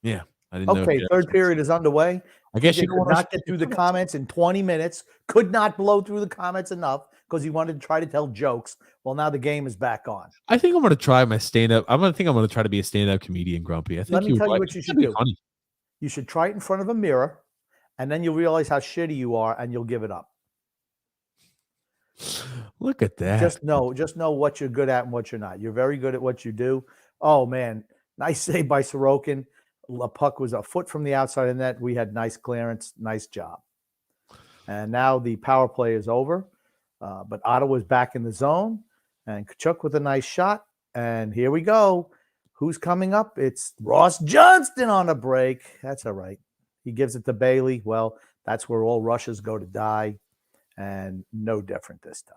Yeah. I didn't know. Okay, third period is underway. I guess you could not get through the comments in 20 minutes. Could not blow through the comments enough because he wanted to try to tell jokes. Well, now the game is back on. I think I'm going to try my stand-up. I'm going to try to be a stand-up comedian, Grumpy. I think Let me tell you what you should do. Funny. You should try it in front of a mirror, and then you'll realize how shitty you are, and you'll give it up. Look at that. Just know what you're good at and what you're not. You're very good at what you do. Oh, man. Nice save by Sorokin. The puck was a foot from the outside of the net. We had nice clearance. Nice job. And now the power play is over. But Ottawa's back in the zone. And Kachuk with a nice shot. And here we go. Who's coming up? It's Ross Johnston on a break. That's all right. He gives it to Bailey. Well, that's where all Russians go to die. And no different this time.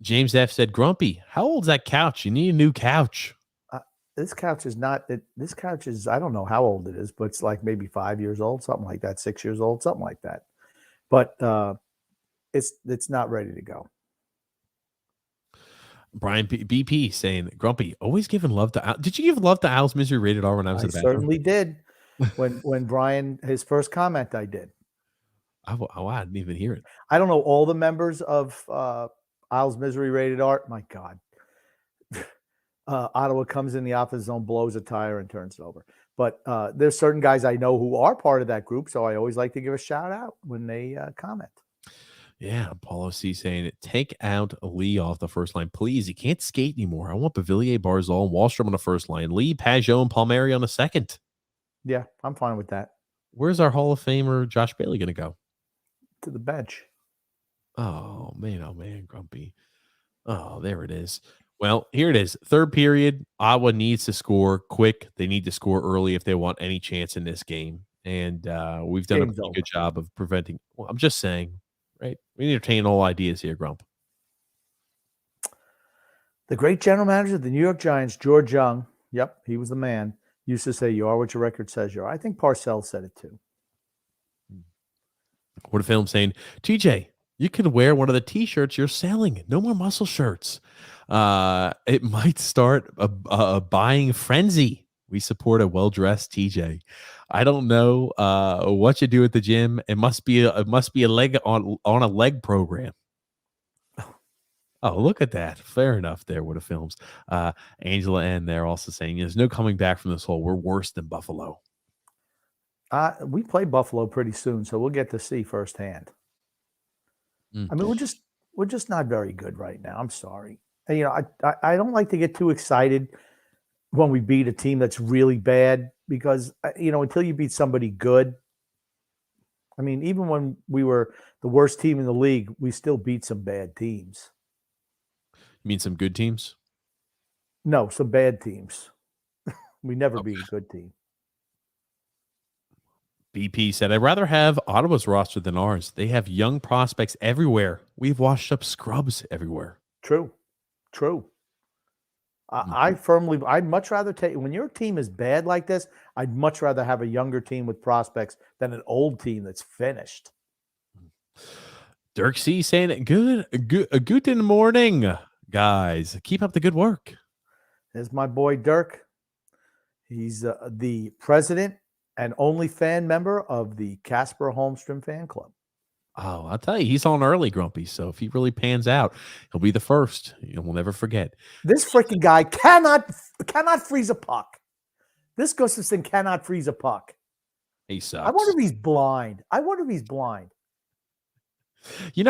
James F. said, Grumpy, how old's that couch? You need a new couch. This couch is not – this couch is – I don't know how old it is, but it's like maybe 5 years old, something like that, 6 years old, something like that. But it's not ready to go. Brian BP saying, Grumpy, always giving love to – did you give love to Al's Misery Rated R when I was in the bathroom? Certainly did. When Brian – his first comment I did. Oh, I didn't even hear it. I don't know all the members of Al's Misery Rated R. My God. Ottawa comes in the opposite zone, blows a tire, and turns it over. But there's certain guys I know who are part of that group, so I always like to give a shout out when they comment. Yeah, Paulo C saying it. Take out Lee off the first line, please. He can't skate anymore. I want Bavillier, Barzal, and Wallstrom on the first line. Lee, Pajot, and Palmieri on the second. Yeah, I'm fine with that. Where's our Hall of Famer Josh Bailey going to go? To the bench. Oh, man, Grumpy. Oh, there it is. Well, here it is. Third period. Ottawa needs to score quick. They need to score early if they want any chance in this game. And we've done a pretty good job of preventing. Well, I'm just saying, right? We need to entertain all ideas here, Grump. The great general manager of the New York Giants, George Young, yep, he was the man, used to say, you are what your record says you are. I think Parcells said it too. What a film saying, TJ, you can wear one of the T-shirts you're selling. No more muscle shirts. It might start a buying frenzy. We support a well-dressed TJ. I don't know what you do at the gym. It must be a leg on a leg program. Oh, look at that. Fair enough there. What a films. Angela N. there also saying there's no coming back from this hole. We're worse than Buffalo. We play Buffalo pretty soon, so we'll get to see firsthand. I mean, We're just not very good right now. I'm sorry. And, I don't like to get too excited when we beat a team that's really bad because, until you beat somebody good, I mean, even when we were the worst team in the league, we still beat some bad teams. You mean some good teams? No, some bad teams. We never beat a good team. BP said, I'd rather have Ottawa's roster than ours. They have young prospects everywhere. We've washed up scrubs everywhere. True. I'd much rather take, when your team is bad like this, I'd much rather have a younger team with prospects than an old team that's finished. Dirk C saying, good morning, guys. Keep up the good work. There's my boy Dirk. He's the president and only fan member of the Casper Holmstrom fan club. Oh, I'll tell you, he's on early, Grumpy. So if he really pans out, he'll be the first. We'll never forget. This freaking guy cannot freeze a puck. This Gustafson cannot freeze a puck. He sucks. I wonder if he's blind.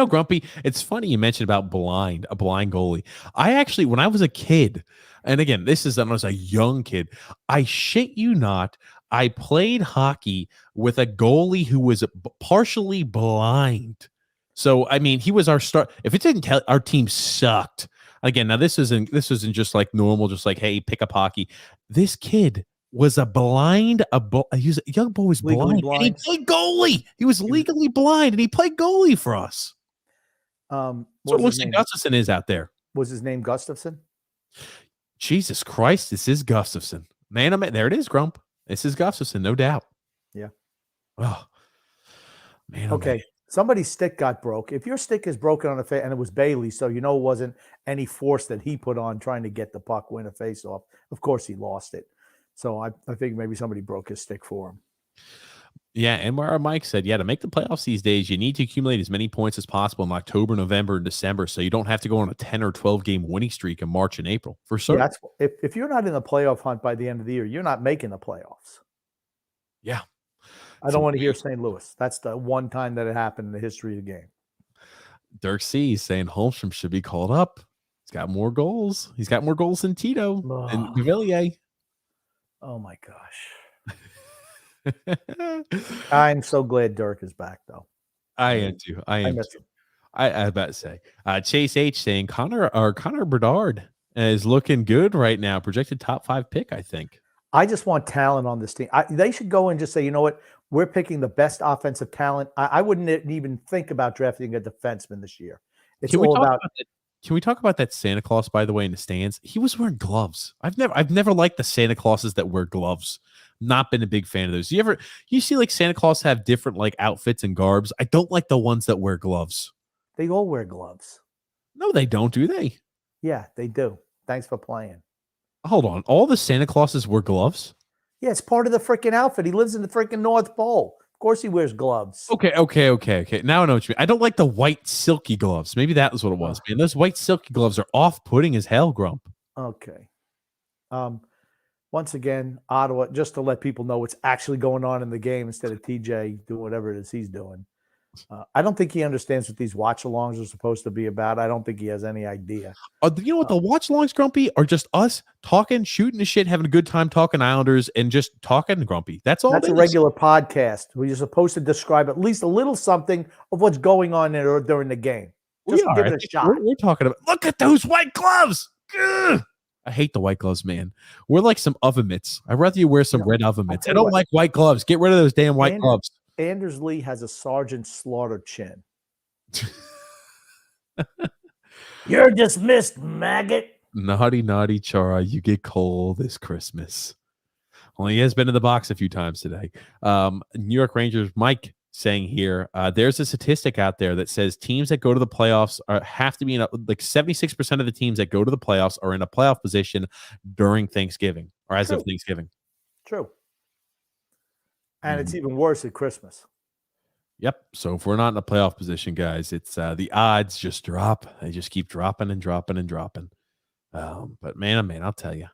Grumpy, it's funny you mentioned about a blind goalie. I actually, when I was a kid, and again, this is when I was a young kid, I shit you not, I played hockey with a goalie who was partially blind. So, I mean, he was our star. If it didn't tell, our team sucked. Again, now this isn't just like normal, just like, hey, pick up hockey. This kid was a young boy was blind. And he played goalie. He was legally blind, and he played goalie for us. So it looks like Gustafson is out there. Was his name Gustafson? Jesus Christ, this is Gustafson. Man, there it is, Grump. This is Gustafson, no doubt. Yeah. Oh, man. Okay. Man. Somebody's stick got broke. If your stick is broken on a face, and it was Bailey, so it wasn't any force that he put on trying to get the puck, win a face-off. Of course, he lost it. So I think maybe somebody broke his stick for him. Yeah, and where our Mike said, to make the playoffs these days, you need to accumulate as many points as possible in October, November, and December, so you don't have to go on a 10 or 12 game winning streak in March and April. For sure. Yeah, if you're not in the playoff hunt by the end of the year, you're not making the playoffs. Yeah. I don't want to hear St. Louis. That's the one time that it happened in the history of the game. Dirk C is saying Holmstrom should be called up. He's got more goals. He's got more goals than Tito and Gavillier. Oh, my gosh. I'm so glad Dirk is back, though. I am too. I was about to say, Chase H saying Connor Bedard is looking good right now. Projected top 5 pick, I think. I just want talent on this team. They should go and just say, you know what? We're picking the best offensive talent. I wouldn't even think about drafting a defenseman this year. It's all about. Can we talk about that Santa Claus, by the way, in the stands? He was wearing gloves. I've never liked the Santa Clauses that wear gloves. Not been a big fan of those. You see like Santa Claus have different like outfits and garbs. I don't like the ones that wear gloves. They all wear gloves. No, they don't, do they? Yeah, they do. Thanks for playing. Hold on. All the Santa Clauses wear gloves? Yeah, it's part of the freaking outfit. He lives in the freaking North Pole. Of course he wears gloves. Okay. Now I know what you mean. I don't like the white silky gloves. Maybe that was what it was. Man, those white silky gloves are off-putting as hell, Grump. Okay. Once again, Ottawa, just to let people know what's actually going on in the game instead of TJ doing whatever it is he's doing. I don't think he understands what these watch-alongs are supposed to be about. I don't think he has any idea. You know what? The watch-alongs, Grumpy, are just us talking, shooting the shit, having a good time talking Islanders, and just talking, Grumpy. That's all. That's a regular podcast where you're supposed to describe at least a little something of what's going on there during the game. Just give it a shot. We're talking about, look at those white gloves. Ugh. I hate the white gloves, man. We're like some oven mitts. I'd rather you wear some red oven mitts. I don't like white gloves. Get rid of those damn white gloves. Anders Lee has a Sergeant Slaughter chin. You're dismissed, maggot. Naughty Chara, you get coal this Christmas. Only he has been in the box a few times today. New York Rangers, Mike saying here, there's a statistic out there that says teams that go to the playoffs have to be in like 76% of the teams that go to the playoffs are in a playoff position during Thanksgiving or as of Thanksgiving. True. And it's even worse at Christmas. Yep. So if we're not in a playoff position, guys, it's the odds just drop. They just keep dropping and dropping and dropping. But man, oh man, I'll tell you.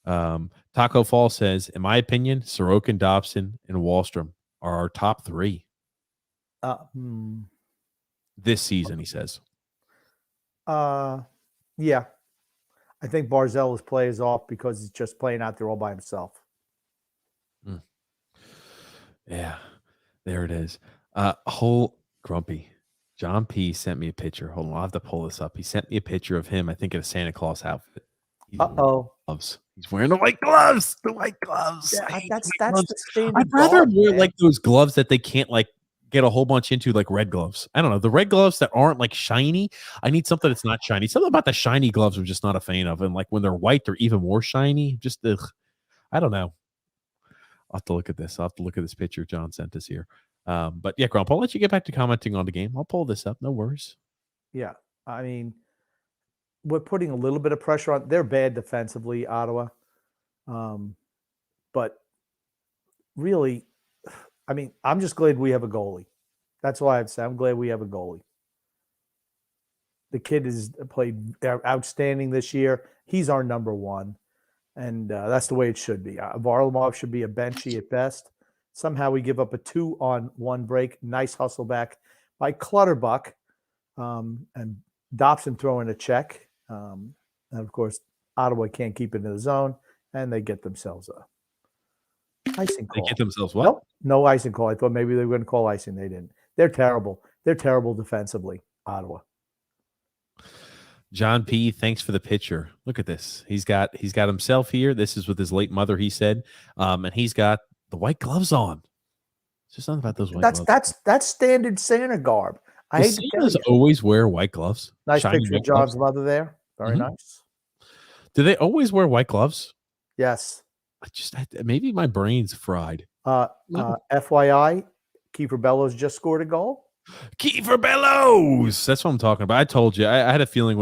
Taco Fall says, in my opinion, Sorokin, Dobson, and Wallstrom are our top 3 this season, he says. Yeah. I think Barzell plays off because he's just playing out there all by himself. Yeah, there it is. Whole Grumpy. John P sent me a picture. Hold on, I'll have to pull this up. He sent me a picture of him, I think, in a Santa Claus outfit. He's wearing Uh-oh. gloves. He's wearing the white gloves. The white gloves. Yeah, I hate that's white gloves. the standard I'd rather garb, wear man. like those gloves that they can't like get a whole bunch into, like red gloves. I don't know. The red gloves that aren't like shiny. I need something that's not shiny. Something about the shiny gloves I'm just not a fan of. And like when they're white, they're even more shiny. Just I don't know. I'll have to look at this. I'll have to look at this picture John sent us here. But yeah, Grump, I'll let you get back to commenting on the game. I'll pull this up. No worries. Yeah. I mean, we're putting a little bit of pressure on. They're bad defensively, Ottawa. But really, I mean, I'm just glad we have a goalie. That's why I'd say I'm glad we have a goalie. The kid has played outstanding this year. He's our number one. And that's the way it should be. Varlamov should be a benchy at best. Somehow we give up a 2-on-1 break. Nice hustle back by Clutterbuck. And Dobson throwing a check. And, of course, Ottawa can't keep it in the zone, and they get themselves a icing call. They get themselves what? Nope, no icing call. I thought maybe they were going to call icing. They didn't. They're terrible. They're terrible defensively, Ottawa. John P, thanks for the picture. Look at this. He's got himself here. This is with his late mother, he said. And he's got the white gloves on. It's just something about those white gloves. That's standard Santa garb. I hate to tell Santas you. always wear white gloves. Nice Shiny picture of white gloves. John's mother there. Very nice. Do they always wear white gloves? Yes. Maybe my brain's fried. FYI, Kiefer Bellows just scored a goal. Kiefer Bellows. That's what I'm talking about. I told you. I had a feeling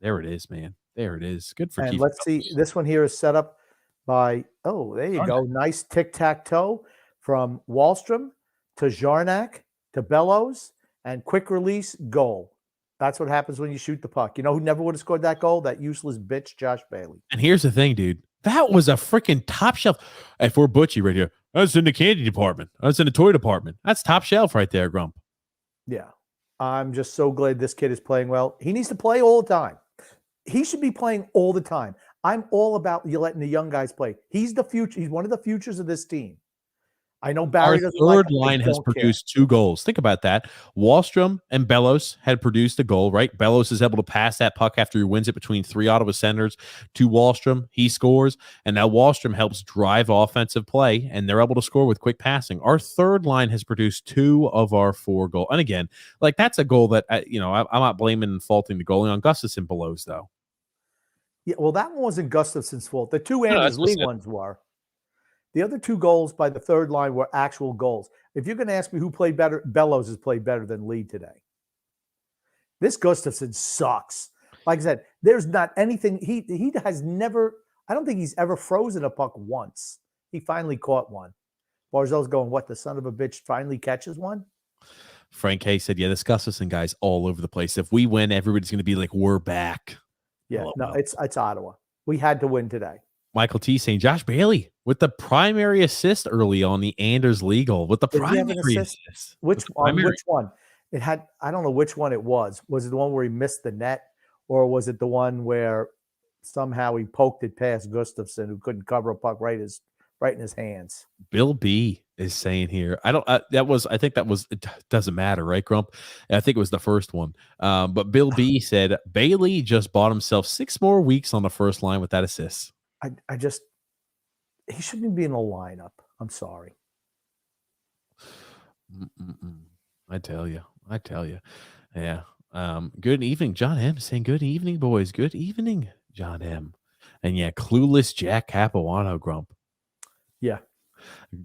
there it is, man. There it is. Good for Kiefer. And let's see. This one here is set up by, there you go. Nice tic-tac-toe from Wahlstrom to Jarnac to Bellows and quick release goal. That's what happens when you shoot the puck. You know who never would have scored that goal? That useless bitch, Josh Bailey. And here's the thing, dude. That was a freaking top shelf. If we're Butchie right here, that's in the candy department. That's in the toy department. That's top shelf right there, Grump. Yeah. I'm just so glad this kid is playing well. He needs to play all the time. He should be playing all the time. I'm all about you letting the young guys play. He's the future. He's one of the futures of this team. I know Barry doesn't like Our third line has produced 2 goals. Think about that. Wahlstrom and Bellows had produced a goal, right? Bellows is able to pass that puck after he wins it between 3 Ottawa Senators to Wahlstrom. He scores, and now Wahlstrom helps drive offensive play, and they're able to score with quick passing. Our third line has produced 2 of our 4 goals. And again, like that's a goal that, I'm not blaming and faulting the goalie on Gustafsson Bellows, though. Yeah, well, that one wasn't Gustafsson's fault. The 2 Anders Lee ones were. The other 2 goals by the third line were actual goals. If you're going to ask me who played better, Bellows has played better than Lee today. This Gustafsson sucks. Like I said, there's not anything. He has never, I don't think he's ever frozen a puck once. He finally caught one. Barzell's going, what, the son of a bitch finally catches one? Frank Hay said, yeah, this Gustafsson guy's all over the place. If we win, everybody's going to be like, we're back. Yeah, it's Ottawa. We had to win today. Michael T saying Josh Bailey with the primary assist early on the Anders Lee goal with the primary assist. Which one? It had, I don't know which one it was. Was it the one where he missed the net, or was it the one where somehow he poked it past Gustafsson, who couldn't cover a puck right in his hands? Bill B is saying here, I think that was, it doesn't matter, right, Grump? I think it was the first one. But Bill B said Bailey just bought himself 6 more weeks on the first line with that assist. He shouldn't be in the lineup. I'm sorry. I tell you. Yeah. Good evening, John M. saying good evening, boys. Good evening, John M. And yeah, clueless Jack Capuano, Grump. Yeah.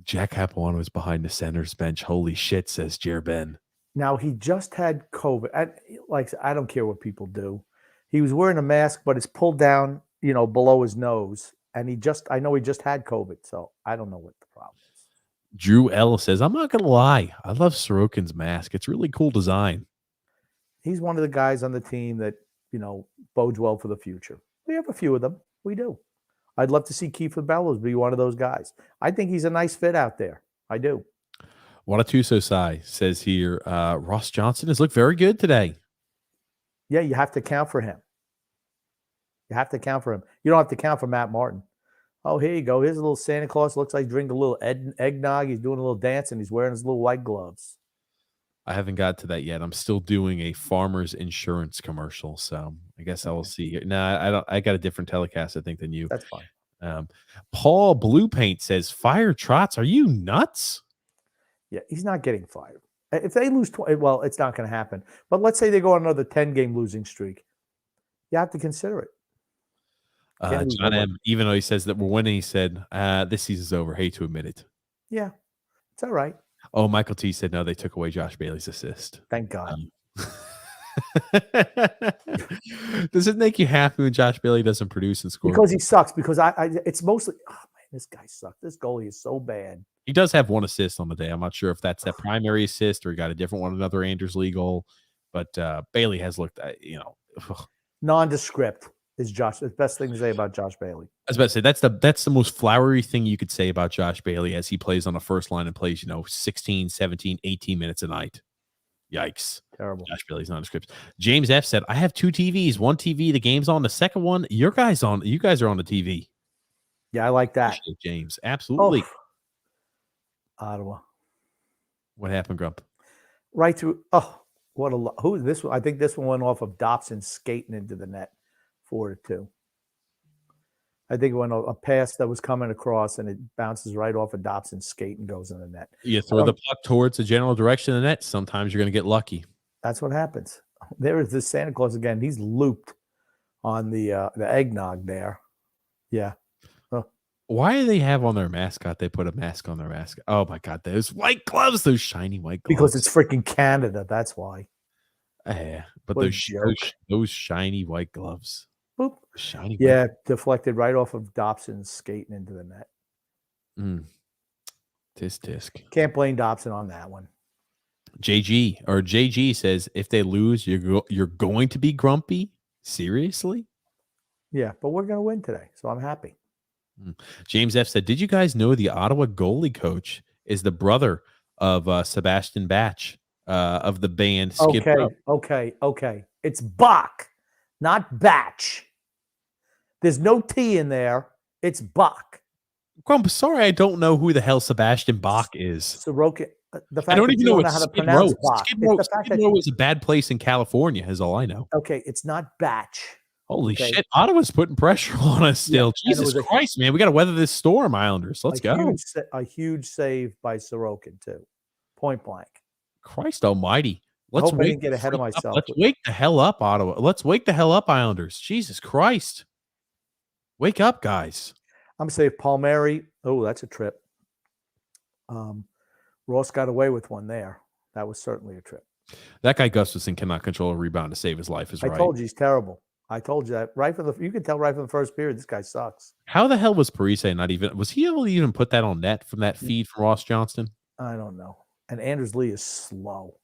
Jack Capuano is behind the center's bench. Holy shit, says Jer Ben. Now, he just had COVID. I don't care what people do. He was wearing a mask, but it's pulled down, below his nose. And I know he just had COVID, so I don't know what the problem is. Drew L says, I'm not going to lie. I love Sorokin's mask. It's really cool design. He's one of the guys on the team that, bodes well for the future. We have a few of them. We do. I'd love to see Kiefer Bellows be one of those guys. I think he's a nice fit out there. I do. Wanatuso Sai says here, Ross Johnson has looked very good today. Yeah, you have to count for him. You have to count for him. You don't have to count for Matt Martin. Oh, here you go. Here's a little Santa Claus. Looks like he's drinking a little eggnog. He's doing a little dance, and he's wearing his little white gloves. I haven't got to that yet. I'm still doing a farmer's insurance commercial, so I guess I will see. No, I don't. I got a different telecast, I think, than you. That's fine. Paul Blue Paint says, "Fire Trotz, are you nuts?" Yeah, he's not getting fired. If they lose, well, it's not going to happen. But let's say they go on another 10-game losing streak. You have to consider it. John M., even though he says that we're winning, he said, this season's over. Hate to admit it. Yeah, it's all right. Oh, Michael T said, no, they took away Josh Bailey's assist. Thank God. Does it make you happy when Josh Bailey doesn't produce and score? Because he sucks. Because it's mostly, oh man, this guy sucks. This goalie is so bad. He does have one assist on the day. I'm not sure if that's that primary assist or he got a different one, another Anders Lee goal. But Bailey has looked, Nondescript is Josh. The best thing to say about Josh Bailey. I was about to say that's the most flowery thing you could say about Josh Bailey as he plays on the first line and plays, 16, 17, 18 minutes a night. Yikes. Terrible. Josh Bailey's nondescript. James F said, I have 2 TVs. One TV, the game's on. The second one, you guys are on the TV. Yeah, I like that. James. Absolutely. Oh. Ottawa. What happened, Grump? Right through. Oh, what a who is this one? I think this one went off of Dobson skating into the net 4-2. I think it went a pass that was coming across and it bounces right off of Dobson's skate and goes in the net. You throw the puck towards the general direction of the net. Sometimes you're going to get lucky. That's what happens. There is this Santa Claus again. He's looped on the eggnog there. Yeah. Why do they have on their mascot? They put a mask on their mascot. Oh my God, those white gloves, those shiny white gloves. Because it's freaking Canada. That's why. Yeah, but What those shiny white gloves. Boop. Shiny. Yeah, deflected right off of Dobson's skating into the net. Tisk. Can't blame Dobson on that one. JG says, if they lose, you're going to be grumpy. Seriously? Yeah, but we're going to win today, so I'm happy. James F said, did you guys know the Ottawa goalie coach is the brother of Sebastian Batch of the band Skid Row? Okay. It's Bach, not Batch. There's no T in there. It's Bach. Grump, sorry, I don't know who the hell Sebastian Bach is. Sorokin. The fact I don't even know how to Skid pronounce Row. Bach. Skid Row is a bad place in California, is all I know. Okay, it's not Batch. Holy shit. Ottawa's putting pressure on us still. Yeah, Jesus Christ, man. We got to weather this storm, Islanders. Let's go. A huge save by Sorokin, too. Point blank. Christ almighty. I didn't get ahead of myself. Let's wake the hell up, Ottawa. Let's wake the hell up, Islanders. Jesus Christ. Wake up, guys. I'm going to say if Palmieri. Oh, that's a trip. Ross got away with one there. That was certainly a trip. That guy Gustafson cannot control a rebound to save his life. I told you he's terrible. I told you that you could tell right from the first period. This guy sucks. How the hell was Parise not even? Was he able to even put that on net from that feed from Ross Johnston? I don't know. And Anders Lee is slow.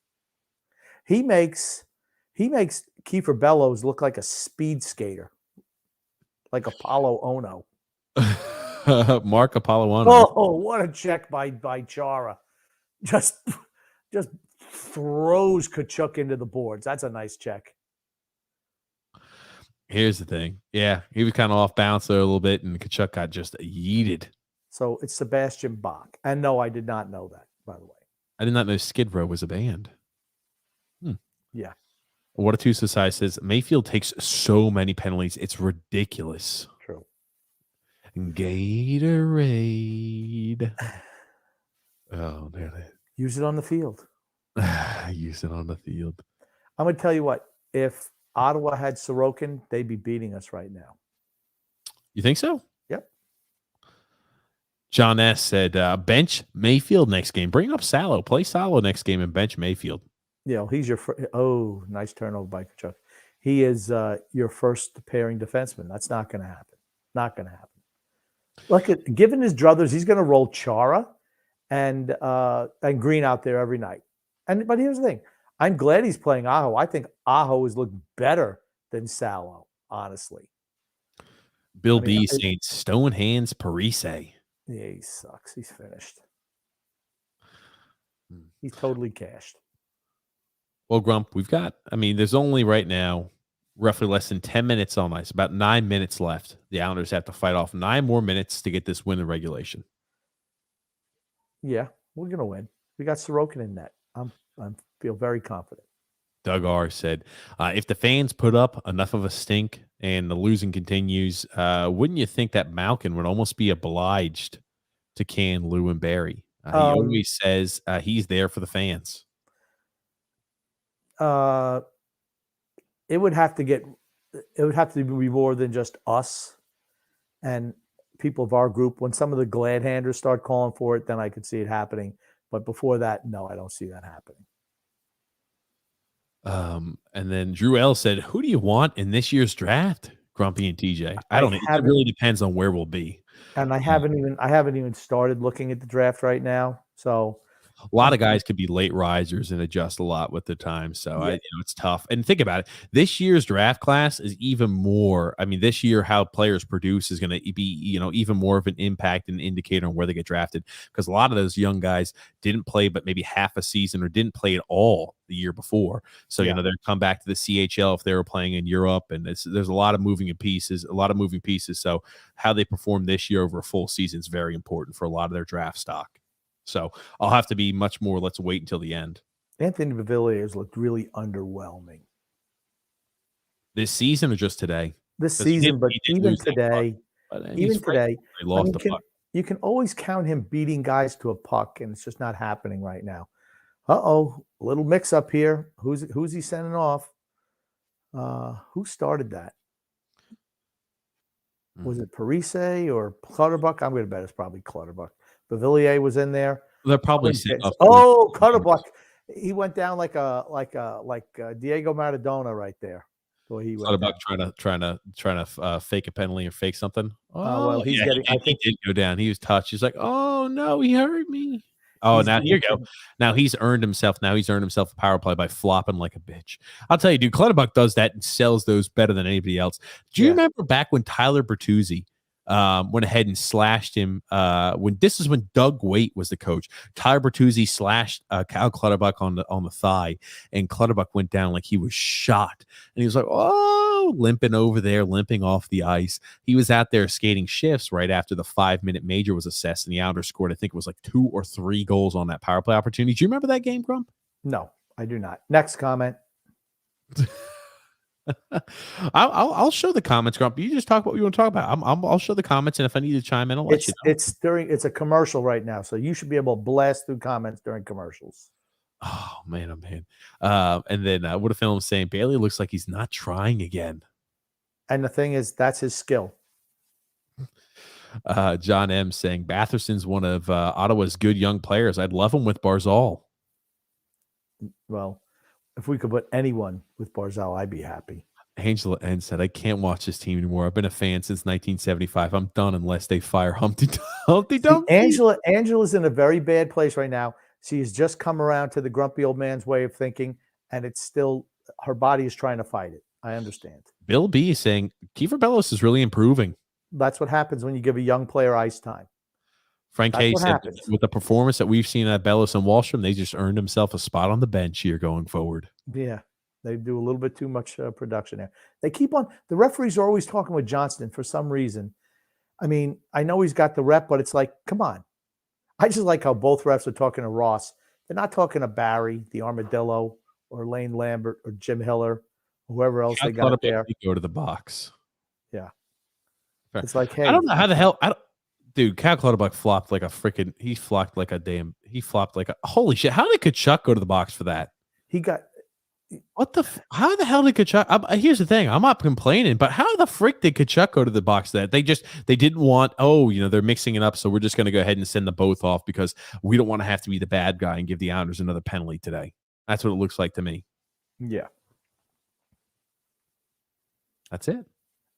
He makes Kiefer Bellows look like a speed skater, like Apollo Ono. Mark Apollo Ono. Oh, what a check by Chara! Just throws Kachuk into the boards. That's a nice check. Here's the thing. Yeah, he was kind of off balance there a little bit, and Kachuk got just yeeted. So it's Sebastian Bach. And no, I did not know that, by the way. I did not know Skid Row was a band. Yeah. What a Two Society says, Mayfield takes so many penalties. It's ridiculous. True. Gatorade. Oh, there it is. Use it on the field. Use it on the field. I'm going to tell you what. If Ottawa had Sorokin, they'd be beating us right now. You think so? Yep. John S. said, bench Mayfield next game. Bring up Salo. Play Salo next game and bench Mayfield. Yeah, he's your nice turnover by Kachuk. He is your first pairing defenseman. That's not going to happen. Not going to happen. Look given his druthers, he's going to roll Chara and Green out there every night. But here's the thing. I'm glad he's playing Aho. I think Aho has looked better than Salo, honestly. Bill B saying Stone Hands Parise. Yeah, he sucks. He's finished. He's totally cashed. Well, Grump, there's only right now roughly less than 10 minutes on ice, about 9 minutes left. The Islanders have to fight off 9 more minutes to get this win in regulation. Yeah, we're gonna win. We got Sorokin in net. I feel very confident. Doug R said, if the fans put up enough of a stink and the losing continues, wouldn't you think that Malkin would almost be obliged to can Lou and Barry? He always says he's there for the fans. It would have to be more than just us and people of our group. When some of the glad handers start calling for it, then I could see it happening. But before that, no, I don't see that happening. And then Drew L said, who do you want in this year's draft? Grumpy and TJ. I don't know. It really depends on where we'll be. And I haven't even started looking at the draft right now. So a lot of guys could be late risers and adjust a lot with the time. So it's tough. And think about it. This year's draft class is even more. I mean, this year, how players produce is going to be, even more of an impact and indicator on where they get drafted. Because a lot of those young guys didn't play, but maybe half a season or didn't play at all the year before. So, they're come back to the CHL if they were playing in Europe. And there's a lot of moving pieces. So how they perform this year over a full season is very important for a lot of their draft stock. So I'll have to be much more. Let's wait until the end. Anthony Beauvilliers looked really underwhelming this season, or just today. This season, but even today, you can always count him beating guys to a puck, and it's just not happening right now. Little mix up here. Who's he sending off? Who started that? Was it Parise or Clutterbuck? I'm going to bet it's probably Clutterbuck. Beauvilliers was in there. They're probably Clutterbuck. He went down like Diego Maradona right there. So he Clutterbuck trying to fake a penalty or fake something. He did go down. He was touched. He's like, oh no, he hurt me. Oh, now here you go. Now he's earned himself. A power play by flopping like a bitch. I'll tell you, dude, Clutterbuck does that and sells those better than anybody else. Do you remember back when Tyler Bertuzzi went ahead and slashed him? When Doug Waite was the coach, Tyler Bertuzzi slashed Cal Clutterbuck on the thigh, and Clutterbuck went down like he was shot. And he was like, limping over there, limping off the ice. He was out there skating shifts right after the 5-minute major was assessed, and the Islanders scored, I think it was like 2 or 3 goals on that power play opportunity. Do you remember that game, Grump? No, I do not. Next comment. I'll show the comments, Grump. You just talk what you want to talk about. I'll show the comments, and if I need to chime in, I'll let you know. It's a commercial right now, so you should be able to blast through comments during commercials. Oh man. And then what a film saying Bailey looks like he's not trying again. And the thing is, that's his skill. John M saying Batherson's one of Ottawa's good young players. I'd love him with Barzal. Well, if we could put anyone with Barzal, I'd be happy. Angela N said, I can't watch this team anymore. I've been a fan since 1975. I'm done unless they fire Humpty Dumpty. Angela's in a very bad place right now. She has just come around to the grumpy old man's way of thinking, and it's still, her body is trying to fight it. I understand. Bill B is saying Kiefer Bellows is really improving. That's what happens when you give a young player ice time. Frank Hayes said, with the performance that we've seen at Bellows and Wallstrom, they just earned himself a spot on the bench here going forward. Yeah, they do a little bit too much production there. They keep on, the referees are always talking with Johnston for some reason. I mean, I know he's got the rep, but it's like, come on. I just like how both refs are talking to Ross. They're not talking to Barry, the Armadillo, or Lane Lambert, or Jim Hiller, whoever else they got there. Go to the box. Yeah. Fair. It's like, hey. I don't know how the hell. Dude, Cal Clutterbuck flopped like a freaking. He flopped like a. Holy shit. How did Kachuk go to the box for that? He got. How the hell did Kachuk? Here's the thing. I'm not complaining, but how the frick did Kachuk go to the box? That they didn't want. They're mixing it up, so we're just going to go ahead and send them both off because we don't want to have to be the bad guy and give the Islanders another penalty today. That's what it looks like to me. Yeah. That's it.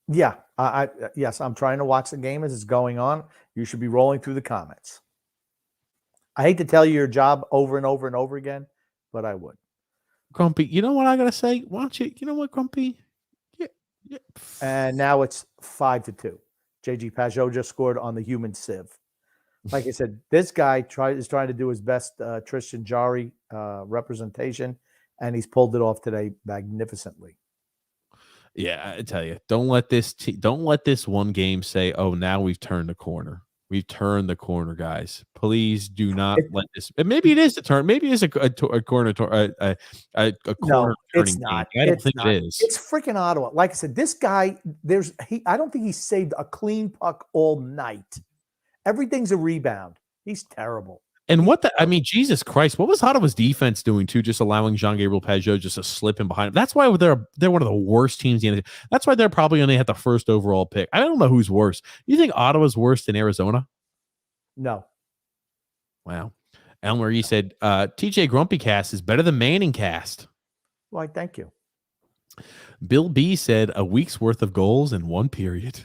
Yeah. Yes, I'm trying to watch the game as it's going on. You should be rolling through the comments. I hate to tell you your job over and over and over again, but I would. Grumpy, you know what I gotta say? Why don't you? You know what, Grumpy? Yeah. And now it's 5-2. JG Pajot just scored on the human sieve. Like I said, this guy is trying to do his best Tristan Jarry representation, and he's pulled it off today magnificently. Yeah, I tell you, don't let this one game say, "Oh, now we've turned the corner." We've turned the corner, guys. Please do not It, let this. And maybe it is a turn. Maybe it is a corner, a corner no, it's turning game. not. I don't It's think it not. is. It's freaking Ottawa. Like I said, this guy, I don't think he saved a clean puck all night. Everything's a rebound. He's terrible. And He's I mean, Jesus Christ, what was Ottawa's defense doing too? Just allowing Jean-Gabriel Pageau just to slip in behind him. That's why they're one of the worst teams in the NHL. That's why they're probably only had the first overall pick. I don't know who's worse. You think Ottawa's worse than Arizona? no. Wow. Elmer, you said TJ Grumpy cast is better than Manning cast. Why, thank you. Bill B said a week's worth of goals in one period.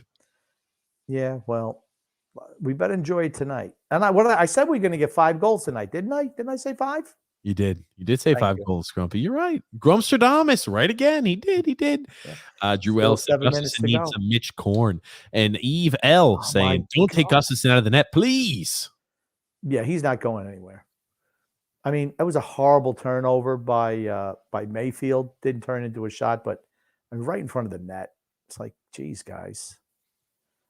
Yeah, well, we better enjoy it tonight. And I said we're going to get 5 goals tonight, didn't I? Didn't I say 5? You did. You did say Thank 5 you. goals, Grumpy. You're right. Grumstradamus, right again. He did. Yeah. Drew Still L said 7 minutes Gustafson to needs go. some Mitch Korn. And Eve L saying, don't take Gustafson out of the net, please. Yeah, he's not going anywhere. I mean, it was a horrible turnover by Mayfield. Didn't turn into a shot, but right in front of the net. It's like, geez, guys.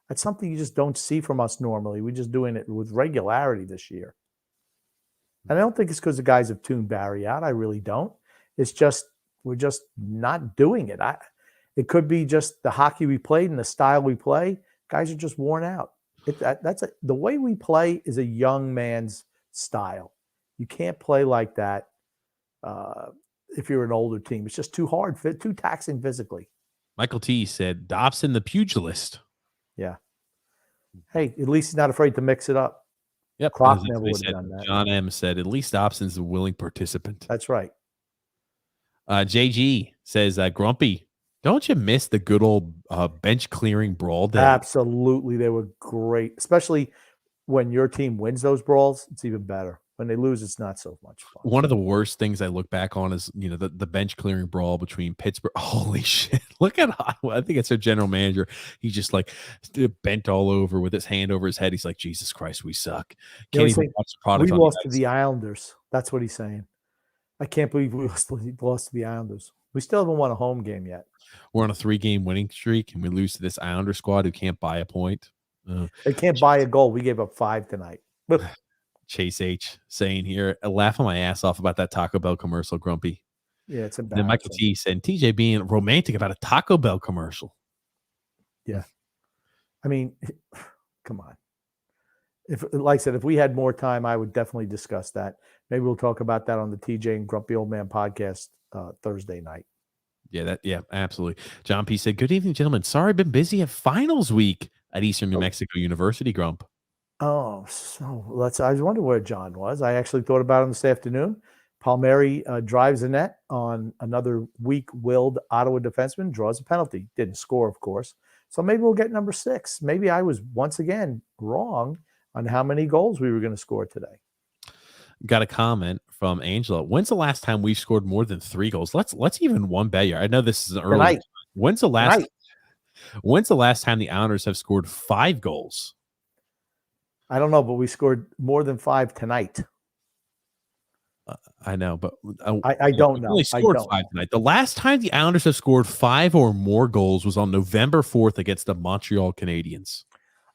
That's something you just don't see from us normally. We're just doing it with regularity this year. And I don't think it's because the guys have tuned Barry out. I really don't. It's just we're just not doing it. It could be just the hockey we played and the style we play. Guys are just worn out. The way we play is a young man's style. You can't play like that if you're an older team. It's just too hard, too taxing physically. Michael T said, Dobson the pugilist. Yeah. Hey, at least he's not afraid to mix it up. Yep. Croc never would have done that. John M said, at least Dobson's a willing participant. That's right. JG says, Grumpy, don't you miss the good old bench clearing brawl day? Absolutely. They were great, especially when your team wins those brawls. It's even better. When they lose, it's not so much fun. One of the worst things I look back on is, the bench clearing brawl between Pittsburgh. Holy shit. Look at Ottawa. I think it's their general manager. He's just like bent all over with his hand over his head. He's like, Jesus Christ, we suck. Can't even watch the product. We lost to the Islanders. That's what he's saying. I can't believe we lost to the Islanders. We still haven't won a home game yet. We're on a 3-game winning streak, and we lose to this Islander squad who can't buy a point. They can't buy a goal. We gave up 5 tonight. Chase H saying here, I laugh my ass off about that Taco Bell commercial, Grumpy. Yeah, it's embarrassing. Then Michael T said, TJ being romantic about a Taco Bell commercial. Yeah. I mean, come on. Like I said, if we had more time, I would definitely discuss that. Maybe we'll talk about that on the TJ and Grumpy Old Man podcast Thursday night. Yeah, absolutely. John P said, good evening, gentlemen. Sorry, I've been busy at finals week at Eastern New Mexico University, Grump. Oh, so I was wondering where John was. I actually thought about him this afternoon. Palmieri drives the net on another weak-willed Ottawa defenseman, draws a penalty. Didn't score, of course. So maybe we'll get number 6. Maybe I was once again wrong on how many goals we were going to score today. Got a comment from Angela. When's the last time we scored more than 3 goals? Let's even one bet here. I know this is an early. Tonight. When's the last time the Islanders have scored 5 goals? I don't know, but we scored more than 5 tonight. I know, but I don't know. Only scored 5 tonight. The last time the Islanders have scored 5 or more goals was on November 4th against the Montreal Canadiens.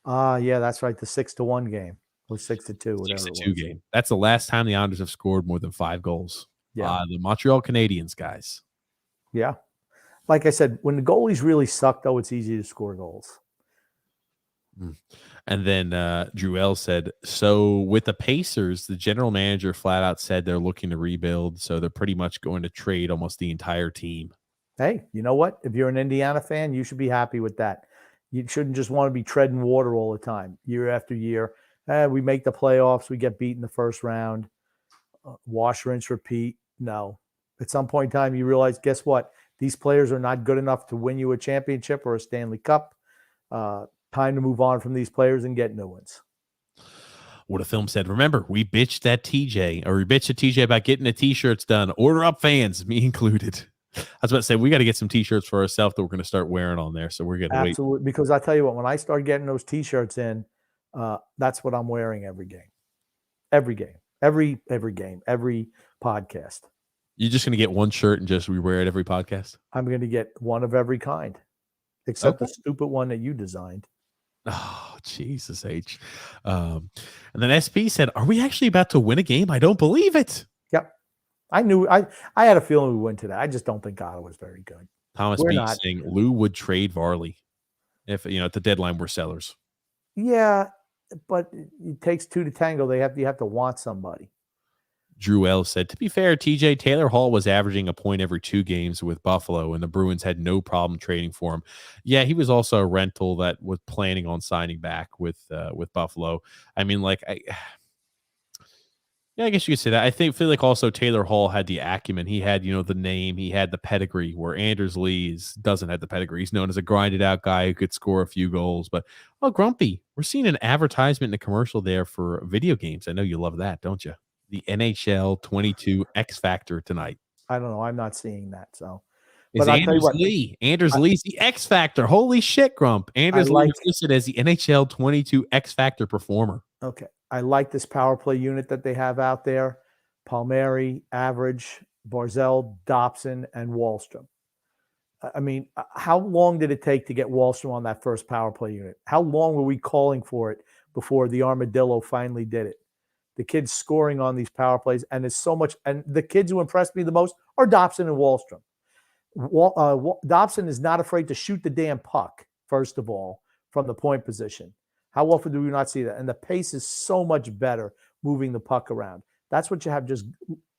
Yeah, that's right. The 6-1 game or 6-2, whatever. 6-2 game. That's the last time the Islanders have scored more than 5 goals. Yeah, the Montreal Canadiens, guys. Yeah, like I said, when the goalies really suck, though, it's easy to score goals. And then Drew L said, so with the Pacers, the general manager flat out said they're looking to rebuild. So they're pretty much going to trade almost the entire team. Hey, you know what? If you're an Indiana fan, you should be happy with that. You shouldn't just want to be treading water all the time, year after year. We make the playoffs. We get beat in the first round. Wash, rinse, repeat. No. At some point in time, you realize, guess what? These players are not good enough to win you a championship or a Stanley Cup. Time to move on from these players and get new ones. What a film said. Remember, we bitched at TJ about getting the T-shirts done. Order up, fans, me included. I was about to say, we got to get some T-shirts for ourselves that we're going to start wearing on there. So we're going to wait. Absolutely. Because I tell you what, when I start getting those T-shirts in, that's what I'm wearing every game. Every game. Every game. Every podcast. You're just gonna get one shirt and just we wear it every podcast. I'm going to get one of every kind, except the stupid one that you designed. Oh, Jesus H. And then SP said, "Are we actually about to win a game? I don't believe it." Yep. I knew I had a feeling we would win today. I just don't think Ottawa was very good. Thomas We're B not. saying Lou would trade Varley if at the deadline we're sellers. Yeah, but it takes two to tango. You have to want somebody. Drew L said, "To be fair, TJ Taylor Hall was averaging a point every 2 games with Buffalo, and the Bruins had no problem trading for him. Yeah, he was also a rental that was planning on signing back with Buffalo. I mean, I guess you could say that. I feel like also Taylor Hall had the acumen. He had, the name. He had the pedigree, where Anders Lee doesn't have the pedigree. He's known as a grinded out guy who could score a few goals. But, Grumpy, we're seeing an advertisement and a commercial there for video games. I know you love that, don't you? The NHL 22 X Factor tonight. I don't know. I'm not seeing that. So, But Anders Lee. Anders Lee's the X Factor. Holy shit, Grump. Anders Lee is listed as the NHL 22 X Factor performer. Okay. I like this power play unit that they have out there. Palmieri, Average, Barzell, Dobson, and Wahlstrom. I mean, how long did it take to get Wahlstrom on that first power play unit? How long were we calling for it before the Armadillo finally did it? The kids scoring on these power plays, and there's so much. And the kids who impressed me the most are Dobson and Wahlstrom. Dobson is not afraid to shoot the damn puck, first of all, from the point position. How often do we not see that? And the pace is so much better moving the puck around. That's what you have. Just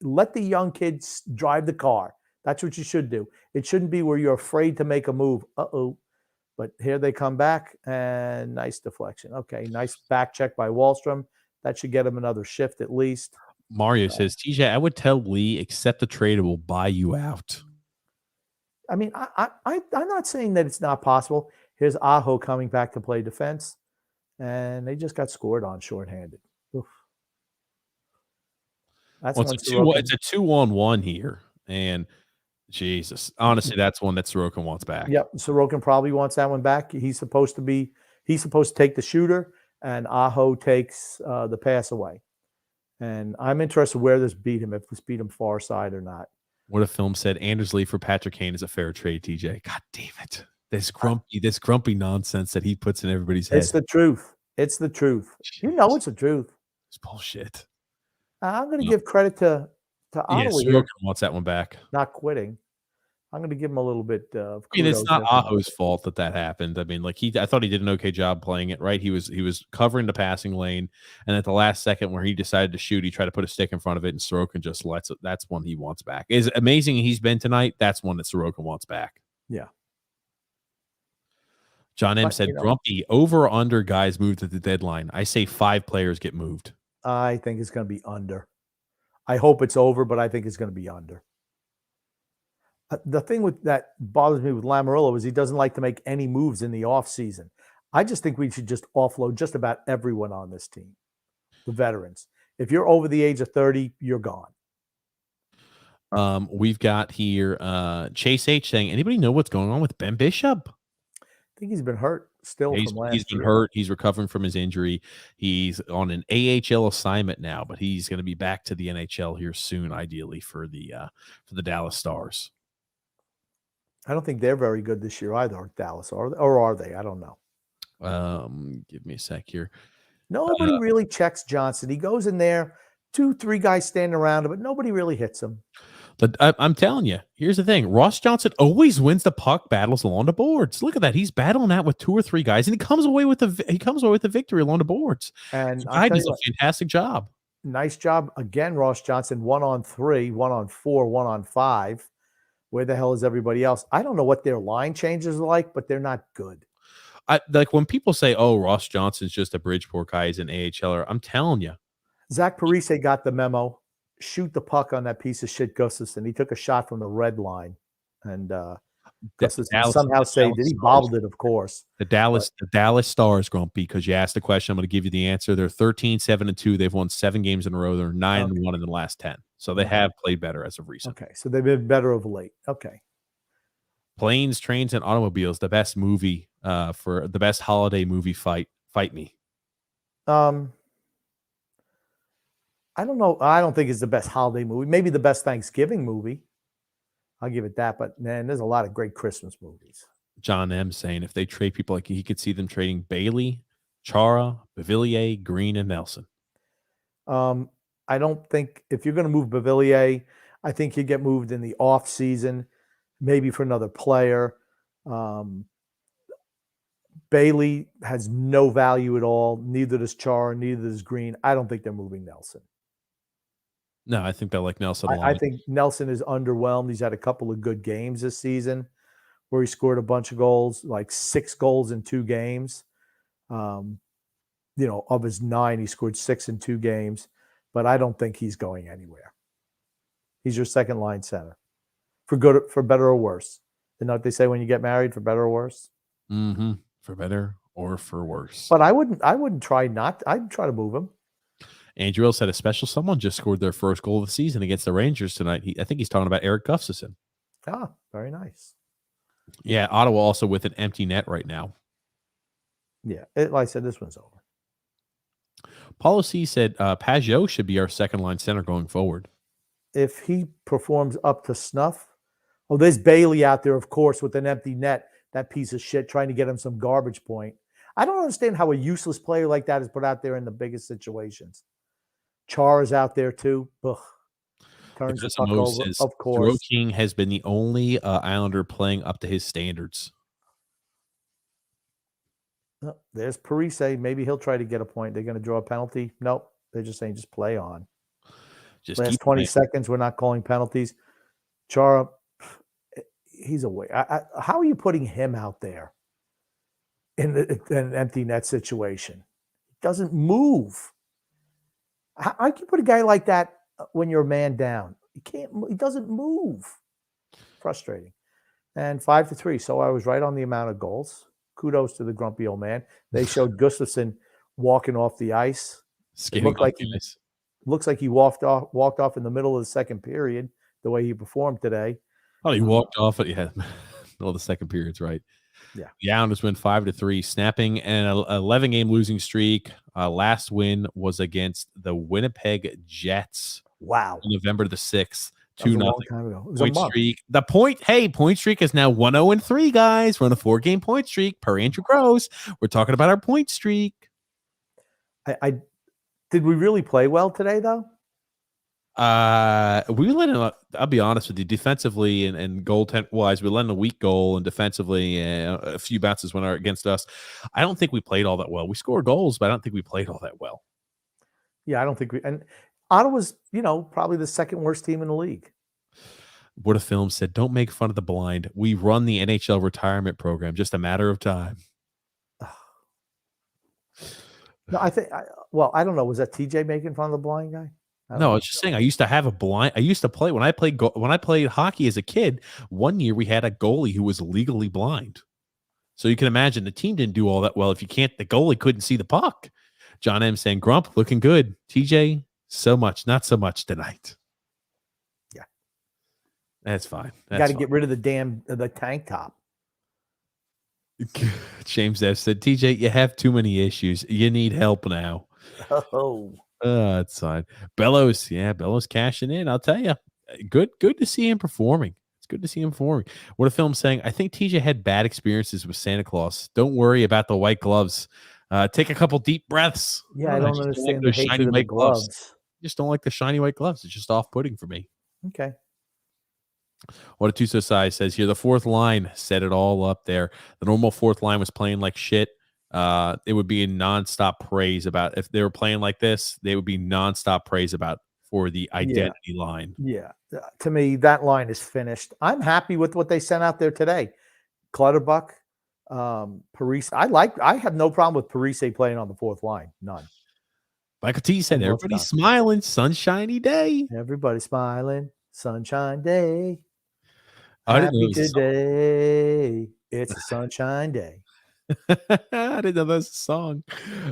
let the young kids drive the car. That's what you should do. It shouldn't be where you're afraid to make a move. But here they come back, and nice deflection. Okay, nice back check by Wahlstrom. That should get him another shift at least. Mario says, TJ, I would tell Lee, accept the trade, it will buy you out. I mean, I'm not saying that it's not possible. Here's Aho coming back to play defense, and they just got scored on shorthanded. Oof. It's a 2-on-1 here, and Jesus, honestly, that's one that Sorokin wants back. Yep, Sorokin probably wants that one back. He's supposed to take the shooter, and Aho takes the pass away. And I'm interested where this beat him, if this beat him far side or not. What a film said, Anders Lee for Patrick Kane is a fair trade, TJ. God damn it. This grumpy nonsense that he puts in everybody's head. It's the truth. It's the truth. Jeez. You know it's the truth. It's bullshit. I'm going to give credit to Ottawa. Yeah, Sorokin wants that one back. Not quitting. I'm going to give him a little bit of kudos. I mean, it's not Aho's fault that happened. I mean, I thought he did an okay job playing it, right? He was covering the passing lane, and at the last second where he decided to shoot, he tried to put a stick in front of it, and Sorokin just lets it. That's one he wants back. As amazing he's been tonight, that's one that Sorokin wants back. Yeah. John M. said, Grumpy, over or under guys moved at the deadline? I say 5 players get moved. I think it's going to be under. I hope it's over, but I think it's going to be under. The thing that bothers me with Lamoriello is he doesn't like to make any moves in the offseason. I just think we should just offload just about everyone on this team, the veterans. If you're over the age of 30, you're gone. We've got here Chase H saying, anybody know what's going on with Ben Bishop? I think he's been hurt still from last year. He's been hurt. He's recovering from his injury. He's on an AHL assignment now, but he's going to be back to the NHL here soon, ideally for the Dallas Stars. I don't think they're very good this year either, Dallas, or are they? I don't know. Give me a sec here. Nobody really checks Johnson. He goes in there, 2-3 guys standing around him, but nobody really hits him. But I'm telling you, here's the thing. Ross Johnson always wins the puck battles along the boards. Look at that. He's battling out with 2 or 3 guys, and he comes away with the victory along the boards. And he does a fantastic job. Nice job again, Ross Johnson. 1-on-3, 1-on-4, 1-on-5. Where the hell is everybody else? I don't know what their line changes are like, but they're not good. Like when people say, "Oh, Ross Johnson's just a Bridgeport guy, he's an AHLer," I'm telling you, Zach Parise got the memo. Shoot the puck on that piece of shit Gustafson. He took a shot from the red line, and Gustafson somehow saved it. He bobbled it, of course. The Dallas Stars, Grumpy, because you asked the question. I'm going to give you the answer. They're 13-7-2. They've won 7 games in a row. They're 9-1 in the last 10. So they have played better as of recent. Okay, so they've been better of late. Okay. Planes, Trains, and Automobiles, the best movie for the best holiday movie fight. Fight me. I don't know. I don't think it's the best holiday movie. Maybe the best Thanksgiving movie. I'll give it that. But man, there's a lot of great Christmas movies. John M saying if they trade people, like he could see them trading Bailey, Chara, Bavillier, Green, and Nelson. I don't think if you're going to move Bavillier, I think he'd get moved in the off season, maybe for another player. Bailey has no value at all. Neither does Chara, neither does Green. I don't think they're moving Nelson. No, I think they like Nelson a lot. I think Nelson is underwhelmed. He's had a couple of good games this season where he scored a bunch of goals, like 6 goals in 2 games. Of his 9, he scored 6 in 2 games. But I don't think he's going anywhere. He's your second line center, for better or worse. Isn't that what they say when you get married, for better or worse? Mm-hmm. For better or for worse. But I wouldn't try not. I'd try to move him. Andrew Hill said a special someone just scored their first goal of the season against the Rangers tonight. I think he's talking about Eric Gustafsson. Ah, very nice. Yeah, Ottawa also with an empty net right now. Yeah, like I said, this one's over. Paulo C said Pajot should be our second line center going forward. If he performs up to snuff. Oh, there's Bailey out there, of course, with an empty net. That piece of shit, trying to get him some garbage point. I don't understand how a useless player like that is put out there in the biggest situations. Chara's out there too. Ugh. Turns the puck over, of course. Drew King has been the only Islander playing up to his standards. Oh, there's Parise. Maybe he'll try to get a point. They're going to draw a penalty. Nope. They're just saying just play on. Just last 20 seconds, we're not calling penalties. Chara, he's away. How are you putting him out there in an empty net situation? He doesn't move. How can you put a guy like that when you're a man down? He doesn't move. Frustrating. And 5-3. So I was right on the amount of goals. Kudos to the grumpy old man. They showed Gustafsson walking off the ice. Looks like he walked off in the middle of the second period, the way he performed today. Oh, he walked off at middle of the second period's right. Yeah. The Islanders win 5-3, snapping an 11-game losing streak. Last win was against the Winnipeg Jets. Wow. On November the 6th. 2-0. A long time ago. It was point streak. The point streak is now 1-0-3, guys. We're on a 4-game point streak per Andrew Gross. We're talking about our point streak. Did we really play well today, though? We let in. I'll be honest with you. Defensively and goaltend wise, we let in a weak goal, and defensively, a few bounces went against us. I don't think we played all that well. We scored goals, but I don't think we played all that well. Yeah, I don't think we. And Ottawa's, probably the second worst team in the league. What a film said, don't make fun of the blind. We run the NHL retirement program, just a matter of time. No, I think, I don't know. Was that TJ making fun of the blind guy? No, I was just saying I used to have a blind. I used to play when I played hockey as a kid. One year we had a goalie who was legally blind. So you can imagine the team didn't do all that well. If the goalie couldn't see the puck. John M saying, Grump, looking good. TJ, not so much tonight. Yeah. That's fine. Got to get rid of the tank top. James F said, TJ, you have too many issues. You need help now. Oh. That's fine. Bellows cashing in. I'll tell you. Good to see him performing. It's good to see him performing. What a film saying, I think TJ had bad experiences with Santa Claus. Don't worry about the white gloves. Take a couple deep breaths. Yeah, I don't understand the hatred of the gloves. Just don't like the shiny white gloves. It's just off-putting for me. Okay. What a Tuso Sai says here. The fourth line set it all up there. The normal fourth line was playing like shit. It would be a nonstop praise about if they were playing like this. They would be nonstop praise about for the identity line. Yeah, to me, that line is finished. I'm happy with what they sent out there today. Clutterbuck, Parise. I have no problem with Parise playing on the fourth line. None. Michael T said, everybody's smiling. Sunshiny day. Everybody's smiling. Sunshine day. Happy today. It's a sunshine day. I didn't know that was a song.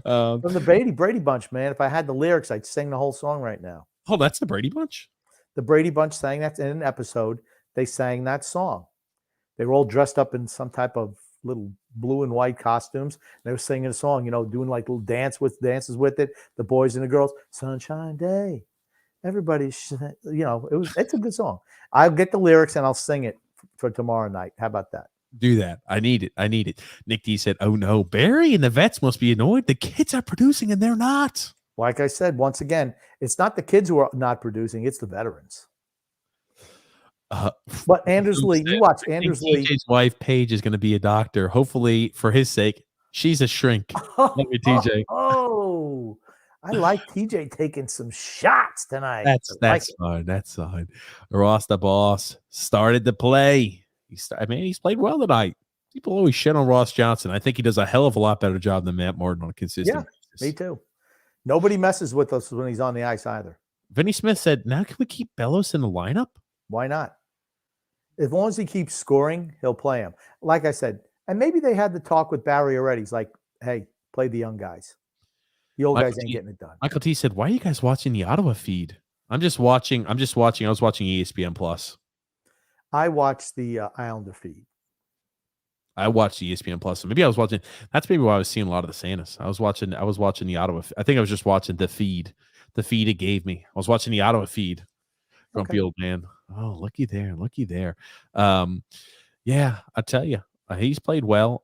From the Brady Bunch, man. If I had the lyrics, I'd sing the whole song right now. Oh, that's the Brady Bunch? The Brady Bunch sang that in an episode. They sang that song. They were all dressed up in some type of little blue and white costumes. They were singing a song, doing like little dances with it. The boys and the girls. Sunshine day. Everybody, it's a good song. I'll get the lyrics and I'll sing it for tomorrow night. How about that? Do that. I need it. Nick D said, "Oh no, Barry and the vets must be annoyed. The kids are producing and they're not." Like I said, once again, it's not the kids who are not producing; it's the veterans. But Anders Lee, you watch Anders Lee. TJ's wife Paige is going to be a doctor. Hopefully, for his sake, she's a shrink. Love you, TJ. I like TJ taking some shots tonight. That's fine. That's fine. Ross the boss started to play. He's played well tonight. People always shit on Ross Johnson. I think he does a hell of a lot better job than Matt Martin on a consistent basis. Me too. Nobody messes with us when he's on the ice either. Vinny Smith said, "Now can we keep Bellows in the lineup? Why not? As long as he keeps scoring, he'll play him." Like I said, and maybe they had the talk with Barry already. He's like, "Hey, play the young guys. The old guys ain't getting it done." Michael T said, "Why are you guys watching the Ottawa feed?" I'm just watching. I was watching ESPN Plus. I watched the Islander feed. I watched ESPN Plus. Maybe I was watching. That's maybe why I was seeing a lot of the Santas. I was watching the Ottawa. I think I was just watching the feed. The feed it gave me. I was watching the Ottawa feed. Grumpy old man. Oh, looky there. Yeah, I tell you, he's played well.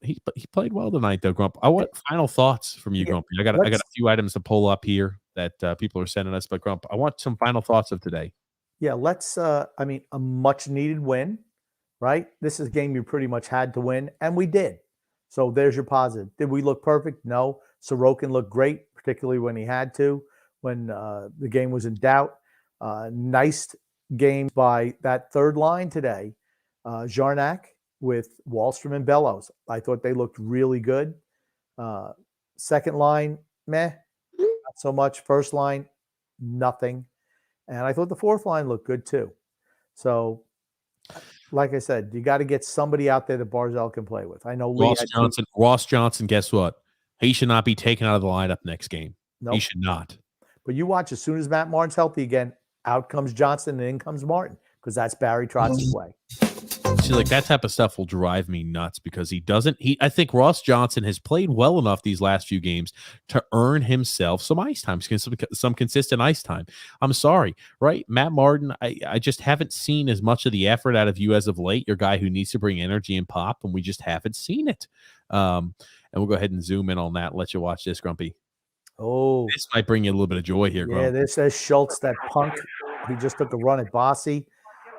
He played well tonight, though, Grump. I want final thoughts from you, Grumpy. I got a few items to pull up here that people are sending us, but Grump, I want some final thoughts of today. Yeah, let's. A much needed win, right? This is a game you pretty much had to win, and we did. So there's your positive. Did we look perfect? No. Sorokin looked great, particularly when he had to, when the game was in doubt. Nice game by that third line today. Jarnac with Wallstrom and Bellows. I thought they looked really good. Second line, meh, not so much. First line, nothing. And I thought the fourth line looked good too. So, like I said, you got to get somebody out there that Barzal can play with. I know Ross Johnson, guess what? He should not be taken out of the lineup next game. Nope. He should not. But you watch, as soon as Matt Martin's healthy again, out comes Johnson and in comes Martin, because that's Barry Trotz's way. See, like that type of stuff will drive me nuts because I think Ross Johnson has played well enough these last few games to earn himself some ice time, some consistent ice time. I'm sorry, right? Matt Martin, I just haven't seen as much of the effort out of you as of late. You're a guy who needs to bring energy and pop, and we just haven't seen it. And we'll go ahead and zoom in on that and let you watch this, Grumpy. Oh, this might bring you a little bit of joy here, Grump. Yeah, this says Schultz, that punk. He just took a run at Bossy.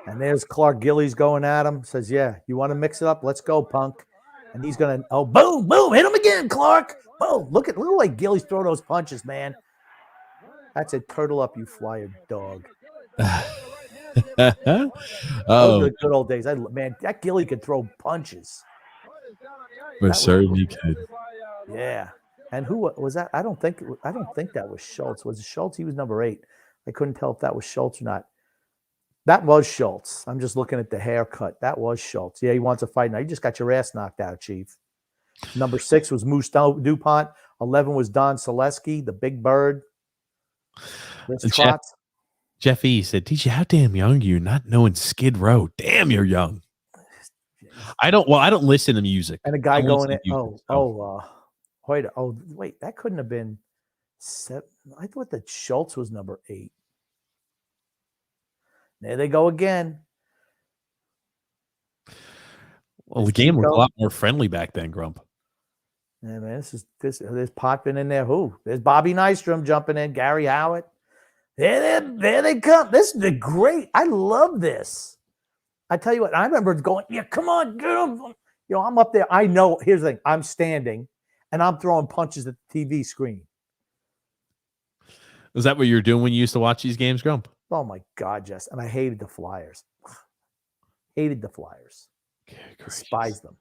And there's Clark Gillies going at him. Says, "Yeah, you want to mix it up? Let's go, punk." And he's going to, boom, boom, hit him again, Clark. Boom. Look at the way Gillies throw those punches, man. That's a turtle up, you flyer dog. Those are the good old days. Man, that Gilly could throw punches. But certainly could. Yeah. And who was that? I don't think that was Schultz. Was it Schultz? He was number 8. I couldn't tell if that was Schultz or not. That was Schultz. I'm just looking at the haircut. That was Schultz. Yeah, he wants to fight now. You just got your ass knocked out, Chief. Number 6 was Moose DuPont. 11 was Don Selesky, the big bird. Jeff E said, "TJ, how damn young are you not knowing Skid Row? Damn, you're young." I don't listen to music. And a guy going in. Wait, that couldn't have been 7. I thought that Schultz was number 8. There they go again. Well, the game was a lot more friendly back then, Grump. Yeah, man, there's Potvin in there. There's Bobby Nystrom jumping in. Gary Howard. There they come. This is great. I love this. I tell you what, I remember going, "Yeah, come on, get him." I'm up there. I know. Here's the thing. I'm standing, and I'm throwing punches at the TV screen. Was that what you were doing when you used to watch these games, Grump? Oh, my God, Jess. And I hated the Flyers. Despised them.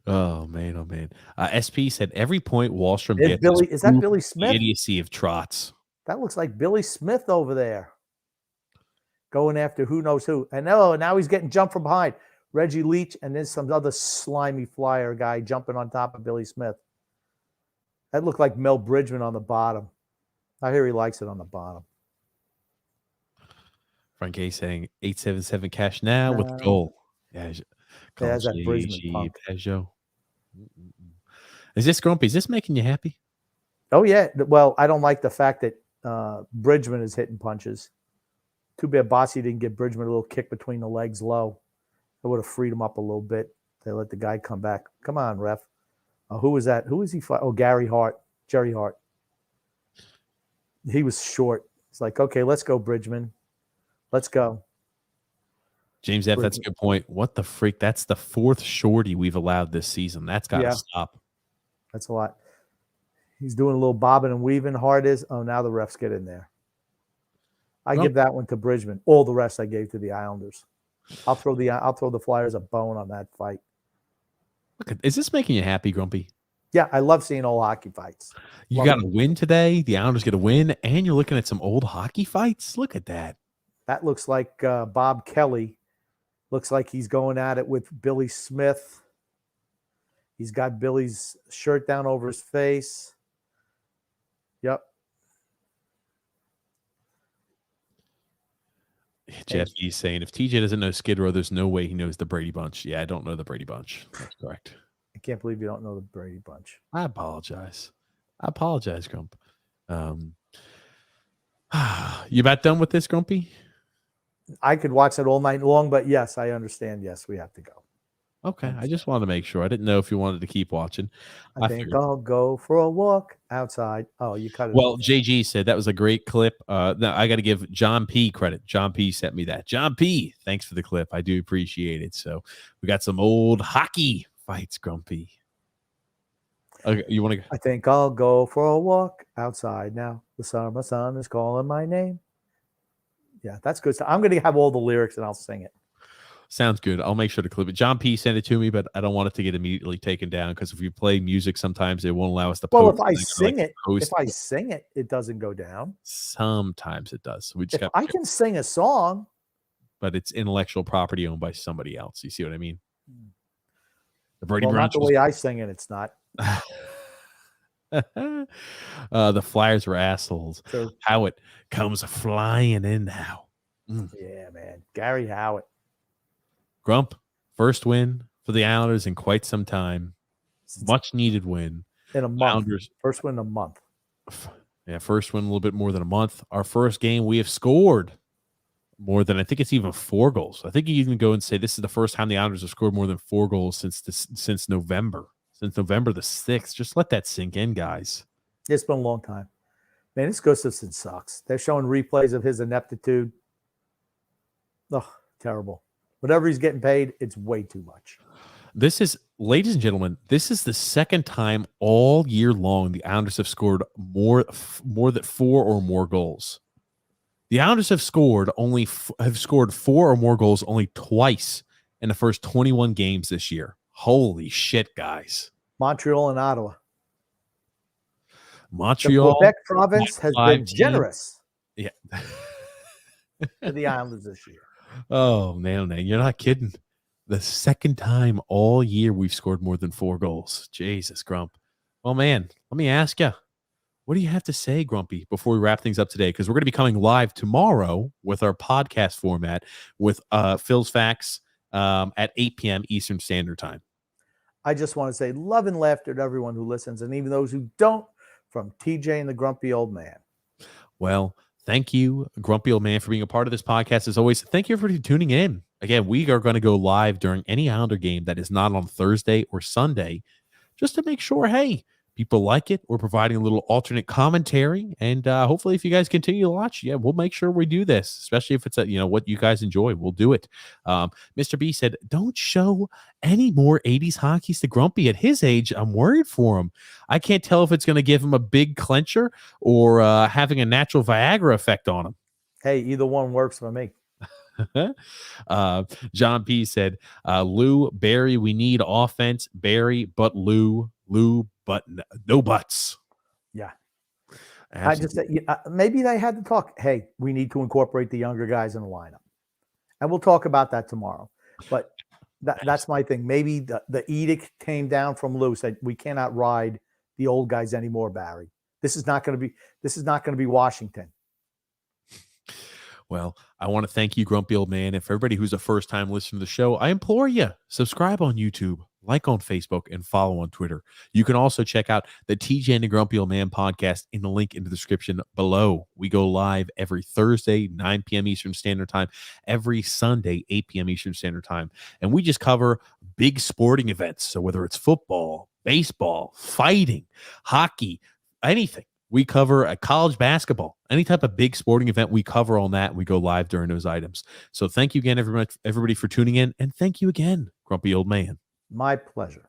Oh, man. SP said every point Wallstrom gets is that Billy Smith? Idiocy of Trotz. That looks like Billy Smith over there. Going after who knows who. And now he's getting jumped from behind. Reggie Leach, and then some other slimy Flyer guy jumping on top of Billy Smith. That looked like Mel Bridgman on the bottom. I hear he likes it on the bottom. Frank A saying 877 cash now with the goal. Yeah, that's that Brisbane punk. Is this Grumpy? Is this making you happy? Oh, yeah. Well, I don't like the fact that Bridgman is hitting punches. Too bad Bossy didn't give Bridgman a little kick between the legs low. It would have freed him up a little bit. They let the guy come back. Come on, ref. Who was that? Who was he fighting? Oh, Jerry Hart. He was short. It's like, okay, let's go, Bridgman. Let's go. James F., that's a good point. What the freak? That's the fourth shorty we've allowed this season. That's got to stop. That's a lot. He's doing a little bobbing and weaving. Hard is. Oh, now the refs get in there. I give that one to Bridgman. All the rest I gave to the Islanders. I'll throw the Flyers a bone on that fight. Look, is this making you happy, Grumpy? Yeah, I love seeing old hockey fights. You got a win today. The Islanders get a win, and you're looking at some old hockey fights. Look at that. That looks like Bob Kelly. Looks like he's going at it with Billy Smith. He's got Billy's shirt down over his face. Yep. Jeff E. saying, if TJ doesn't know Skid Row, there's no way he knows the Brady Bunch. Yeah, I don't know the Brady Bunch. That's correct. I can't believe you don't know the Brady Bunch. I apologize, Grump. You about done with this, Grumpy? I could watch it all night long, but yes, I understand. Yes, we have to go. Okay, I just wanted to make sure. I didn't know if you wanted to keep watching. I think I'll go for a walk outside. Oh, you cut it. Well, JG said that was a great clip. Now I got to give John P credit. John P sent me that. John P, thanks for the clip. I do appreciate it. So we got some old hockey fights, Grumpy. Okay, you want to? I think I'll go for a walk outside now. The summer sun is calling my name. Yeah, that's good. So I'm going to have all the lyrics and I'll sing it. Sounds good. I'll make sure to clip it. John P sent it to me, but I don't want it to get immediately taken down because if we play music, sometimes it won't allow us to post. Well, if I sing it, it doesn't go down. Sometimes it does. So we just I can sing a song, but it's intellectual property owned by somebody else. You see what I mean? The Brady Bunch. Not the way I sing it. It's not. The Flyers were assholes. True. Howitt comes flying in now. Yeah, man. Gary Howitt. Grump, first win for the Islanders in quite some time. Much needed win. In a month. First win in a month. Yeah, first win a little bit more than a month. Our first game, we have scored more than, I think it's even 4 goals. I think you even go and say this is the first time the Islanders have scored more than 4 goals since November. Since November the 6th. Just let that sink in, guys. It's been a long time. Man, this Gustafsson sucks. They're showing replays of his ineptitude. Oh, terrible. Whatever he's getting paid, it's way too much. This is, ladies and gentlemen, this is the second time all year long the Islanders have scored more than 4 or more goals. The Islanders have scored 4 or more goals only twice in the first 21 games this year. Holy shit, guys. Montreal and Ottawa. Montreal. The Quebec province has been generous. Yeah. To the Islanders this year. Oh, man, you're not kidding. The second time all year we've scored more than 4 goals. Jesus, Grump. Well, man, let me ask you, what do you have to say, Grumpy, before we wrap things up today? Because we're going to be coming live tomorrow with our podcast format with Phil's Facts at 8 p.m. Eastern Standard Time. I just want to say love and laughter to everyone who listens, and even those who don't, from TJ and the Grumpy Old Man. Well, thank you, Grumpy Old Man, for being a part of this podcast. As always, thank you for tuning in. Again, we are going to go live during any Islander game that is not on Thursday or Sunday, just to make sure, hey, people like it. We're providing a little alternate commentary, and hopefully, if you guys continue to watch, yeah, we'll make sure we do this, especially if it's what you guys enjoy. We'll do it. Mr. B said, "Don't show any more '80s hockeys to Grumpy. At his age, I'm worried for him. I can't tell if it's going to give him a big clencher or having a natural Viagra effect on him." Hey, either one works for me. John P said, Lou, Barry, we need offense. Barry, but Lou, but no buts. Yeah. Absolutely. I just maybe they had to talk. Hey, we need to incorporate the younger guys in the lineup. And we'll talk about that tomorrow. But that's my thing. Maybe the edict came down from Lou, said we cannot ride the old guys anymore, Barry. This is not going to be Washington. Well, I want to thank you, Grumpy Old Man. And for everybody who's a first-time listener to the show, I implore you, subscribe on YouTube, like on Facebook, and follow on Twitter. You can also check out the TJ and the Grumpy Old Man podcast in the link in the description below. We go live every Thursday, 9 p.m. Eastern Standard Time, every Sunday, 8 p.m. Eastern Standard Time. And we just cover big sporting events. So whether it's football, baseball, fighting, hockey, anything. We cover a college basketball, any type of big sporting event, we cover on that, and we go live during those items. So thank you again, everybody for tuning in, and thank you again, Grumpy Old Man. My pleasure.